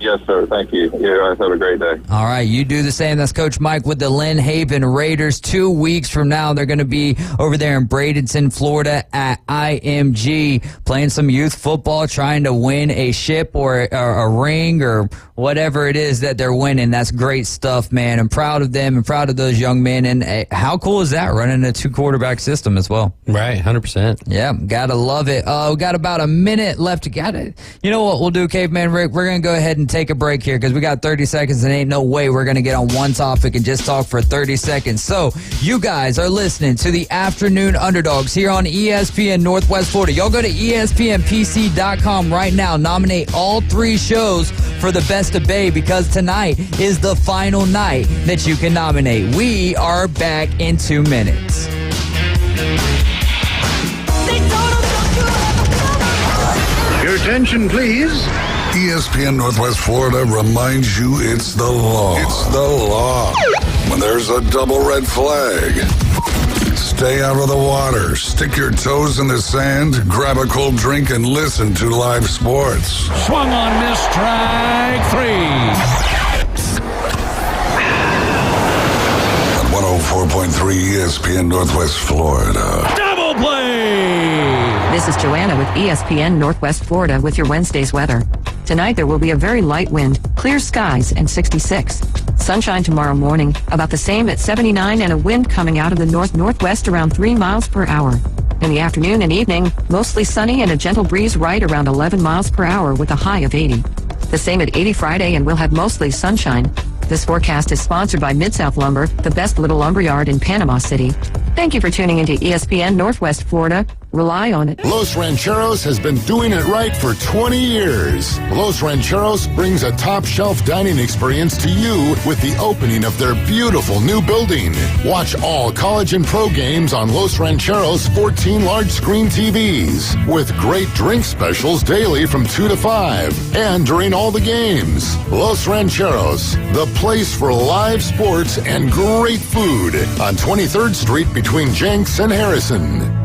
Yes, sir. Thank you. You guys have a great day. All right. You do the same. That's Coach Mike with the Lynn Haven Raiders. 2 weeks from now, they're going to be over there in Bradenton, Florida at IMG playing some youth football, trying to win a ship or a ring or whatever it is that they're winning. That's great stuff, man. I'm proud of them and proud of those young men. And how cool is that, running a 2-quarterback system as well? Right, 100%. Yeah, gotta love it. We got about a minute left. You know what we'll do, Caveman Rick? We're going to go ahead and take a break here because we got 30 seconds and ain't no way we're going to get on one topic and just talk for 30 seconds. So you guys are listening to the Afternoon Underdogs here on ESPN Northwest Florida. Y'all go to ESPNPC.com right now. Nominate all 3 shows for the Best of Bay because tonight is the final night that you can nominate. We are back in 2 minutes. Attention, please. ESPN Northwest Florida reminds you it's the law. It's the law. When there's a double red flag, stay out of the water, stick your toes in the sand, grab a cold drink, and listen to live sports. Swung on, miss, strike 3. At 104.3 ESPN Northwest Florida. Double play! This is Joanna with ESPN Northwest Florida with your Wednesday's weather. Tonight there will be a very light wind, clear skies, and 66. Sunshine tomorrow morning, about the same at 79, and a wind coming out of the north-northwest around 3 miles per hour. In the afternoon and evening, mostly sunny and a gentle breeze right around 11 miles per hour with a high of 80. The same at 80 Friday, and we'll have mostly sunshine. This forecast is sponsored by Mid-South Lumber, the best little lumberyard in Panama City. Thank you for tuning into ESPN Northwest Florida. Rely on it. Los Rancheros has been doing it right for 20 years. Los Rancheros brings a top-shelf dining experience to you with the opening of their beautiful new building. Watch all college and pro games on Los Rancheros' 14 large-screen TVs with great drink specials daily from 2 to 5 and during all the games. Los Rancheros, the place for live sports and great food on 23rd Street between Jenks and Harrison.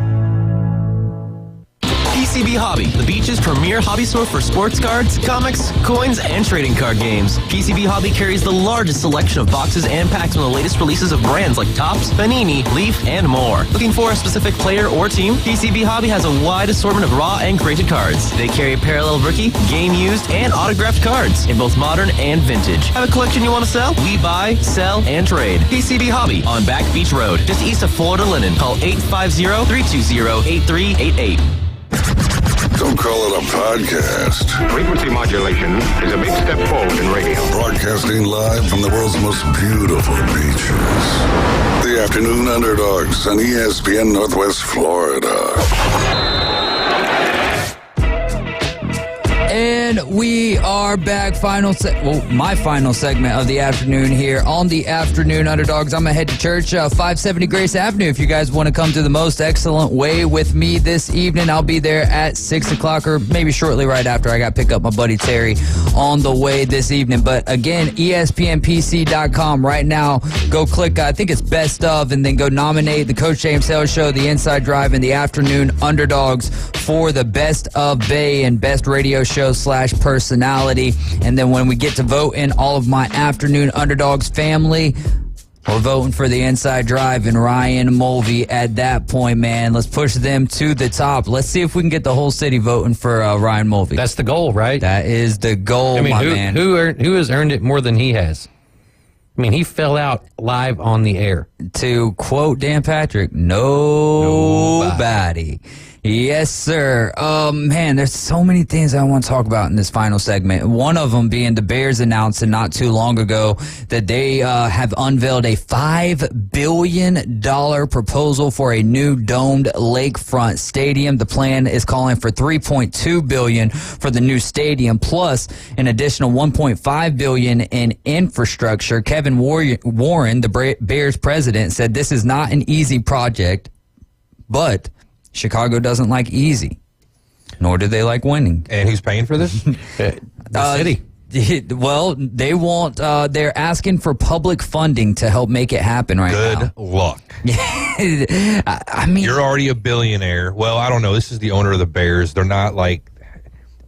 PCB Hobby, the beach's premier hobby store for sports cards, comics, coins, and trading card games. PCB Hobby carries the largest selection of boxes and packs from the latest releases of brands like Topps, Panini, Leaf, and more. Looking for a specific player or team? PCB Hobby has a wide assortment of raw and graded cards. They carry parallel rookie, game used, and autographed cards in both modern and vintage. Have a collection you want to sell? We buy, sell, and trade. PCB Hobby on Back Beach Road, just east of Florida Linen. Call 850-320-8388. Don't call it a podcast. Frequency modulation is a big step forward in radio. Broadcasting live from the world's most beautiful beaches. The Afternoon Underdogs on ESPN Northwest Florida. And we are back. My final segment of the afternoon here on the Afternoon Underdogs. I'm going to head to church, 570 Grace Avenue. If you guys want to come to the Most Excellent Way with me this evening, I'll be there at 6 o'clock or maybe shortly right after. I got to pick up my buddy Terry on the way this evening. But again, ESPNPC.com right now. Go click, I think it's Best Of, and then go nominate the Coach James Hale Show, the Inside Drive, and the Afternoon Underdogs for the Best of Bay and Best Radio Show / personality. And then when we get to vote in all of my Afternoon Underdogs family, we're voting for the Inside Drive and Ryan Mulvey at that point, man. Let's push them to the top. Let's see if we can get the whole city voting for Ryan Mulvey. That's the goal, right? That is the goal, man. Who has earned it more than he has? I mean, he fell out live on the air. To quote Dan Patrick, nobody. Yes, sir. Man, there's so many things I want to talk about in this final segment. One of them being the Bears announcing not too long ago that they have unveiled a $5 billion proposal for a new domed lakefront stadium. The plan is calling for $3.2 billion for the new stadium, plus an additional $1.5 billion in infrastructure. Kevin Warren, the Bears president, said this is not an easy project, but Chicago doesn't like easy, nor do they like winning. And who's paying for this? The city. Well, they want. They're asking for public funding to help make it happen now. Good luck. I mean, you're already a billionaire. Well, I don't know. This is the owner of the Bears. They're not like,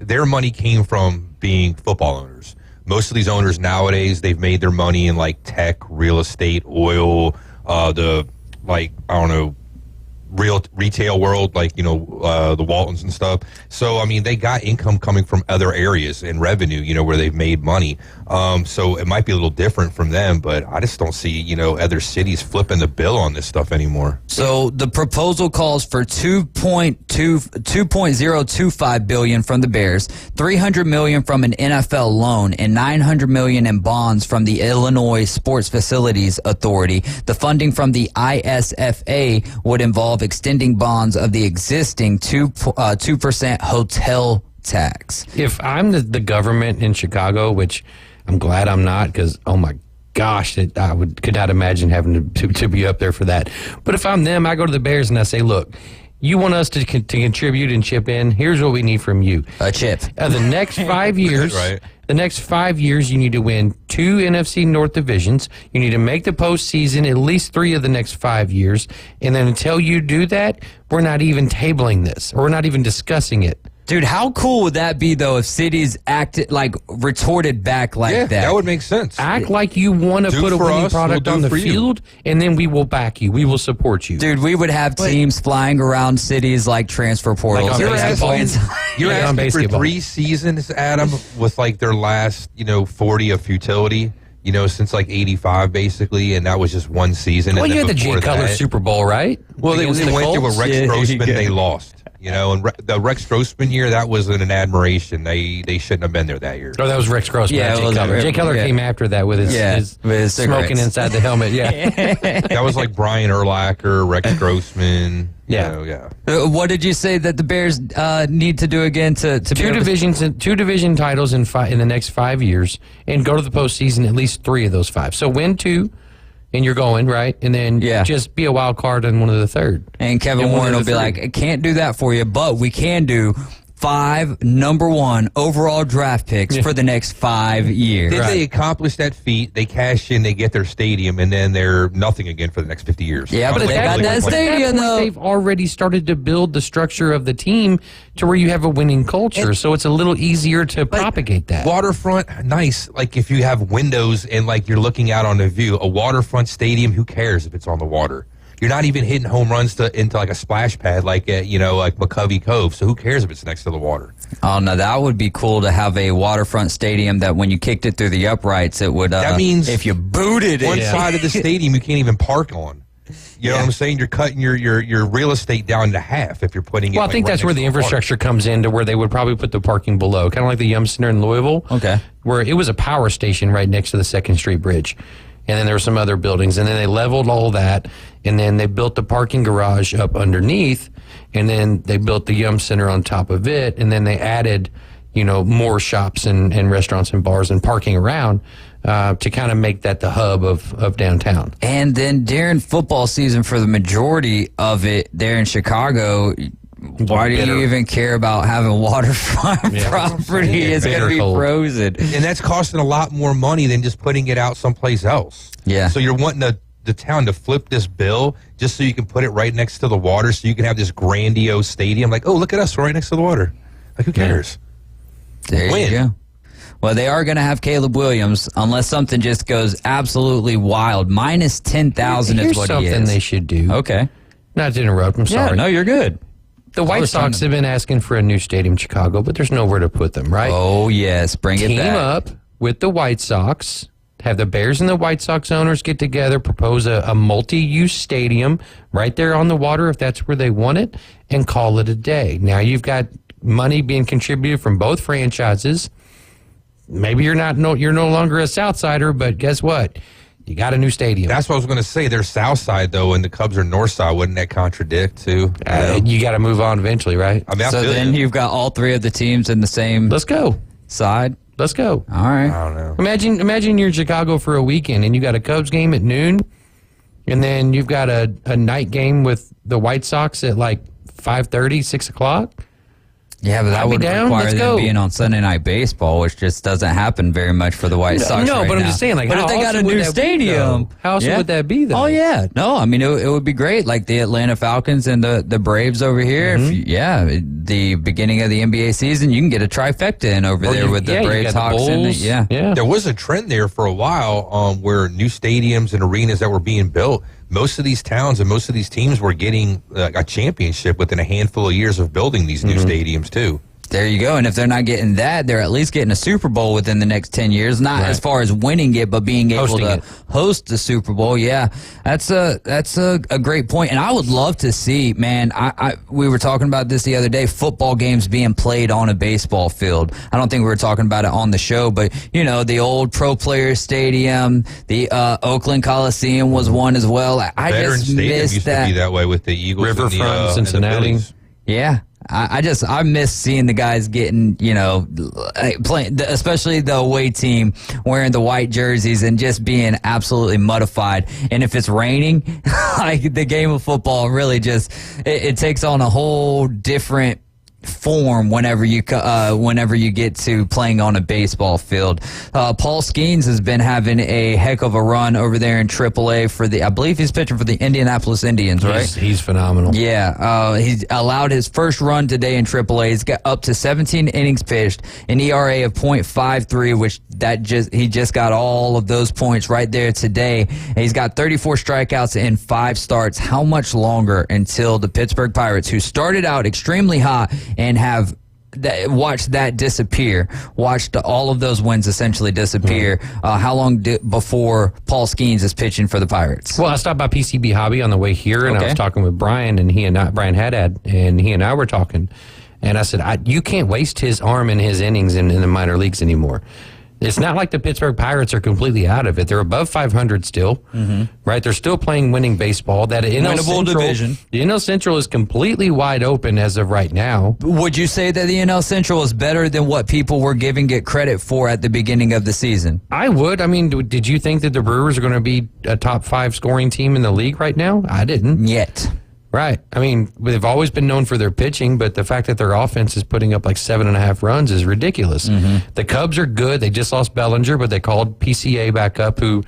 their money came from being football owners. Most of these owners nowadays, they've made their money in like tech, real estate, oil, real retail world, like, the Waltons and stuff. So, I mean, they got income coming from other areas and revenue, where they've made money. So it might be a little different from them, but I just don't see, other cities flipping the bill on this stuff anymore. So the proposal calls for $2.025 billion from the Bears, $300 million from an NFL loan, and $900 million in bonds from the Illinois Sports Facilities Authority. The funding from the ISFA would involve extending bonds of the existing 2% hotel tax. If I'm the government in Chicago, which I'm glad I'm not, because oh my gosh, could not imagine having to be up there for that. But if I'm them, I go to the Bears and I say, look, you want us to contribute and chip in. Here's what we need from you. A chip. The next 5 years, Right. The next 5 years, you need to win 2 NFC North divisions. You need to make the postseason at least 3 of the next 5 years. And then until you do that, we're not even tabling this, or we're not even discussing it. Dude, how cool would that be, though, if cities acted retorted back like that? That would make sense. Act like you want to Do put a for winning us, product we'll on do the for you. field, and then we will back you. We will support you. Dude, we would have teams flying around cities like transfer portals. Like on You're basketball. You're Yeah, on asking for basketball. 3 seasons, Adam, with like their last, 40 of futility, since like 85 basically, and that was just one season. Well, and you then had the before G-Color that- Super Bowl, right? Well, they Against the went there Colts? with Rex Yeah, Grossman, you they go. lost. And the Rex Grossman year, that was an admiration. They shouldn't have been there that year. Oh, that was Rex Grossman. Yeah, Yeah, it Jay was- Cutler. Jay Cutler yeah. came after that with his with smoking cigarettes. inside the helmet. Yeah. That was like Brian Urlacher, Rex Grossman. Yeah. What did you say that the Bears need to do again to be two able to- divisions, 2 division titles in the next 5 years, and go to the postseason at least 3 of those 5. So win 2, and you're going right, and then just be a wild card on one of the third. And Kevin And one Warren of will the be three. like, I can't do that for you, but we can do 5 number 1 overall draft picks for the next 5 years. Then they accomplish that feat, they cash in, they get their stadium, and then they're nothing again for the next 50 years. Yeah, but they got that stadium, though. They've already started to build the structure of the team to where you have a winning culture, so it's a little easier to propagate that. Waterfront, nice. Like if you have windows and like you're looking out on the view, a waterfront stadium, who cares if it's on the water? You're not even hitting home runs into like a splash pad like at, like McCovey Cove. So who cares if it's next to the water? Oh, no, that would be cool to have a waterfront stadium that when you kicked it through the uprights, it would... That means if you booted it... one side of the stadium you can't even park on. You know what I'm saying? You're cutting your real estate down to half if you're putting it. Well, I think right that's where next the to water. infrastructure comes in, to where they would probably put the parking below, kind of like the Yum Center in Louisville. Okay. Where it was a power station right next to the 2nd Street Bridge. And then there were some other buildings. And then they leveled all that. And then they built the parking garage up underneath. And then they built the Yum Center on top of it. And then they added, more shops and restaurants and bars and parking around to kind of make that the hub of downtown. And then during football season, for the majority of it there in Chicago, why do you even care about having waterfront property? It's going to be frozen. And that's costing a lot more money than just putting it out someplace else. Yeah. So you're wanting the town to flip this bill just so you can put it right next to the water, so you can have this grandiose stadium. Like, oh, look at us, we're right next to the water. Like, who cares? There you go. Well, they are going to have Caleb Williams unless something just goes absolutely wild. Minus 10,000 is Here's what he something is. they should do. Okay. Not to interrupt, I'm sorry. Yeah, no, you're good. The White Sox have been asking for a new stadium in Chicago, but there's nowhere to put them, right? Oh, yes. Bring it Team back. up with the White Sox, have the Bears and the White Sox owners get together, propose a multi-use stadium right there on the water if that's where they want it, and call it a day. Now you've got money being contributed from both franchises. Maybe you're no longer a Southsider, but guess what? You got a new stadium. That's what I was going to say. They're South Side, though, and the Cubs are North Side. Wouldn't that contradict, too? You got to move on eventually, right? I mean, I So feel then you. you've got all 3 of the teams in the same Let's go. side. Let's go. All right. I don't know. Imagine you're in Chicago for a weekend and you got a Cubs game at noon, and then you've got a night game with the White Sox at like 5:30, 6 o'clock. Yeah, but that I'd be would down. require Let's them go. being on Sunday Night Baseball, which just doesn't happen very much for the White Sox. No, right but I'm now. just saying, like, but how if they got a awesome would new that be, stadium, though? How awesome would that be, though? Oh yeah, no, I mean it would be great. Like the Atlanta Falcons and the Braves over here. Mm-hmm. If the beginning of the NBA season, you can get a trifecta in over there with the Braves, Hawks, and There was a trend there for a while where new stadiums and arenas that were being built, most of these towns and most of these teams were getting a championship within a handful of years of building these new stadiums, too. There you go. And if they're not getting that, they're at least getting a Super Bowl within the next 10 years. Not as far as winning it, but being able to host the Super Bowl. Yeah, that's a great point. And I would love to see, man, we were talking about this the other day, football games being played on a baseball field. I don't think we were talking about it on the show, but, the old Pro Players Stadium, the Oakland Coliseum was one as well. I Veterans just Stadium missed used that. to be that way with the Eagles Riverfront, and the Cincinnati. Phillies. Yeah. I miss seeing the guys getting, playing, especially the away team wearing the white jerseys and just being absolutely muddified. And if it's raining, like the game of football really just, it takes on a whole different form whenever you get to playing on a baseball field. Paul Skeens has been having a heck of a run over there in AAA I believe he's pitching for the Indianapolis Indians, right? He's phenomenal. Yeah, he's allowed his first run today in AAA. He's got up to 17 innings pitched, an ERA of .53, which he just got all of those points right there today. And he's got 34 strikeouts in 5 starts. How much longer until the Pittsburgh Pirates, who started out extremely hot and have watched that disappear, watched all of those wins essentially disappear. How long before Paul Skeens is pitching for the Pirates? Well, I stopped by PCB Hobby on the way here, and I was talking with Brian, and Brian Haddad, and he and I were talking, and I said, you can't waste his arm and his innings in the minor leagues anymore. It's not like the Pittsburgh Pirates are completely out of it. They're above 500 still, right? They're still playing winning baseball. That Winnable division. The NL Central is completely wide open as of right now. Would you say that the NL Central is better than what people were giving it credit for at the beginning of the season? I would. I mean, did you think that the Brewers are going to be a top 5 scoring team in the league right now? I didn't. Yet. Right. I mean, they've always been known for their pitching, but the fact that their offense is putting up like 7.5 runs is ridiculous. The Cubs are good. They just lost Bellinger, but they called PCA back up, who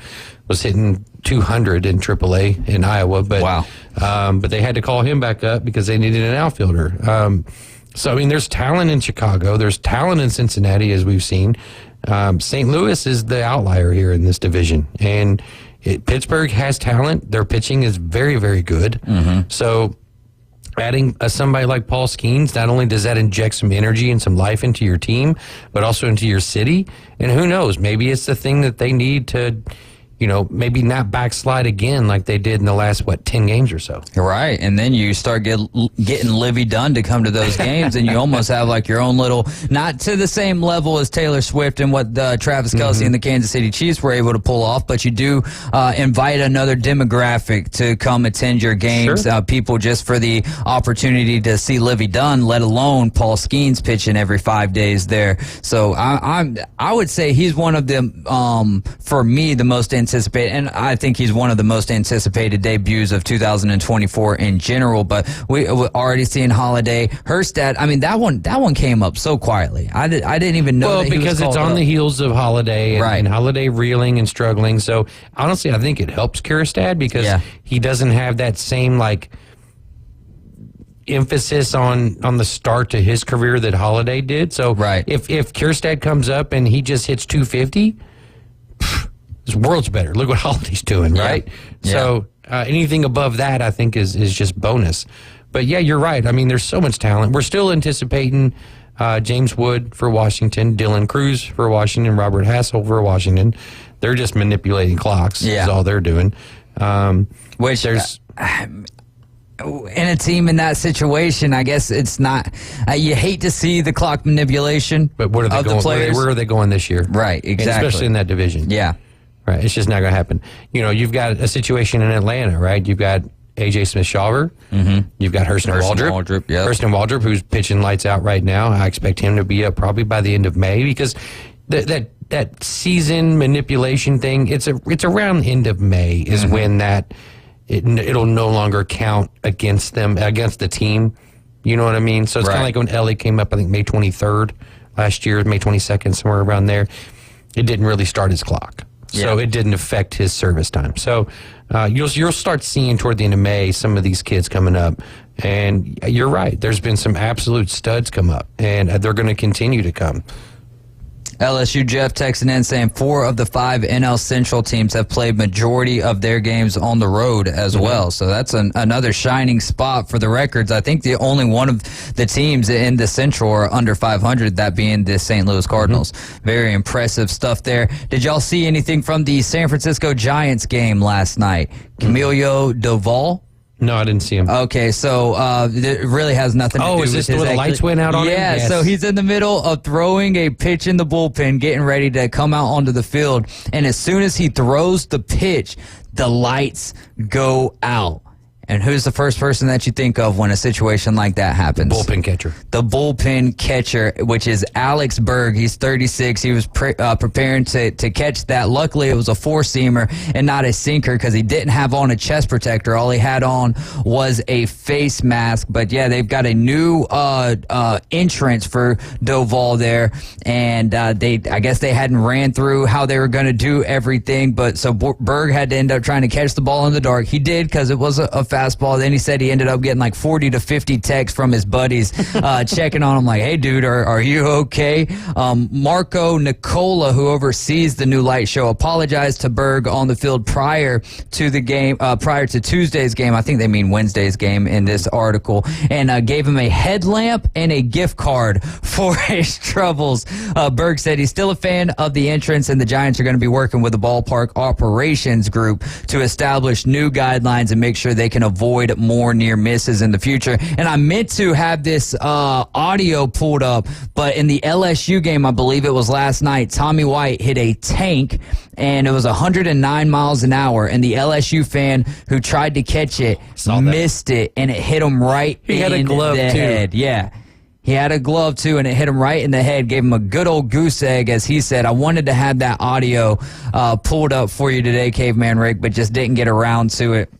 was hitting 200 in AAA in Iowa. But, wow. But they had to call him back up because they needed an outfielder. So, I mean, there's talent in Chicago. There's talent in Cincinnati, as we've seen. St. Louis is the outlier here in this division. And Pittsburgh has talent. Their pitching is very, very good. So adding somebody like Paul Skeens, not only does that inject some energy and some life into your team, but also into your city. And who knows, maybe it's the thing that they need to, maybe not backslide again like they did in the last, 10 games or so. Right, and then you start getting Livy Dunn to come to those games, and you almost have like your own little, not to the same level as Taylor Swift and what Travis Kelce and the Kansas City Chiefs were able to pull off, but you do invite another demographic to come attend your games. Sure. People just for the opportunity to see Livy Dunn, let alone Paul Skeens pitching every 5 days there. So I would say he's one of the, for me, the most anticipated, and I think he's one of the most anticipated debuts of 2024 in general. But we're already seeing Holiday. Hurstad, I mean, that one came up so quietly. I didn't even know. Well, because it's on the heels of Holiday and Holiday reeling and struggling. So honestly, I think it helps Kjerstad because he doesn't have that same emphasis on the start to his career that Holiday did. So if Kjerstad comes up and he just hits 250. This world's better. Look what Holiday's doing, right? So anything above that, I think, is just bonus. But yeah, you're right. I mean, there's so much talent. We're still anticipating James Wood for Washington, Dylan Cruz for Washington, Robert Hassel for Washington. They're just manipulating clocks. Is all they're doing. Which there's. In a team in that situation, I guess it's not. You hate to see the clock manipulation. But what are they going? Where are they going this year? Right, exactly. And especially in that division. Yeah. Right, it's just not going to happen. You've got a situation in Atlanta, right? You've got A.J. Smith-Shawver. You've got Hurston Waldrop. Hurston Waldrop, who's pitching lights out right now. I expect him to be up probably by the end of May because that season manipulation thing, it's around the end of May is when it'll no longer count against them, against the team. You know what I mean? So it's kind of like when Ellie came up, I think May 23rd last year, May 22nd, somewhere around there. It didn't really start his clock. So it didn't affect his service time. So you'll start seeing toward the end of May some of these kids coming up. And you're right. There's been some absolute studs come up, and they're going to continue to come. LSU Jeff texting in saying 4 of the 5 NL Central teams have played majority of their games on the road as well. So that's another shining spot for the records. I think the only one of the teams in the Central are under 500, that being the St. Louis Cardinals. Very impressive stuff there. Did y'all see anything from the San Francisco Giants game last night? Camilo Doval? No, I didn't see him. Okay, so it really has nothing to do with his... Oh, is this where the lights went out on him? Yeah, so he's in the middle of throwing a pitch in the bullpen, getting ready to come out onto the field, and as soon as he throws the pitch, the lights go out. And who's the first person that you think of when a situation like that happens? Bullpen catcher. The bullpen catcher, which is Alex Berg. He's 36. He was preparing to catch that. Luckily, it was a four-seamer and not a sinker because he didn't have on a chest protector. All he had on was a face mask. But, yeah, they've got a new entrance for Doval there. And I guess they hadn't ran through how they were going to do everything. But so Berg had to end up trying to catch the ball in the dark. He did because it was a fastball. Then he said he ended up getting like 40 to 50 texts from his buddies checking on him like, hey, dude, are you okay? Marco Nicola, who oversees the new light show, apologized to Berg on the field prior to the game, prior to Tuesday's game. I think they mean Wednesday's game in this article, and gave him a headlamp and a gift card for his troubles. Berg said he's still a fan of the entrance, and the Giants are going to be working with the ballpark operations group to establish new guidelines and make sure they can avoid more near misses in the future. And I meant to have this audio pulled up, but in the LSU game, I believe it was last night, Tommy White hit a tank, and it was 109 miles an hour, and the LSU fan who tried to catch it missed it, and it hit him right in the head. Yeah. He had a glove, too, and it hit him right in the head, gave him a good old goose egg, as he said. I wanted to have that audio pulled up for you today, Caveman Rick, but just didn't get around to it.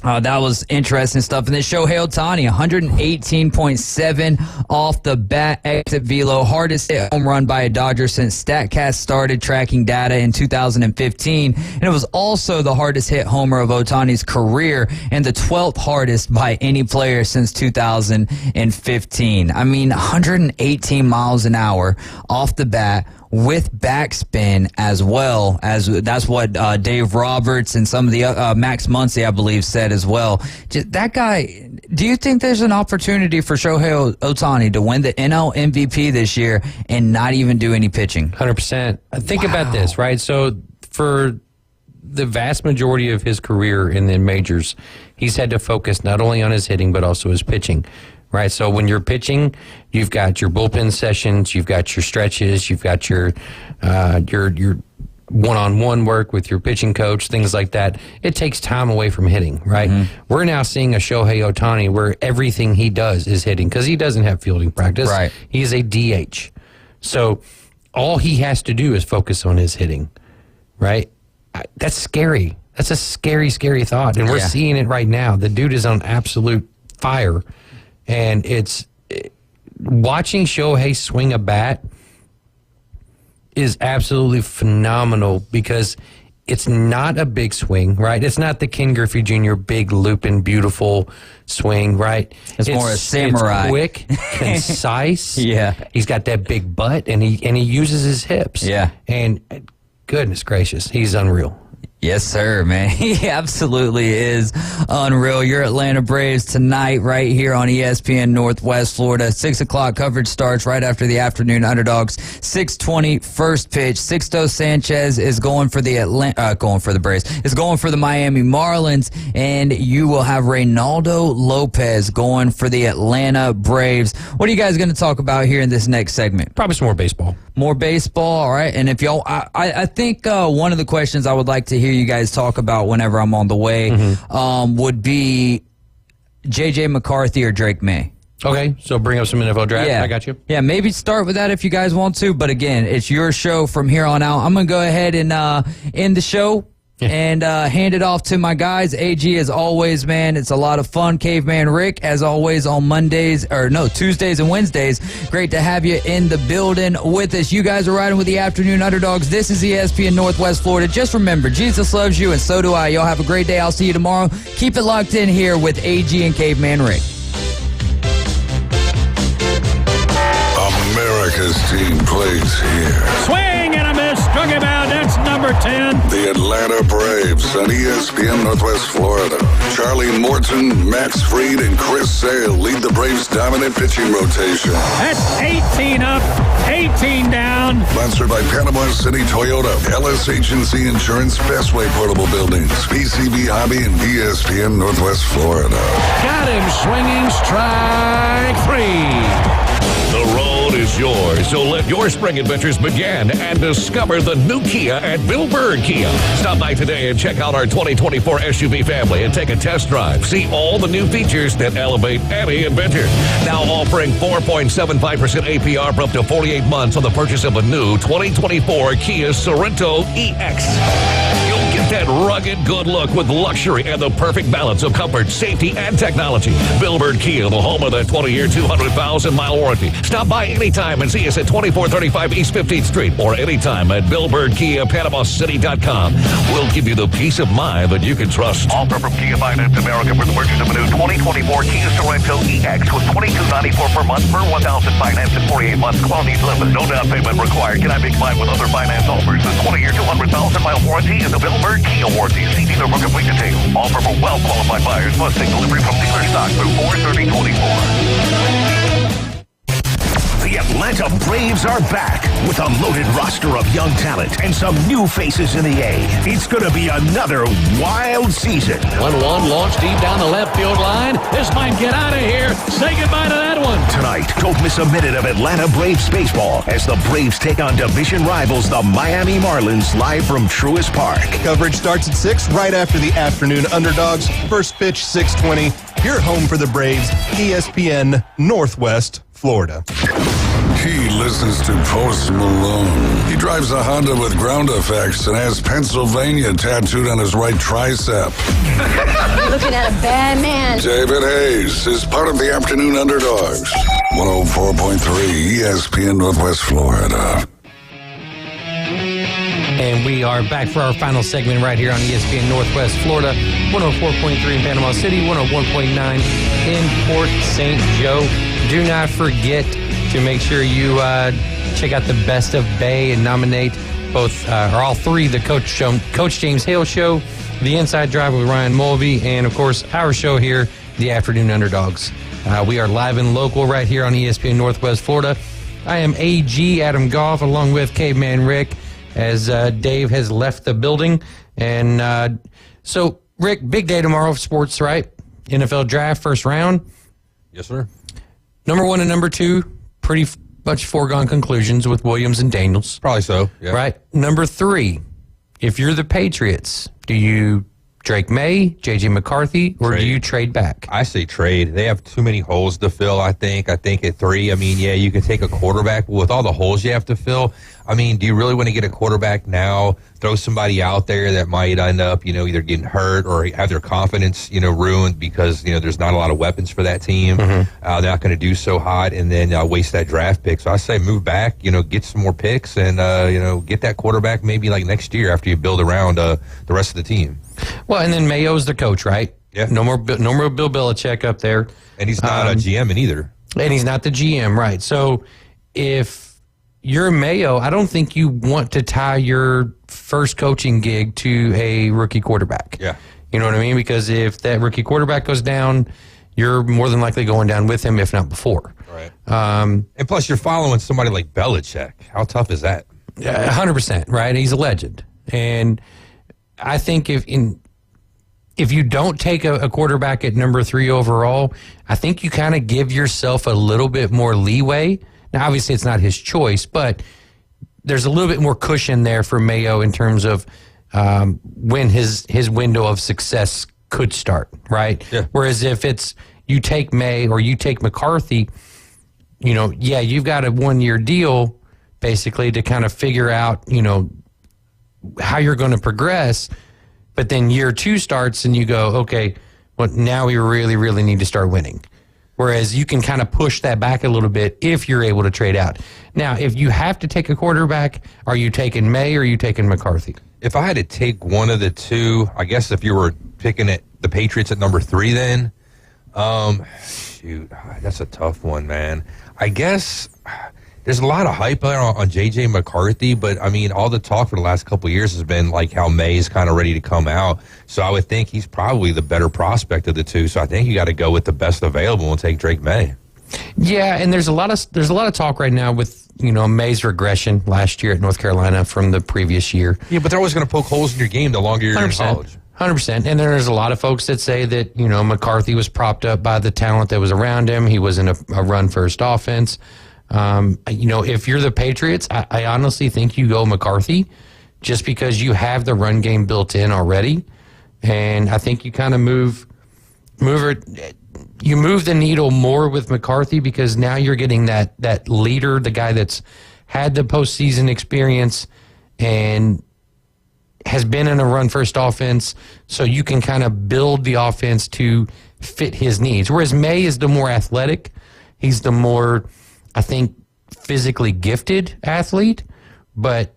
That was interesting stuff. And then Shohei Ohtani, 118.7 off the bat exit velo, hardest hit home run by a Dodger since StatCast started tracking data in 2015. And it was also the hardest hit homer of Ohtani's career and the 12th hardest by any player since 2015. I mean, 118 miles an hour off the bat, with backspin as well. As that's what Dave Roberts and some of the Max Muncy, I believe, said as well. Just, that guy, do you think there's an opportunity for Shohei Ohtani to win the NL MVP this year and not even do any pitching? 100%. Think about this, right? So for the vast majority of his career in the majors, he's had to focus not only on his hitting but also his pitching. Right, so when you're pitching, you've got your bullpen sessions, you've got your stretches, you've got your one-on-one work with your pitching coach, things like that. It takes time away from hitting, right? Mm-hmm. We're now seeing a Shohei Ohtani where everything he does is hitting because he doesn't have fielding practice. Right. He is a DH. So all he has to do is focus on his hitting, right? That's scary. That's a scary, scary thought, and we're seeing it right now. The dude is on absolute fire. And it's watching Shohei swing a bat is absolutely phenomenal because it's not a big swing, right? It's not the Ken Griffey Jr. big looping beautiful swing, right? It's more a samurai. It's quick, concise. Yeah, he's got that big butt, and he uses his hips. Yeah, and goodness gracious, he's unreal. Yes, sir, man. He absolutely is unreal. Your Atlanta Braves tonight right here on ESPN Northwest Florida. 6 o'clock coverage starts right after the Afternoon Underdogs. 6:20 first pitch. Sixto Sanchez is going for the Braves. Is going for the Miami Marlins, and you will have Reynaldo Lopez going for the Atlanta Braves. What are you guys going to talk about here in this next segment? Probably some more baseball. More baseball, all right. And if y'all, I think one of the questions I would like to hear you guys talk about whenever I'm on the way would be J.J. McCarthy or Drake May. Okay, so bring up some NFL draft. Yeah. I got you. Yeah, maybe start with that if you guys want to. But again, it's your show from here on out. I'm going to go ahead and end the show. And hand it off to my guys. AG, as always, man, it's a lot of fun. Caveman Rick, as always, on Tuesdays and Wednesdays. Great to have you in the building with us. You guys are riding with the Afternoon Underdogs. This is ESPN Northwest Florida. Just remember, Jesus loves you, and so do I. Y'all have a great day. I'll see you tomorrow. Keep it locked in here with AG and Caveman Rick. America's team plays here. Swing and a miss. Struck him out. That's number 10. The Atlanta Braves on ESPN Northwest Florida. Charlie Morton, Max Fried, and Chris Sale lead the Braves' dominant pitching rotation. That's 18 up, 18 down. Sponsored by Panama City Toyota, Ellis Agency Insurance, Bestway Portable Buildings, PCB Hobby, and ESPN Northwest Florida. Got him swinging, strike 3. The road is yours, so let your spring adventures begin and discover the new Kia at Bill Bird Kia. Stop by today and check out our 2024 SUV family and take a test drive. See all the new features that elevate any adventure. Now offering 4.75% APR for up to 48 months on the purchase of a new 2024 Kia Sorento EX. You'll get that rugged good look with luxury and the perfect balance of comfort, safety, and technology. Bill Bird Kia, the home of the 20-year, 200,000-mile warranty. Stop by anytime and see us at 2435 East 15th Street or anytime at BillBirdKiaPanamaCity.com. We'll give you the peace of mind that you can trust. Offer from Kia Finance America for the purchase of a new 2024 Kia Sorento EX with $2,294 per month per 1,000 finance in 48 months. Quality delivered. No down payment required. Cannot be combined with other finance offers. The 20-year, 200,000-mile warranty is a Bill Bird Kia warranty. See dealer for complete details. Offer for well-qualified buyers. Must take delivery from dealer stock through 4/30/24. The Atlanta Braves are back with a loaded roster of young talent and some new faces in the A. It's going to be another wild season. 1-1 launched deep down the left field line. This might get out of here. Say goodbye to that one. Tonight, don't miss a minute of Atlanta Braves baseball as the Braves take on division rivals, the Miami Marlins, live from Truist Park. Coverage starts at 6 right after the Afternoon Underdogs. First pitch, 6:20. Your home for the Braves, ESPN Northwest Florida. He listens to Post Malone. He drives a Honda with ground effects and has Pennsylvania tattooed on his right tricep. Looking at a bad man. David Hayes is part of the Afternoon Underdogs. 104.3 ESPN Northwest Florida. And we are back for our final segment right here on ESPN Northwest Florida, 104.3 in Panama City, 101.9 in Port St. Joe. Do not forget to make sure you check out the Best of Bay and nominate both or all three, the Coach James Hale Show, the Inside Drive with Ryan Mulvey, and of course our show here, the Afternoon Underdogs. We are live and local right here on ESPN Northwest Florida. I am AG Adam Goff along with Caveman Rick as Dave has left the building. And so, Rick, big day tomorrow of sports, right? NFL Draft, first round. Yes, sir. Number 1 and number 2, pretty much foregone conclusions with Williams and Daniels. Probably so, yeah. Right? Number 3, if you're the Patriots, do you Drake May, J.J. McCarthy, or do you trade back? I say trade. They have too many holes to fill, I think. I think at 3, I mean, yeah, you can take a quarterback, but with all the holes you have to fill, I mean, do you really want to get a quarterback now, throw somebody out there that might end up, either getting hurt or have their confidence, ruined because, there's not a lot of weapons for that team. They're not going to do so hot and then waste that draft pick. So I say move back, get some more picks and, get that quarterback maybe like next year after you build around the rest of the team. Well, and then Mayo's the coach, right? Yeah. No more Bill Belichick up there. And he's not a GM in either. And he's not the GM, right. So if you're Mayo, I don't think you want to tie your first coaching gig to a rookie quarterback. Yeah. You know what I mean? Because if that rookie quarterback goes down, you're more than likely going down with him, if not before. Right. And plus, you're following somebody like Belichick. How tough is that? 100%, right? He's a legend. And I think if you don't take a quarterback at number 3 overall, I think you kind of give yourself a little bit more leeway. Now, obviously, it's not his choice, but there's a little bit more cushion there for Mayo in terms of when his window of success could start, right? Yeah. Whereas if it's you take May or you take McCarthy, you've got a 1-year deal basically to kind of figure out, how you're going to progress, but then year 2 starts and you go, okay, well, now we really, really need to start winning. Whereas you can kind of push that back a little bit if you're able to trade out. Now, if you have to take a quarterback, are you taking May or are you taking McCarthy? If I had to take one of the two, I guess if you were picking the Patriots at number 3 then, that's a tough one, man. I guess there's a lot of hype on J.J. McCarthy, but, I mean, all the talk for the last couple of years has been like how May is kind of ready to come out. So I would think he's probably the better prospect of the two. So I think you got to go with the best available and take Drake May. Yeah, and there's a lot of talk right now with, May's regression last year at North Carolina from the previous year. Yeah, but they're always going to poke holes in your game the longer you're in college. 100%. And there's a lot of folks that say that, McCarthy was propped up by the talent that was around him. He was in a run-first offense. If you're the Patriots, I honestly think you go McCarthy just because you have the run game built in already. And I think you kind of move the needle more with McCarthy because now you're getting that leader, the guy that's had the postseason experience and has been in a run-first offense, so you can kind of build the offense to fit his needs. Whereas May is the more athletic. He's the more, I think, physically gifted athlete. But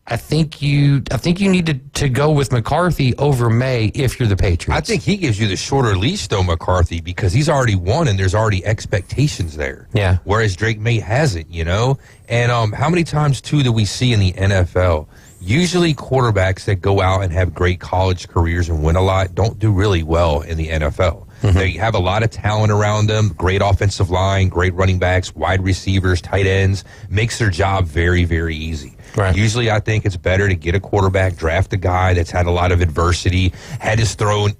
I think you need to go with McCarthy over May if you're the Patriots. I think he gives you the shorter leash, though, McCarthy, because he's already won and there's already expectations there. Yeah. Whereas Drake May hasn't, And how many times, too, do we see in the NFL? Usually quarterbacks that go out and have great college careers and win a lot don't do really well in the NFL. Mm-hmm. They have a lot of talent around them, great offensive line, great running backs, wide receivers, tight ends, makes their job very, very easy. Right. Usually I think it's better to get a quarterback, draft a guy that's had a lot of adversity, had his thrown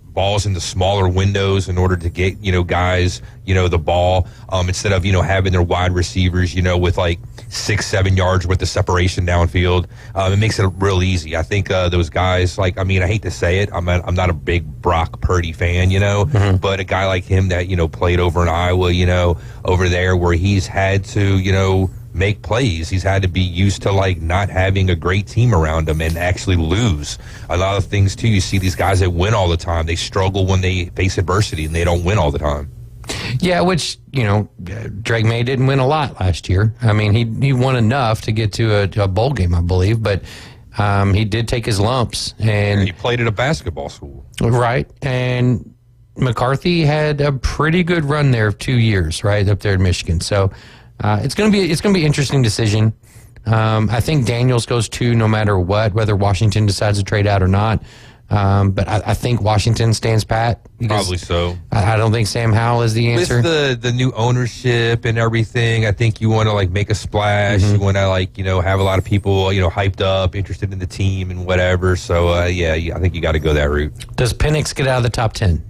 balls into smaller windows in order to get, guys, the ball, instead of, having their wide receivers, with like 6-7 yards worth of separation downfield. It makes it real easy. I think those guys, I hate to say it, I'm not a big Brock Purdy fan, Mm-hmm. but a guy like him that, played over in Iowa, over there where he's had to, make plays. He's had to be used to not having a great team around him and actually lose. A lot of things too, you see these guys that win all the time, they struggle when they face adversity and they don't win all the time. Yeah, which, Drake May didn't win a lot last year. I mean, he won enough to get to a bowl game, I believe, but he did take his lumps. And he played at a basketball school. Right. And McCarthy had a pretty good run there of 2 years, right, up there in Michigan. So it's going to be an interesting decision. I think Daniels goes too, no matter what, whether Washington decides to trade out or not. But I think Washington stands pat. Probably so. I don't think Sam Howell is the answer. With the new ownership and everything, I think you want to make a splash. Mm-hmm. You want to have a lot of people hyped up, interested in the team and whatever. So I think you got to go that route. Does Penix get out of the top 10?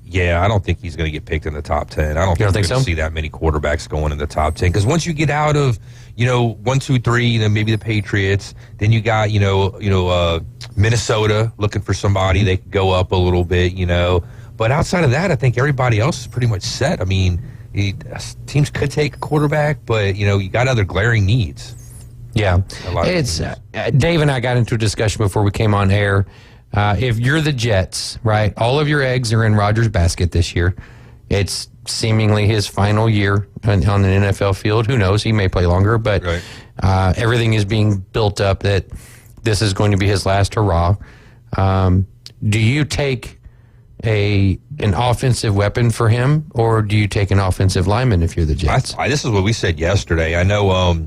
Yeah, I don't think he's going to get picked in the top 10. I don't think you're going to see that many quarterbacks going in the top 10. Because once you get out of, 1, 2, 3, then maybe the Patriots, then you got, Minnesota looking for somebody. They could go up a little bit, But outside of that, I think everybody else is pretty much set. I mean, teams could take a quarterback, but, you got other glaring needs. Yeah. It's Dave and I got into a discussion before we came on air. If you're the Jets, right, all of your eggs are in Rodgers' basket this year. It's seemingly his final year on an NFL field. Who knows? He may play longer, but everything is being built up that this is going to be his last hurrah. Do you take an offensive weapon for him, or do you take an offensive lineman if you're the Jets? This is what we said yesterday. I know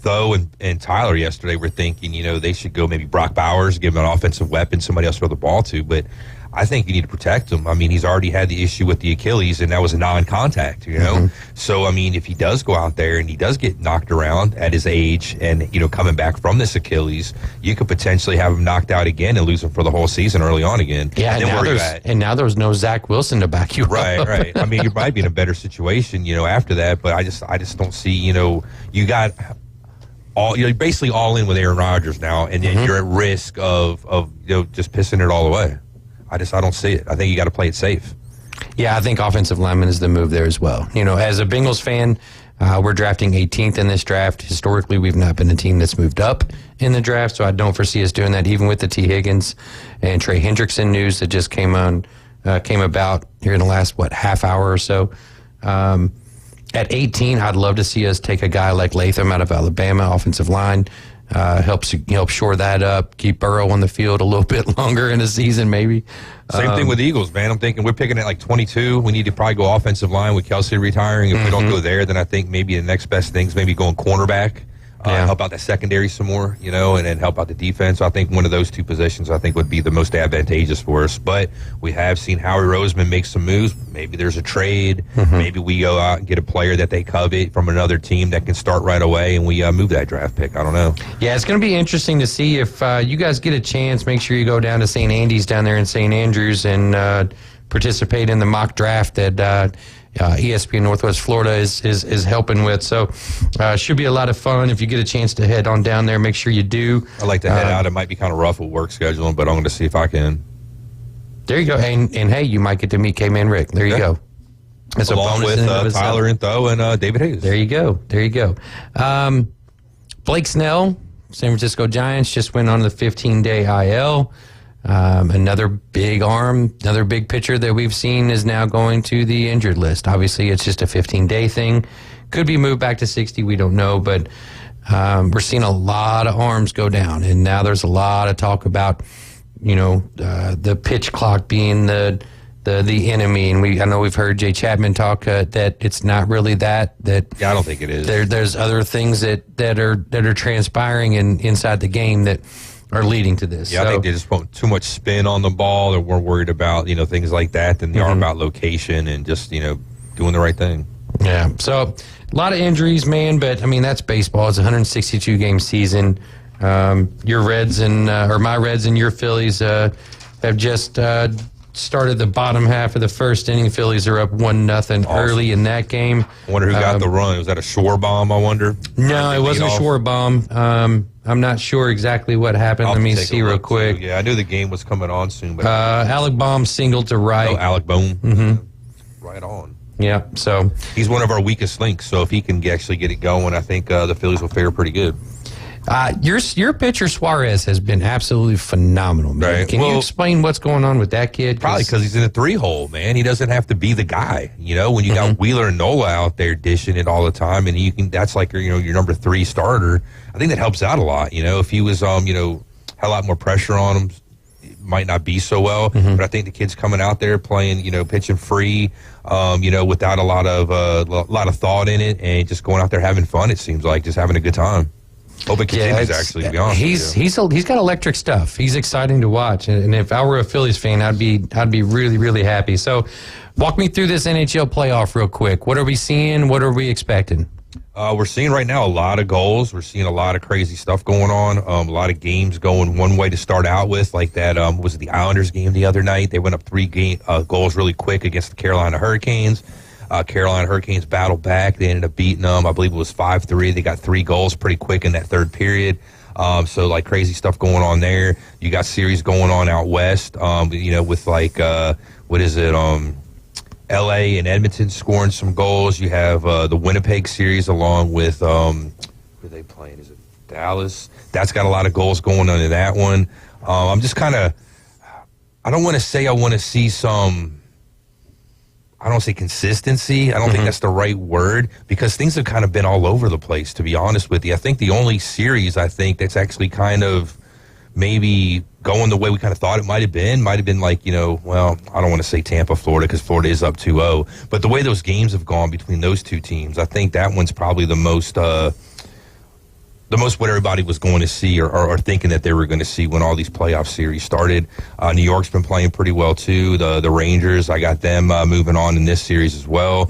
Tho and Tyler yesterday were thinking, they should go maybe Brock Bowers, give him an offensive weapon, somebody else throw the ball to. But I think you need to protect him. I mean, he's already had the issue with the Achilles, and that was a non-contact, Mm-hmm. So, I mean, if he does go out there and he does get knocked around at his age and, coming back from this Achilles, you could potentially have him knocked out again and lose him for the whole season early on again. Yeah, and now there's no Zach Wilson to back you up. Right. I mean, you might be in a better situation, after that, but I just don't see, you got you're basically all in with Aaron Rodgers now, and then you're at risk of just pissing it all away. I don't see it. I think you got to play it safe. Yeah, I think offensive lineman is the move there as well. As a Bengals fan, we're drafting 18th in this draft. Historically, we've not been a team that's moved up in the draft, so I don't foresee us doing that, even with the T. Higgins and Trey Hendrickson news that just came about here in the last, half hour or so. At 18, I'd love to see us take a guy like Latham out of Alabama, offensive line, help shore that up, keep Burrow on the field a little bit longer in a season maybe. Same thing with Eagles, man. I'm thinking we're picking at 22. We need to probably go offensive line with Kelsey retiring. If we don't go there, then I think maybe the next best thing is maybe going cornerback. help out the secondary some more, and then help out the defense. So I think one of those two positions I think would be the most advantageous for us. But we have seen Howie Roseman make some moves. Maybe there's a trade. Maybe we go out and get a player that they covet from another team that can start right away, and we move that draft pick. I don't know. Yeah, it's going to be interesting to see if you guys get a chance. Make sure you go down to St. Andy's down there in St. Andrews and participate in the mock draft that ESPN Northwest Florida is helping with. So should be a lot of fun. If you get a chance to head on down there, make sure you do. I'd like to head out. It might be kind of rough with work scheduling, but I'm going to see if I can. There you go. And hey, you might get to meet K-Man Rick. There you go. That's along with Tyler and Tho and David Hayes. There you go. There you go. Blake Snell, San Francisco Giants, just went on the 15-day IL. Another big arm, another big pitcher that we've seen is now going to the injured list. Obviously, it's just a 15-day thing. Could be moved back to 60. We don't know, but we're seeing a lot of arms go down, and now there's a lot of talk about, the pitch clock being the enemy. And I know we've heard Jay Chapman talk that it's not really that. Yeah, I don't think it is. There's other things that are transpiring inside the game that are leading to this. Yeah, I think they just put too much spin on the ball, or we're worried about, things like that than they are about location and just, doing the right thing. Yeah, so a lot of injuries, man, but, that's baseball. It's a 162-game season. Your Reds or my Reds and your Phillies have just started the bottom half of the first inning. Phillies are up 1-0 early in that game. I wonder who got the run. Was that a shore bomb, I wonder? No, it wasn't a shore bomb. I'm not sure exactly what happened. Let me see real quick. Yeah, I knew the game was coming on soon. But Alec Baum singled to right. Oh, Alec Baum. Right on. Yeah, so he's one of our weakest links. So if he can actually get it going, I think the Phillies will fare pretty good. Your pitcher Suarez has been absolutely phenomenal, man. Right. Can you explain what's going on with that kid? Probably because he's in a 3-hole, man. He doesn't have to be the guy. When you got Wheeler and Nola out there dishing it all the time, and that's like your number 3 starter. I think that helps out a lot. If he was had a lot more pressure on him, it might not be so well. But I think the kid's coming out there playing, pitching free, without a lot of thought in it, and just going out there having fun. It seems like just having a good time. Hope it continues, actually, to be honest. He's got electric stuff. He's exciting to watch. And if I were a Phillies fan, I'd be really, really happy. So walk me through this NHL playoff real quick. What are we seeing? What are we expecting? We're seeing right now a lot of goals. We're seeing a lot of crazy stuff going on. A lot of games going one way to start out with, like that was it the Islanders game the other night. They went up 3 goals really quick against the Carolina Hurricanes. Carolina Hurricanes battled back. They ended up beating them. I believe it was 5-3. They got 3 goals pretty quick in that third period. So, like, crazy stuff going on there. You got series going on out west, with, like, what is it, L.A. and Edmonton scoring some goals. You have the Winnipeg series along with, who are they playing? Is it Dallas? That's got a lot of goals going on in that one. I'm just kind of, I don't want to say I want to see some, I don't say consistency. I don't think that's the right word, because things have kind of been all over the place, to be honest with you. I think the only series that's actually kind of maybe going the way we kind of thought it might have been like, I don't want to say Tampa, Florida, because Florida is up 2-0. But the way those games have gone between those two teams, I think that one's probably the most what everybody was going to see or thinking that they were going to see when all these playoff series started. New York's been playing pretty well, too. The Rangers, I got them moving on in this series as well.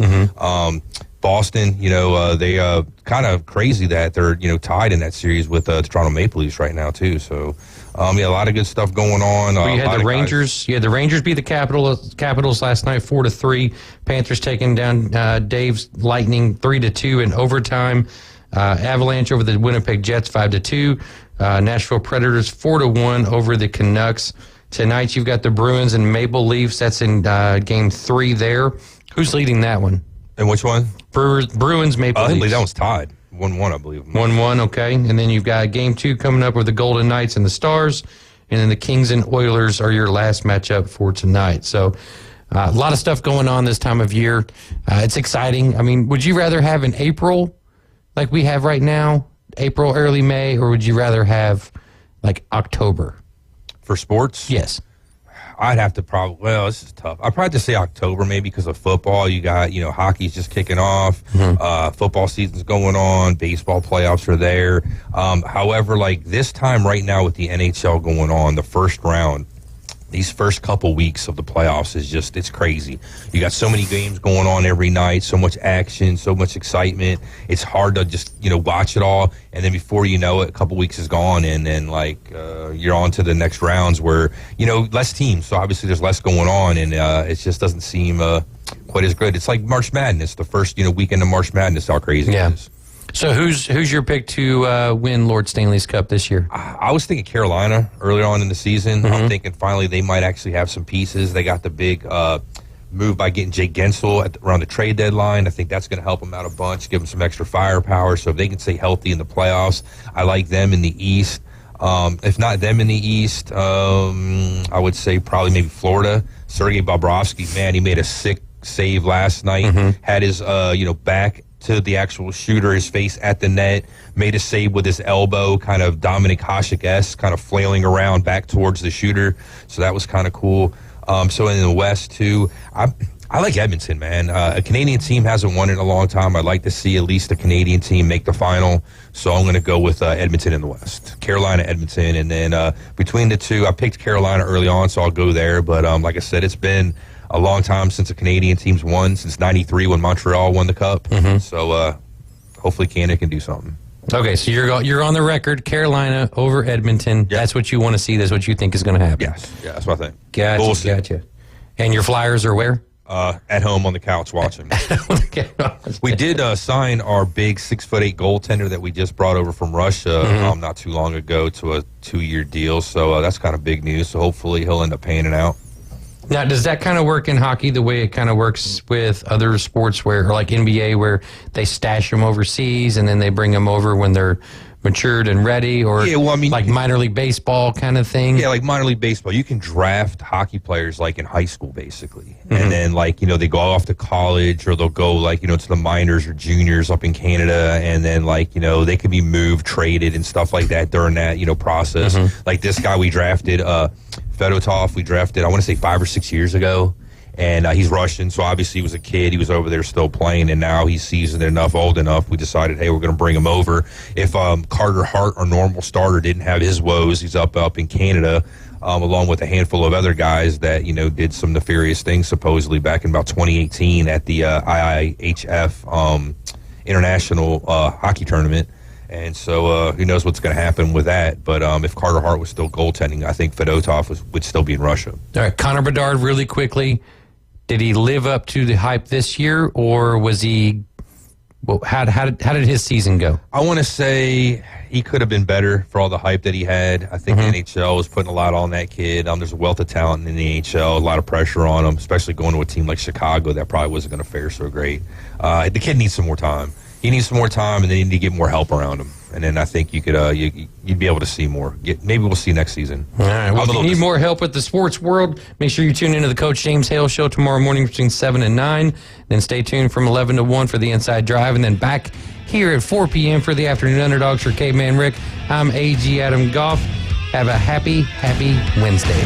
Boston, they kind of crazy that they're, tied in that series with the Toronto Maple Leafs right now, too. So, a lot of good stuff going on. You had the Rangers. Yeah, the Rangers beat the Capitals last night 4-3. Panthers taking down Dave's Lightning 3-2 in overtime. Avalanche over the Winnipeg Jets 5-2. Nashville Predators 4-1 over the Canucks. Tonight you've got the Bruins and Maple Leafs. That's in game 3 there. Who's leading that one? And which one? Bruins, Maple Leafs. I believe that one's tied. 1-1, I believe. 1-1, okay. And then you've got game 2 coming up with the Golden Knights and the Stars. And then the Kings and Oilers are your last matchup for tonight. So a lot of stuff going on this time of year. It's exciting. Would you rather have an April like we have right now, April, early May, or would you rather have like October? For sports? Yes. I'd have to this is tough. I'd probably just say October maybe because of football. You got, hockey's just kicking off. Football season's going on. Baseball playoffs are there. However, like this time right now with the NHL going on, the first round, these first couple weeks of the playoffs it's crazy. You got so many games going on every night, so much action, so much excitement. It's hard to just, watch it all. And then before you know it, a couple weeks is gone. And then you're on to the next rounds where, less teams. So obviously there's less going on and it just doesn't seem quite as good. It's like March Madness, the first, weekend of March Madness, how crazy it is. So who's your pick to win Lord Stanley's Cup this year? I was thinking Carolina earlier on in the season. I'm thinking finally they might actually have some pieces. They got the big move by getting Jake Gensel around the trade deadline. I think that's going to help them out a bunch, give them some extra firepower. So if they can stay healthy in the playoffs, I like them in the East. If not them in the East, I would say probably maybe Florida. Sergei Bobrovsky, man, he made a sick save last night. Had his back to the actual shooter, his face at the net, made a save with his elbow, kind of Dominik Hasek-esque, kind of flailing around back towards the shooter. So that was kind of cool. So in the West, too, I like Edmonton, man. A Canadian team hasn't won in a long time. I'd like to see at least a Canadian team make the final. So I'm going to go with Edmonton in the West. Carolina, Edmonton. And then between the two, I picked Carolina early on, so I'll go there. But like I said, it's been a long time since a Canadian team's won, since '93 when Montreal won the Cup. So hopefully Canada can do something. Okay, so you're on the record, Carolina over Edmonton. Yep. That's what you want to see. That's what you think is going to happen. Yes, yeah, that's what I think. Gotcha. And your Flyers are where? At home on the couch watching. We did sign our big 6'8" goaltender that we just brought over from Russia not too long ago to a 2-year deal. So that's kind of big news. So hopefully he'll end up paying it out. Now, does that kind of work in hockey the way it kind of works with other sports or like NBA where they stash them overseas and then they bring them over when they're matured and ready? Or like minor league baseball kind of thing? Yeah, like minor league baseball. You can draft hockey players like in high school, basically. And then they go off to college or they'll go to the minors or juniors up in Canada. And then they can be moved, traded and stuff like that during that, process. Like this guy we drafted, Fedotov, we drafted, I want to say 5 or 6 years ago. And he's Russian, so obviously he was a kid. He was over there still playing, and now he's seasoned enough, old enough. We decided, hey, we're going to bring him over. If Carter Hart, our normal starter, didn't have his woes, he's up in Canada, along with a handful of other guys that, did some nefarious things supposedly back in about 2018 at the IIHF International Hockey Tournament. And so who knows what's going to happen with that. But if Carter Hart was still goaltending, I think Fedotov would still be in Russia. All right, Connor Bedard, really quickly. Did he live up to the hype this year, or was he? Well, how did his season go? I want to say he could have been better for all the hype that he had. I think the NHL was putting a lot on that kid. There's a wealth of talent in the NHL, a lot of pressure on him, especially going to a team like Chicago that probably wasn't going to fare so great. The kid needs some more time. He needs some more time, and they need to get more help around him. And then I think you could you'd be able to see more. Maybe we'll see next season. All right. Well, if you need more help with the sports world, make sure you tune into the Coach James Hale Show tomorrow morning between 7 and 9. Then stay tuned from 11 to 1 for the Inside Drive. And then back here at 4 p.m. for the Afternoon Underdogs for Caveman Rick. I'm A.G. Adam Goff. Have a happy Wednesday.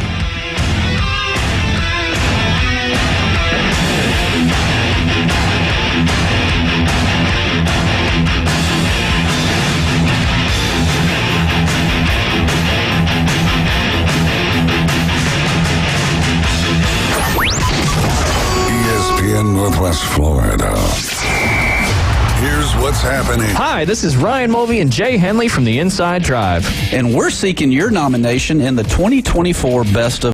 Northwest Florida. Here's what's happening. Hi, this is Ryan Mulvey and Jay Henley from the Inside Drive. And we're seeking your nomination in the 2024 Best of